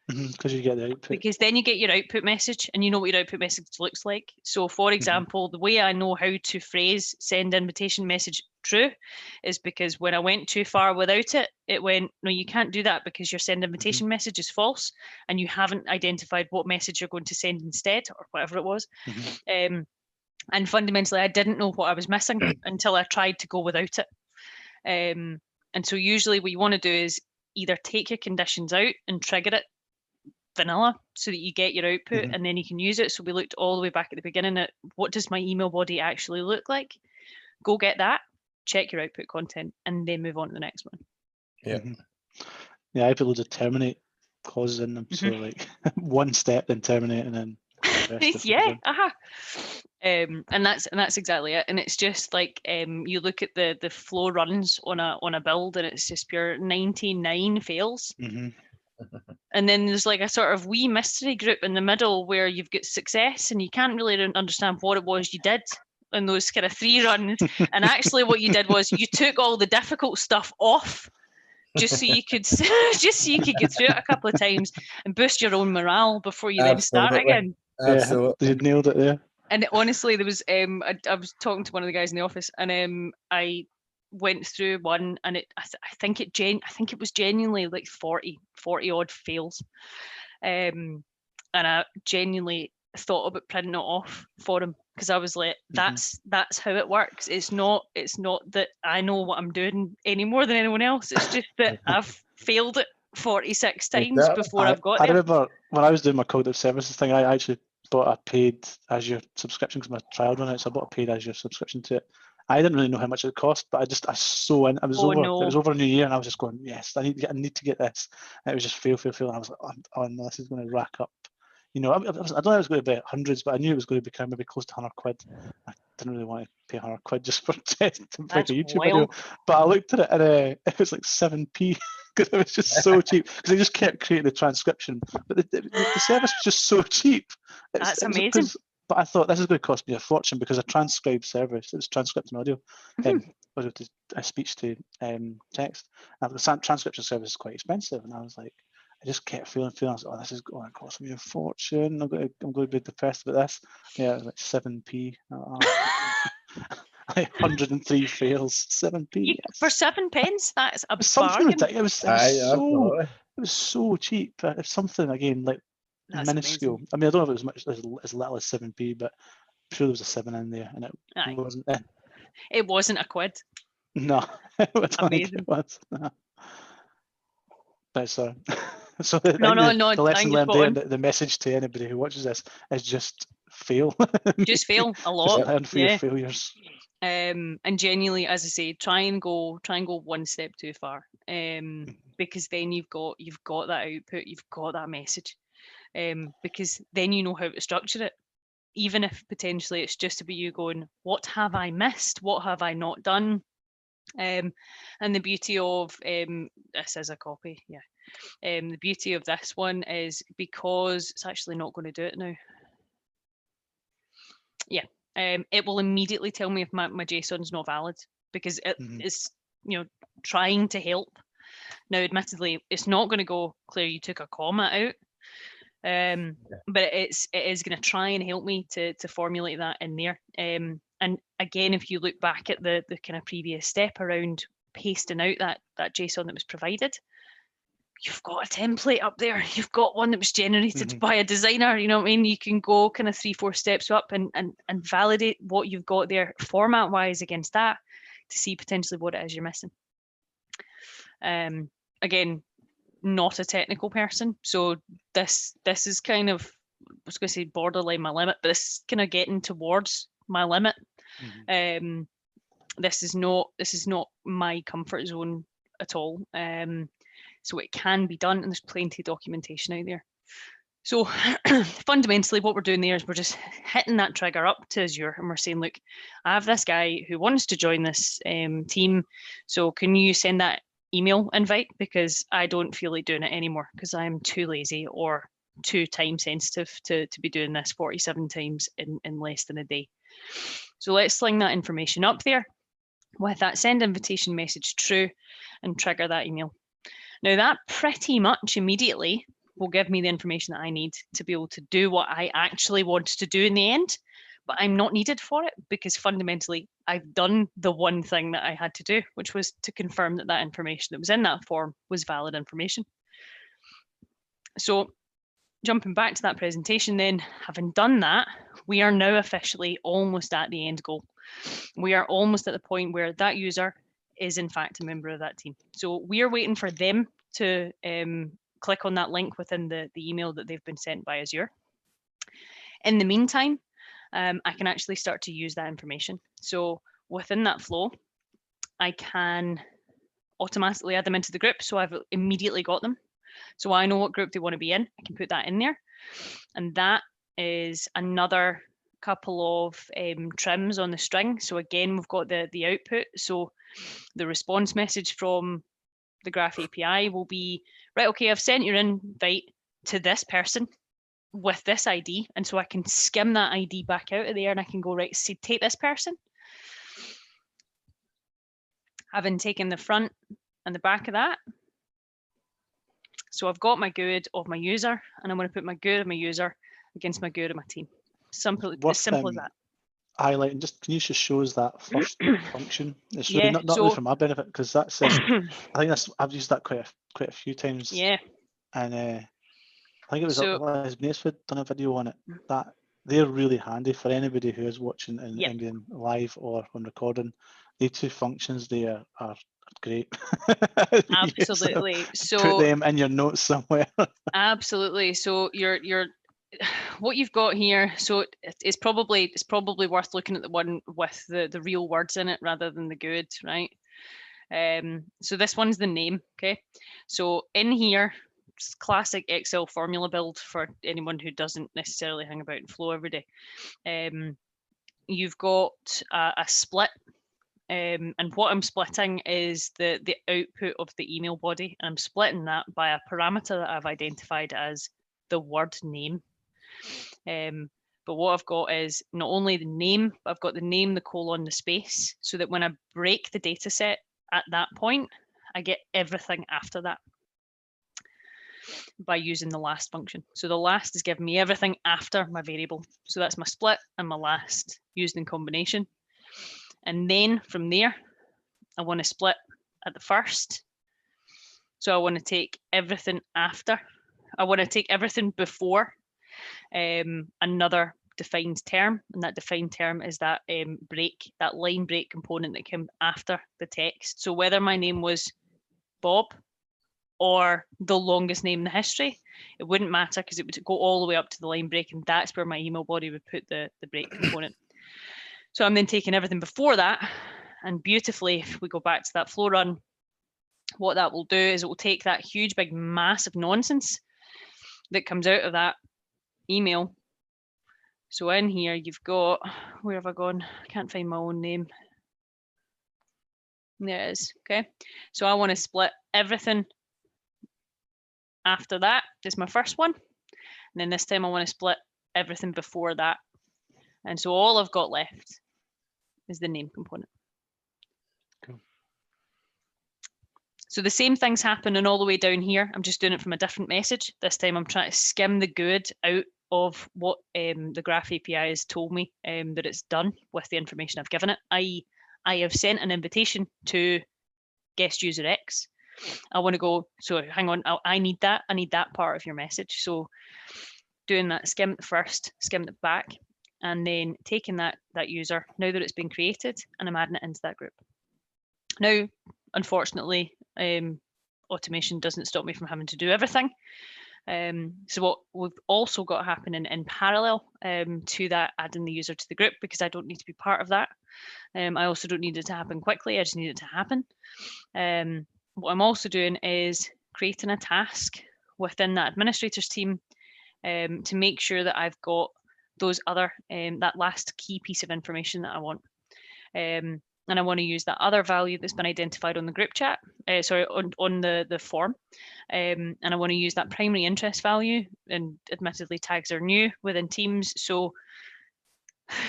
Because you get the output. Because then you get your output message and you know what your output message looks like. So for example, the way I know how to phrase send invitation message true is because when I went too far without it, it went, no, you can't do that because your send invitation message is false and you haven't identified what message you're going to send instead, or whatever it was. And fundamentally, I didn't know what I was missing until I tried to go without it. And so usually what you want to do is either take your conditions out and trigger it vanilla so that you get your output and then you can use it. So we looked all the way back at the beginning at what does my email body actually look like? Go get that, check your output content, and then move on to the next one. Yeah, I put loads of terminate clauses in them. So like one step, then terminate, and then and that's exactly it. And it's just like you look at the flow runs on a build and it's just pure 99 fails. And then there's like a sort of wee mystery group in the middle where you've got success and you can't really understand what it was you did in those kind of 3 runs. And actually what you did was you took all the difficult stuff off just so you could get through it a couple of times and boost your own morale before you then start again. Absolutely. You nailed it there. And honestly, there was I was talking to one of the guys in the office, and I went through one, and I think it was genuinely like 40 odd fails, and I genuinely thought about printing it off for him because I was like, that's how it works. It's not that I know what I'm doing any more than anyone else. It's just that I've failed it 46 times Exactly. before I've got I there. remember when I was doing my cognitive services thing, I actually bought a paid Azure subscription because my trial ran out, so I bought a paid Azure subscription to it. I didn't really know how much it cost, but it was Oh, over. no. It was over New Year, and I was just going, yes, I need to get this. And it was just fail, and I was like, oh no, this is going to rack up. You know, I don't know it was going to be hundreds, but I knew it was going to become maybe close to 100 quid. I didn't really want to pay 100 quid just for to make That's a YouTube wild. video. But I looked at it and it was like 7p because it was just so cheap. Because they just kept creating the transcription, but the service was just so cheap. That's amazing. But I thought this is going to cost me a fortune because a transcribed service, it was transcripting audio, speech to text. Now the transcription service is quite expensive, and I was like, I just kept feeling, I was like, oh, this is going to cost me a fortune. I'm going to be depressed about this. Yeah, it was like 7p. Like 103 fails, 7p. Yes. For 7 pence, that's a Something bargain. ridiculous. It was so cheap. It's something again like That's minuscule. amazing. I mean, I don't know if it was as little as 7p, but I'm sure there was a 7 in there, and Aye. it wasn't there. It wasn't a quid. No, I don't think Amazing. it was. No. But so No, the lesson you're learned spot there, on. the message to anybody who watches this is just fail. Just fail a lot. Just learn for yeah. your failures. And genuinely, as I say, try and go one step too far. Because then you've got that output, you've got that message. Because then you know how to structure it. Even if potentially it's just about you going, what have I missed? What have I not done? And the beauty of this is a copy, yeah. The beauty of this one is because it's actually not going to do it now. Yeah, it will immediately tell me if my JSON's not valid because it is, trying to help. Now, admittedly, it's not going to go, Claire, you took a comma out. But it is going to try and help me to formulate that in there. And again, if you look back at the kind of previous step around pasting out that JSON that was provided, you've got a template up there. You've got one that was generated by a designer. You know what I mean? You can go kind of 3-4 steps up and validate what you've got there format wise against that to see potentially what it is you're missing. Again, not a technical person, so this is kind of, I was going to say borderline my limit, but this is kind of getting towards my limit. This is not my comfort zone at all. So it can be done, and there's plenty of documentation out there. So fundamentally what we're doing there is we're just hitting that trigger up to Azure and we're saying, look, I have this guy who wants to join this team, so can you send that email invite, because I don't feel like doing it anymore because I'm too lazy or too time sensitive to be doing this 47 times in less than a day. So let's sling that information up there with that send invitation message true and trigger that email. Now that pretty much immediately will give me the information that I need to be able to do what I actually want to do in the end, but I'm not needed for it because fundamentally I've done the one thing that I had to do, which was to confirm that that information that was in that form was valid information. So jumping back to that presentation then, having done that, we are now officially almost at the end goal. We are almost at the point where that user is in fact a member of that team. So we are waiting for them to click on that link within the email that they've been sent by Azure. In the meantime, I can actually start to use that information. So within that flow, I can automatically add them into the group. So I've immediately got them. So I know what group they want to be in. I can put that in there. And that is another couple of trims on the string. So again, we've got the output. So the response message from the Graph API will be, right, okay, I've sent your invite to this person with this ID, and so I can skim that ID back out of there and I can go, right, see, take this person. Having taken the front and the back of that, so I've got my good of my user, and I'm going to put my good of my user against my good of my team. Simple, as simple as that. Highlighting, just can you just show us that first function? It's really Yeah, not really for my benefit because that's I think I've used that quite a few times. Yeah. And I think it was Lesbianisford done a video on it. That they're really handy for anybody who is watching Yep. in live or on recording. The two functions there are great. Absolutely. So So put them in your notes somewhere. absolutely. So you're what you've got here. So it's probably worth looking at the one with the real words in it rather than the good, right? So this one's the name. Okay. So in here, it's classic Excel formula build for anyone who doesn't necessarily hang about in Flow every day. You've got a split. And what I'm splitting is the output of the email body, and I'm splitting that by a parameter that I've identified as the word name. But what I've got is not only the name, but I've got the name, the colon, the space, so that when I break the data set at that point, I get everything after that by using the last function. So the last is giving me everything after my variable. So that's my split and my last used in combination. And then from there, I want to split at the first. So I want to take everything after. I want to take everything before another defined term. And that defined term is that break, that line break component that came after the text. So whether my name was Bob or the longest name in the history, it wouldn't matter because it would go all the way up to the line break, and that's where my email body would put the break component. So I'm then taking everything before that, and beautifully, if we go back to that flow run, what that will do is it will take that huge, big, massive nonsense that comes out of that email. So in here, you've got, where have I gone? I can't find my own name. There it is, okay? So I want to split everything after that is my first one. And then this time I want to split everything before that. And so all I've got left is the name component. Cool. So the same thing's happening all the way down here. I'm just doing it from a different message. This time I'm trying to skim the good out of what the Graph API has told me that it's done with the information I've given it. I have sent an invitation to guest user X. I want to go, so hang on, I need that part of your message. So doing that, skim it first, skim it back, and then taking that user, now that it's been created, and I'm adding it into that group. Now, unfortunately, automation doesn't stop me from having to do everything. So what we've also got happening in parallel to that, adding the user to the group, because I don't need to be part of that. I also don't need it to happen quickly, I just need it to happen. What I'm also doing is creating a task within that administrators team to make sure that I've got those other, that last key piece of information that I want. And I want to use that other value that's been identified on the group chat, on the form. And I want to use that primary interest value, and admittedly tags are new within Teams, so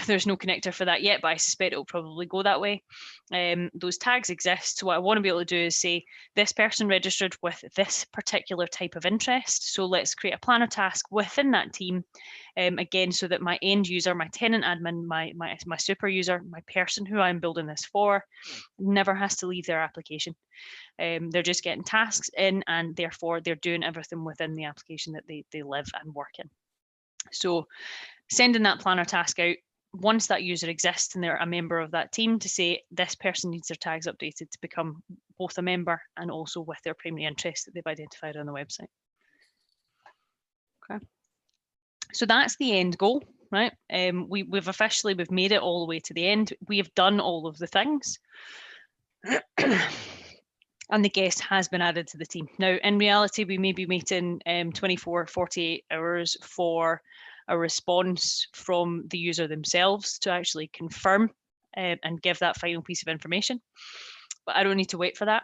there's no connector for that yet, but I suspect it'll probably go that way. Those tags exist. So what I want to be able to do is say, this person registered with this particular type of interest. So let's create a planner task within that team, again, so that my end user, my tenant admin, my super user, my person who I'm building this for, never has to leave their application. They're just getting tasks in, and therefore they're doing everything within the application that they live and work in. So sending that planner task out, once that user exists and they're a member of that team, to say this person needs their tags updated to become both a member and also with their primary interest that they've identified on the website. Okay, so that's the end goal, right? We've made it all the way to the end. We have done all of the things. And the guest has been added to the team. Now, in reality, we may be waiting 24, 48 hours for a response from the user themselves to actually confirm and give that final piece of information. But I don't need to wait for that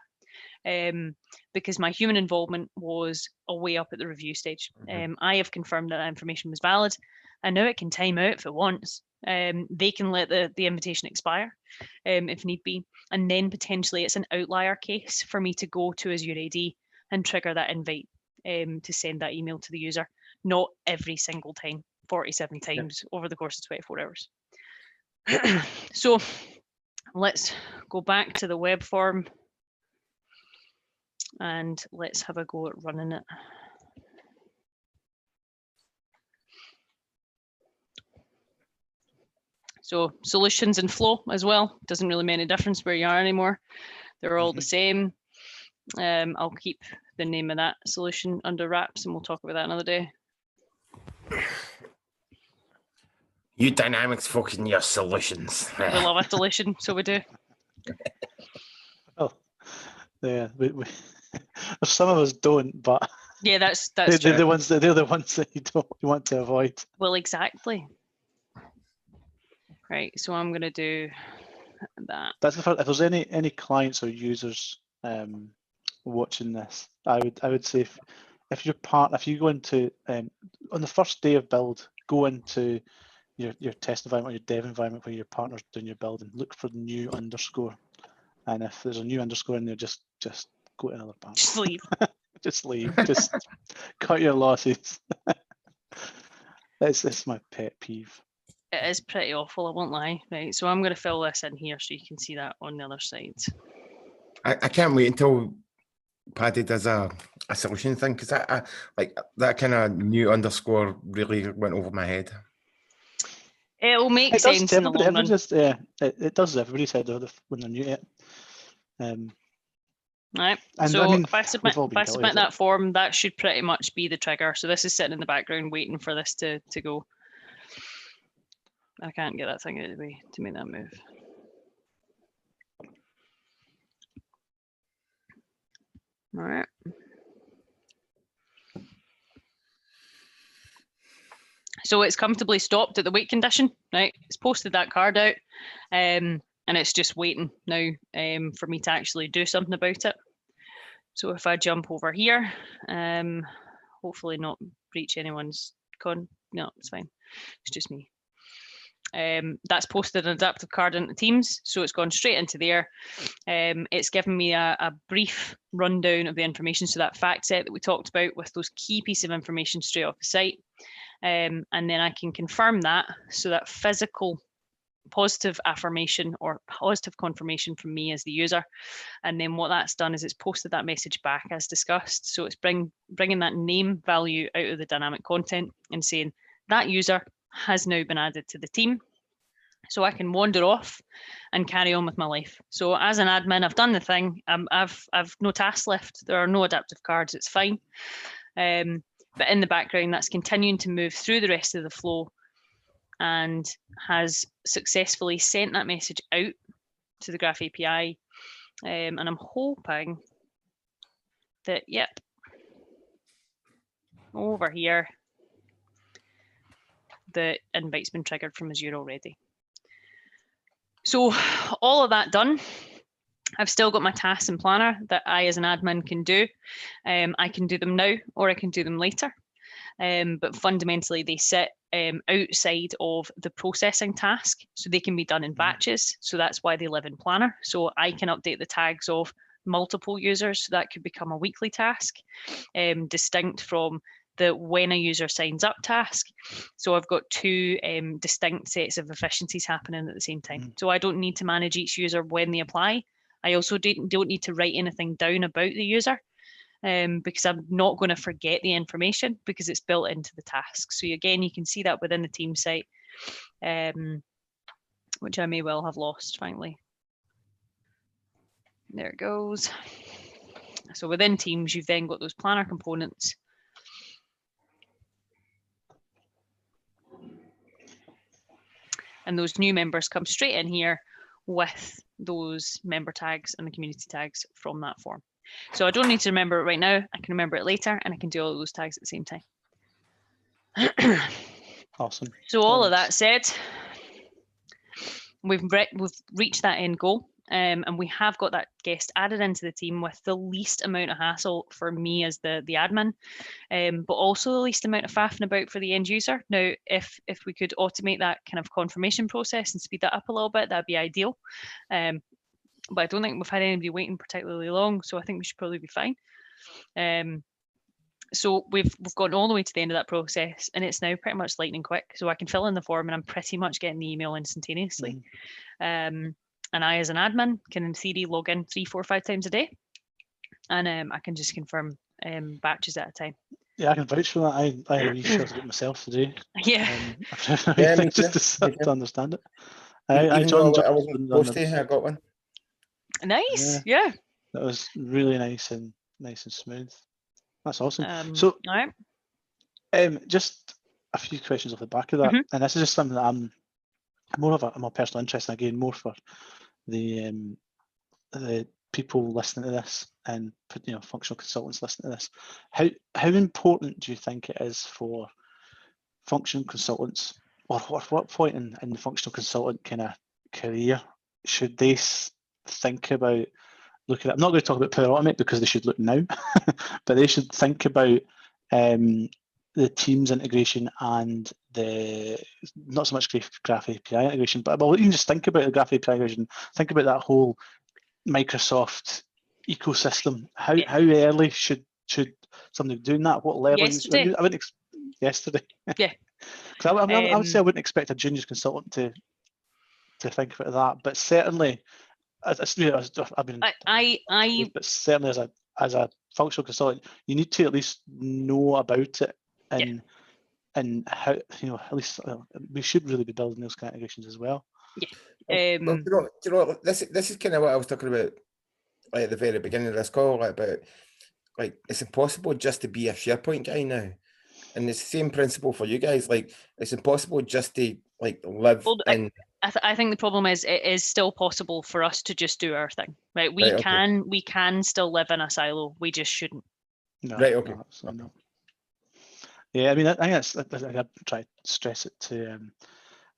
because my human involvement was way up at the review stage. I have confirmed that information was valid, and now it can time out if it wants. They can let the invitation expire if need be, and then potentially it's an outlier case for me to go to Azure AD and trigger that invite to send that email to the user, not every single time, 47 times over the course of 24 hours. So let's go back to the web form and let's have a go at running it. So solutions and flow as well. Doesn't really make any difference where you are anymore. They're all the same. I'll keep the name of that solution under wraps and we'll talk about that another day. You Dynamics focus on your solutions. We love a solution, so we do. Oh, yeah. Some of us don't, but yeah, that's they're true. the ones that you want to avoid. Well, exactly. Right, so I'm going to do that. That's the first. If there's any clients or users watching this, I would say if you go into on the first day of build, go into your test environment or your dev environment where your partner's doing your build and look for the new underscore. And if there's a new underscore in there, just go to another part. Just leave. Just leave. Just cut your losses. That's my pet peeve. It is pretty awful, I won't lie. Right, so I'm going to fill this in here so you can see that on the other side. I can't wait until Paddy does a solution thing, because I like that kind of new underscore really went over my head. It'll make sense in the long run. It does. Everybody said when they're new to it. Right. And so I mean, if I submit that form, that should pretty much be the trigger. So this is sitting in the background waiting for this to go. I can't get that thing out of the way to make that move. All right. So it's comfortably stopped at the wait condition, right? It's posted that card out, and it's just waiting now for me to actually do something about it. So if I jump over here, hopefully not breach anyone's no, it's fine. It's just me. That's posted an adaptive card into Teams, so it's gone straight into there. It's given me a brief rundown of the information, so that fact set that we talked about with those key pieces of information straight off the site. And then I can confirm that, so that physical positive affirmation or positive confirmation from me as the user. And then what that's done is it's posted that message back as discussed. So it's bringing that name value out of the dynamic content and saying that user has now been added to the team. So I can wander off and carry on with my life. So as an admin, I've done the thing. I've no tasks left. There are no adaptive cards. It's fine. But in the background, that's continuing to move through the rest of the flow and has successfully sent that message out to the Graph API. And I'm hoping that, yep, over here, the invite's been triggered from Azure already. So all of that done, I've still got my tasks and planner that I as an admin can do. I can do them now or I can do them later. But fundamentally they sit outside of the processing task, so they can be done in batches. So that's why they live in planner. So I can update the tags of multiple users. So that could become a weekly task, distinct from the when a user signs up task. So I've got two distinct sets of efficiencies happening at the same time. So I don't need to manage each user when they apply. I also don't need to write anything down about the user because I'm not going to forget the information because it's built into the task. So again, you can see that within the team site, which I may well have lost, frankly. There it goes. So within Teams, you've then got those planner components. And those new members come straight in here with those member tags and the community tags from that form. So I don't need to remember it right now. I can remember it later and I can do all of those tags at the same time. Awesome. So all of that said, we've reached that end goal. And we have got that guest added into the team with the least amount of hassle for me as the admin, but also the least amount of faffing about for the end user. Now, if we could automate that kind of confirmation process and speed that up a little bit, that'd be ideal. But I don't think we've had anybody waiting particularly long, so I think we should probably be fine. So we've gone all the way to the end of that process, and it's now pretty much lightning quick. So I can fill in the form, and I'm pretty much getting the email instantaneously. And I, as an admin, can in theory log in 3, 4, 5 times a day, and I can just confirm batches at a time. Yeah, I can vouch for that. I researched it myself today. Yeah. Yeah, me just too. to understand it. Even though I John wasn't supposed to, I got one. Nice. Yeah. That was really nice and smooth. That's awesome. All So, right. just a few questions off the back of that, and this is just something that I'm more of a personal interest, and again, more for the people listening to this, and functional consultants listening to this. How important do you think it is for functional consultants, or what point in the functional consultant kind of career should they think about looking at? I'm not going to talk about Power Automate because they should look now, but they should think about the Teams integration and the not so much Graph API integration, but even just think about the Graph API integration. Think about that whole Microsoft ecosystem. How early should somebody be doing that? What level? Yesterday. I wouldn't yesterday. Yeah. Because I would say I wouldn't expect a junior consultant to think about that, but certainly, but certainly as a functional consultant, you need to at least know about it and how at least we should really be building those kind of integrations as well. Yeah. Well, do you know this is kind of what I was talking about at the very beginning of this call, about it's impossible just to be a SharePoint guy now. And it's the same principle for you guys. Like, it's impossible just to live in. I think the problem is it is still possible for us to just do our thing, right? We can still live in a silo. We just shouldn't. No, right. Okay. No, absolutely not. Yeah, I mean, I think I try to stress it to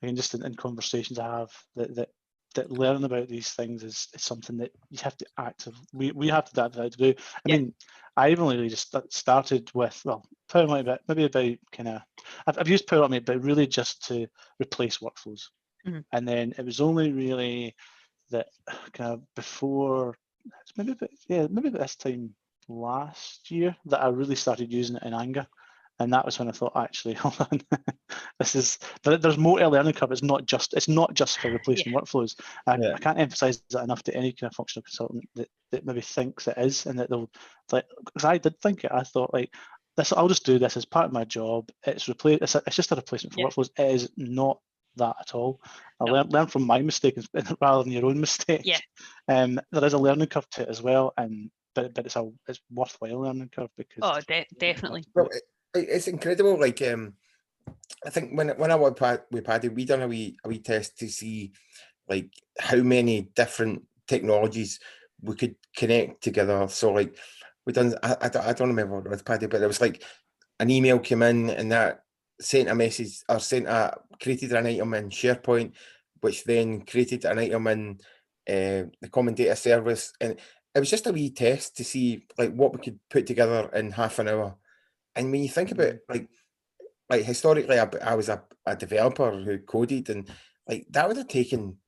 again, just in conversations I have, that learning about these things is something that you have to we have to actively do. I mean, I've only really just started with, well, Power Automate, maybe about kind of, I've used Power Automate, but really just to replace workflows. And then it was only really that kind of before, maybe about this time last year, that I really started using it in anger. And that was when I thought, actually, hold on, there's more early learning curve. It's not just for replacing workflows. I can't emphasize that enough to any kind of functional consultant that maybe thinks it is, and that they'll because I did think it. I thought this, I'll just do this as part of my job. It's just a replacement for workflows. It is not that at all. I learn from my mistakes rather than your own mistakes. There is a learning curve to it as well, but it's worthwhile learning curve because definitely. Well, it's incredible. I think when I worked with Paddy, we done a wee test to see how many different technologies we could connect together. So we done, I don't remember with Paddy, but it was an email came in and that sent a message or created an item in SharePoint, which then created an item in the common data service, and it was just a wee test to see what we could put together in half an hour. And when you think about historically, I was a developer who coded, and that would have taken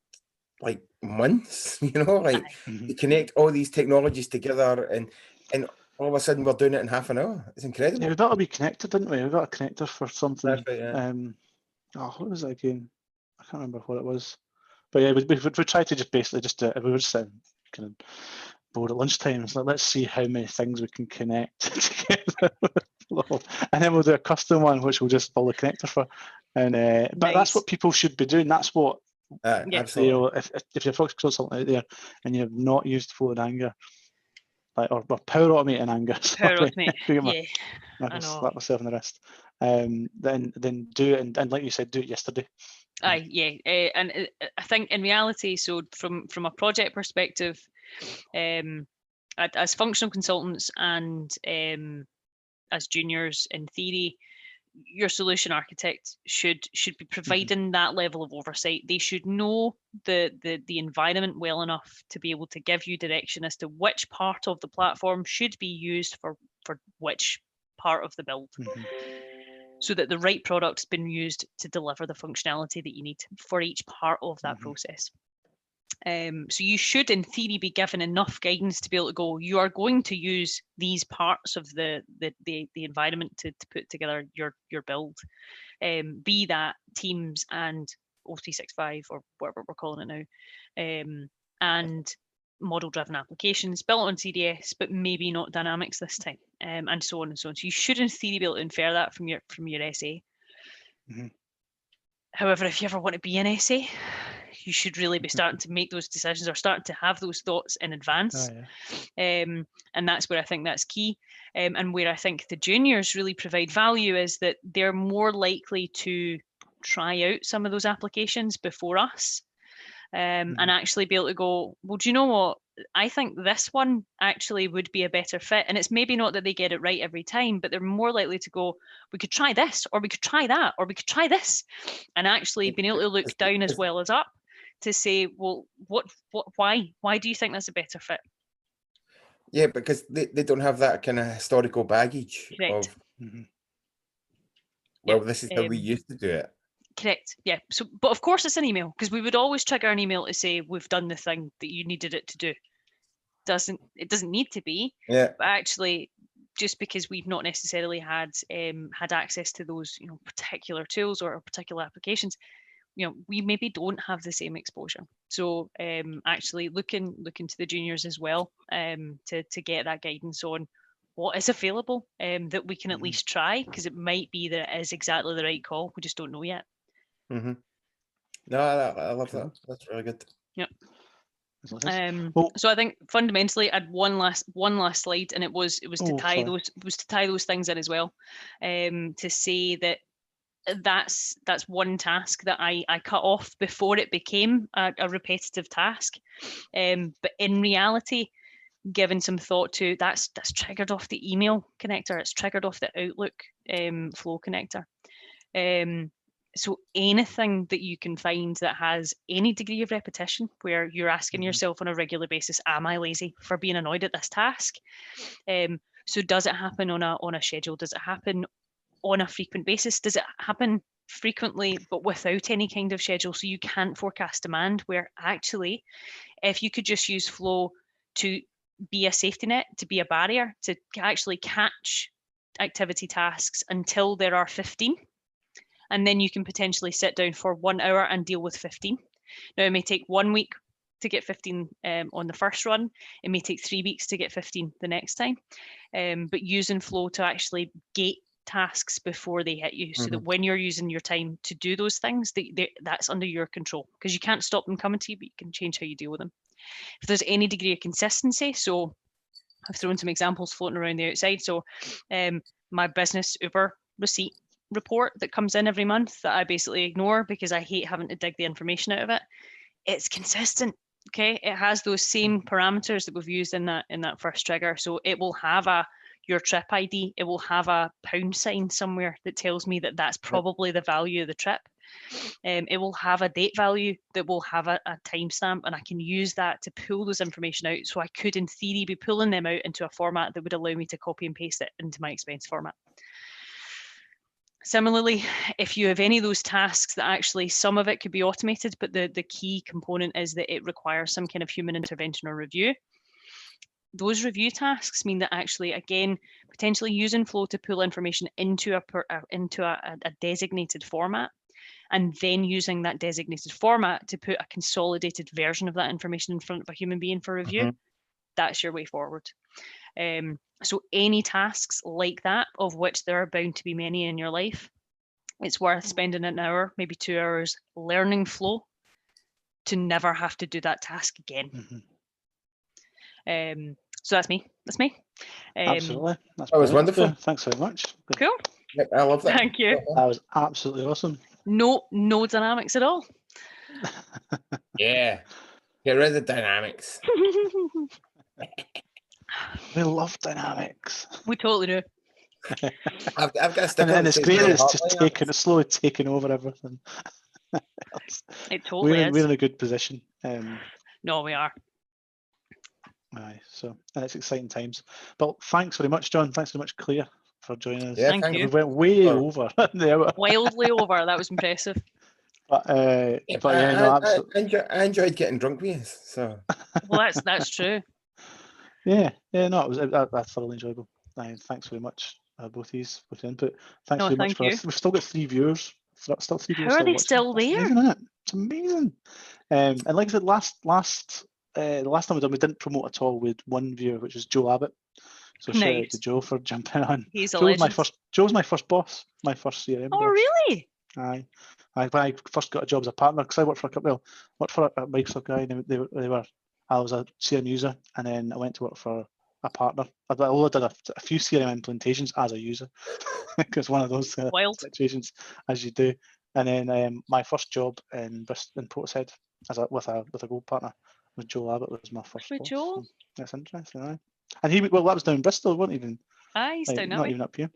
months, to connect all these technologies together, and all of a sudden we're doing it in half an hour. It's incredible. Yeah, we got to be connected, didn't we? We got a connector for something. That's right, yeah. What was it again? I can't remember what it was. But yeah, we tried to just basically we were just kind of bored at lunchtime. So let's see how many things we can connect together. And then we'll do a custom one, which we'll just pull the connector for. And but that's what people should be doing. That's what absolutely. If you're a functional consultant out there and you have not used Flow in Anger, or Power Automate in Anger, Power Automate, slap myself in the wrist. Then do it, and like you said, do it yesterday. And I think in reality, so from a project perspective, as functional consultants and as juniors, in theory, your solution architect should be providing that level of oversight. They should know the environment well enough to be able to give you direction as to which part of the platform should be used for which part of the build, so that the right product's been used to deliver the functionality that you need for each part of that process. So you should, in theory, be given enough guidance to be able to go, you are going to use these parts of the environment to put together your build, be that Teams and O365 or whatever we're calling it now. And model-driven applications built on CDS, but maybe not Dynamics this time, and so on and so on. So you should, in theory, be able to infer that from your SA. However, if you ever want to be an SA, you should really be starting to make those decisions or starting to have those thoughts in advance. And that's where I think that's key. And where I think the juniors really provide value is that they're more likely to try out some of those applications before us. And actually be able to go, well, do you know what? I think this one actually would be a better fit. And it's maybe not that they get it right every time, but they're more likely to go, we could try this, or we could try that, or we could try this. And actually being able to look down as well as up to say, well, why do you think that's a better fit? Yeah, because they don't have that kind of historical baggage Correct. of, well, this is how we used to do it. Correct. Yeah. So, but of course it's an email, because we would always trigger an email to say we've done the thing that you needed it to do. It doesn't need to be. Yeah. But actually, just because we've not necessarily had access to those, particular tools or particular applications, we maybe don't have the same exposure. So actually looking to the juniors as well, to get that guidance on what is available, that we can at least try, because it might be that it is exactly the right call. We just don't know yet. No, I love that. That's really good. Yeah. So I think fundamentally, I had one last slide, and it was to tie those things in as well, to say that that's one task that I cut off before it became a repetitive task, but in reality, given some thought to that's triggered off the email connector, it's triggered off the Outlook flow connector. So anything that you can find that has any degree of repetition, where you're asking yourself on a regular basis, am I lazy for being annoyed at this task? So does it happen on a schedule? Does it happen on a frequent basis? Does it happen frequently but without any kind of schedule, so you can't forecast demand? Where actually, if you could just use flow to be a safety net, to be a barrier, to actually catch activity tasks until there are 15, and then you can potentially sit down for 1 hour and deal with 15. Now, it may take 1 week to get 15 on the first run. It may take 3 weeks to get 15 the next time. But using flow to actually gate tasks before they hit you, so that when you're using your time to do those things, that's under your control, because you can't stop them coming to you, but you can change how you deal with them. If there's any degree of consistency, so I've thrown some examples floating around the outside. So my business Uber receipt report that comes in every month that I basically ignore because I hate having to dig the information out of it. It's consistent. Okay, it has those same parameters that we've used in that first trigger. So it will have your trip ID. It will have a pound sign somewhere that tells me that that's probably the value of the trip. It will have a date value that will have a timestamp, and I can use that to pull those information out. So I could, in theory, be pulling them out into a format that would allow me to copy and paste it into my expense format. Similarly, if you have any of those tasks that actually some of it could be automated, but the key component is that it requires some kind of human intervention or review. Those review tasks mean that actually, again, potentially using flow to pull information into a designated format, and then using that designated format to put a consolidated version of that information in front of a human being for review, that's your way forward. So any tasks like that, of which there are bound to be many in your life, it's worth spending an hour, maybe 2 hours, learning flow to never have to do that task again. So that's me. Absolutely. That was wonderful. Yeah, thanks very much. Cool. Yeah, I love that. Thank you. That was absolutely awesome. No dynamics at all. Yeah. Get rid of the dynamics. We love dynamics. We totally do. I've got a sticker. And it's great. It's just slowly taking over everything. It totally is. We're in a good position. No, we are. Aye, so it's exciting times. But thanks very much, John. Thanks very much, Claire, for joining us. Yeah, Thank you. We went way over the hour. Wildly over. That was impressive. But absolutely. I enjoyed getting drunk with you. So. Well, that's true. Yeah, no, it was that's thoroughly enjoyable. Thanks very much, both of you, with the input. Thanks very much for us. We've still got 3 viewers. Still 3 viewers. How are they still there? It's amazing, isn't it? It's amazing. And like I said, last the last time we didn't promote at all with one viewer, which was Joe Abbott. So shout out Nice. to Joe for jumping on. He's a Joe was legend. my first boss, my first CRM Oh, boss. really? Aye. When I first got a job as a partner, because I worked for a Microsoft guy, and I was a CRM user, and then I went to work for a partner. I did a few CRM implementations as a user, because one of those Wild. situations as you do. And then my first job in Portishead with a gold partner with Joe Abbott was my first With boss. Joel? So that's interesting, aye. And that was down in Bristol, wasn't even Aye, he's down that not way. even up here.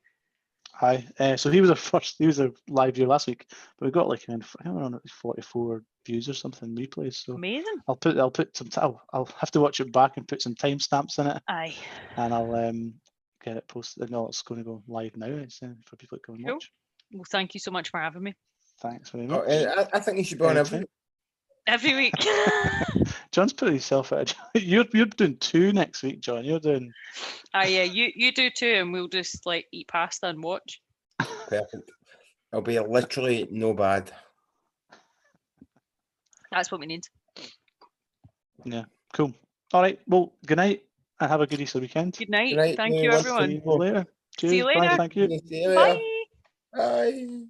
Aye. So he was a live view last week, but we got like around 44 views or something replays. So Amazing. I'll put some. I'll have to watch it back and put some timestamps in it, Aye. and I'll get it posted. No, it's going to go live now. It's for people to come and Cool. watch. Well, thank you so much for having me. Thanks very Oh, much. I think you should be on Anytime. Every week. John's put himself out. You're doing 2 next week, John. You're doing. Aye, yeah, you do too, and we'll just like eat pasta and watch. Perfect. It'll be literally no bad. That's what we need. Yeah, cool. All right. Well, good night and have a good Easter weekend. Good night. Good night, Thank you, once everyone. See you later. Cheers. See you Bye. later. Thank you. See you later. Bye. Bye.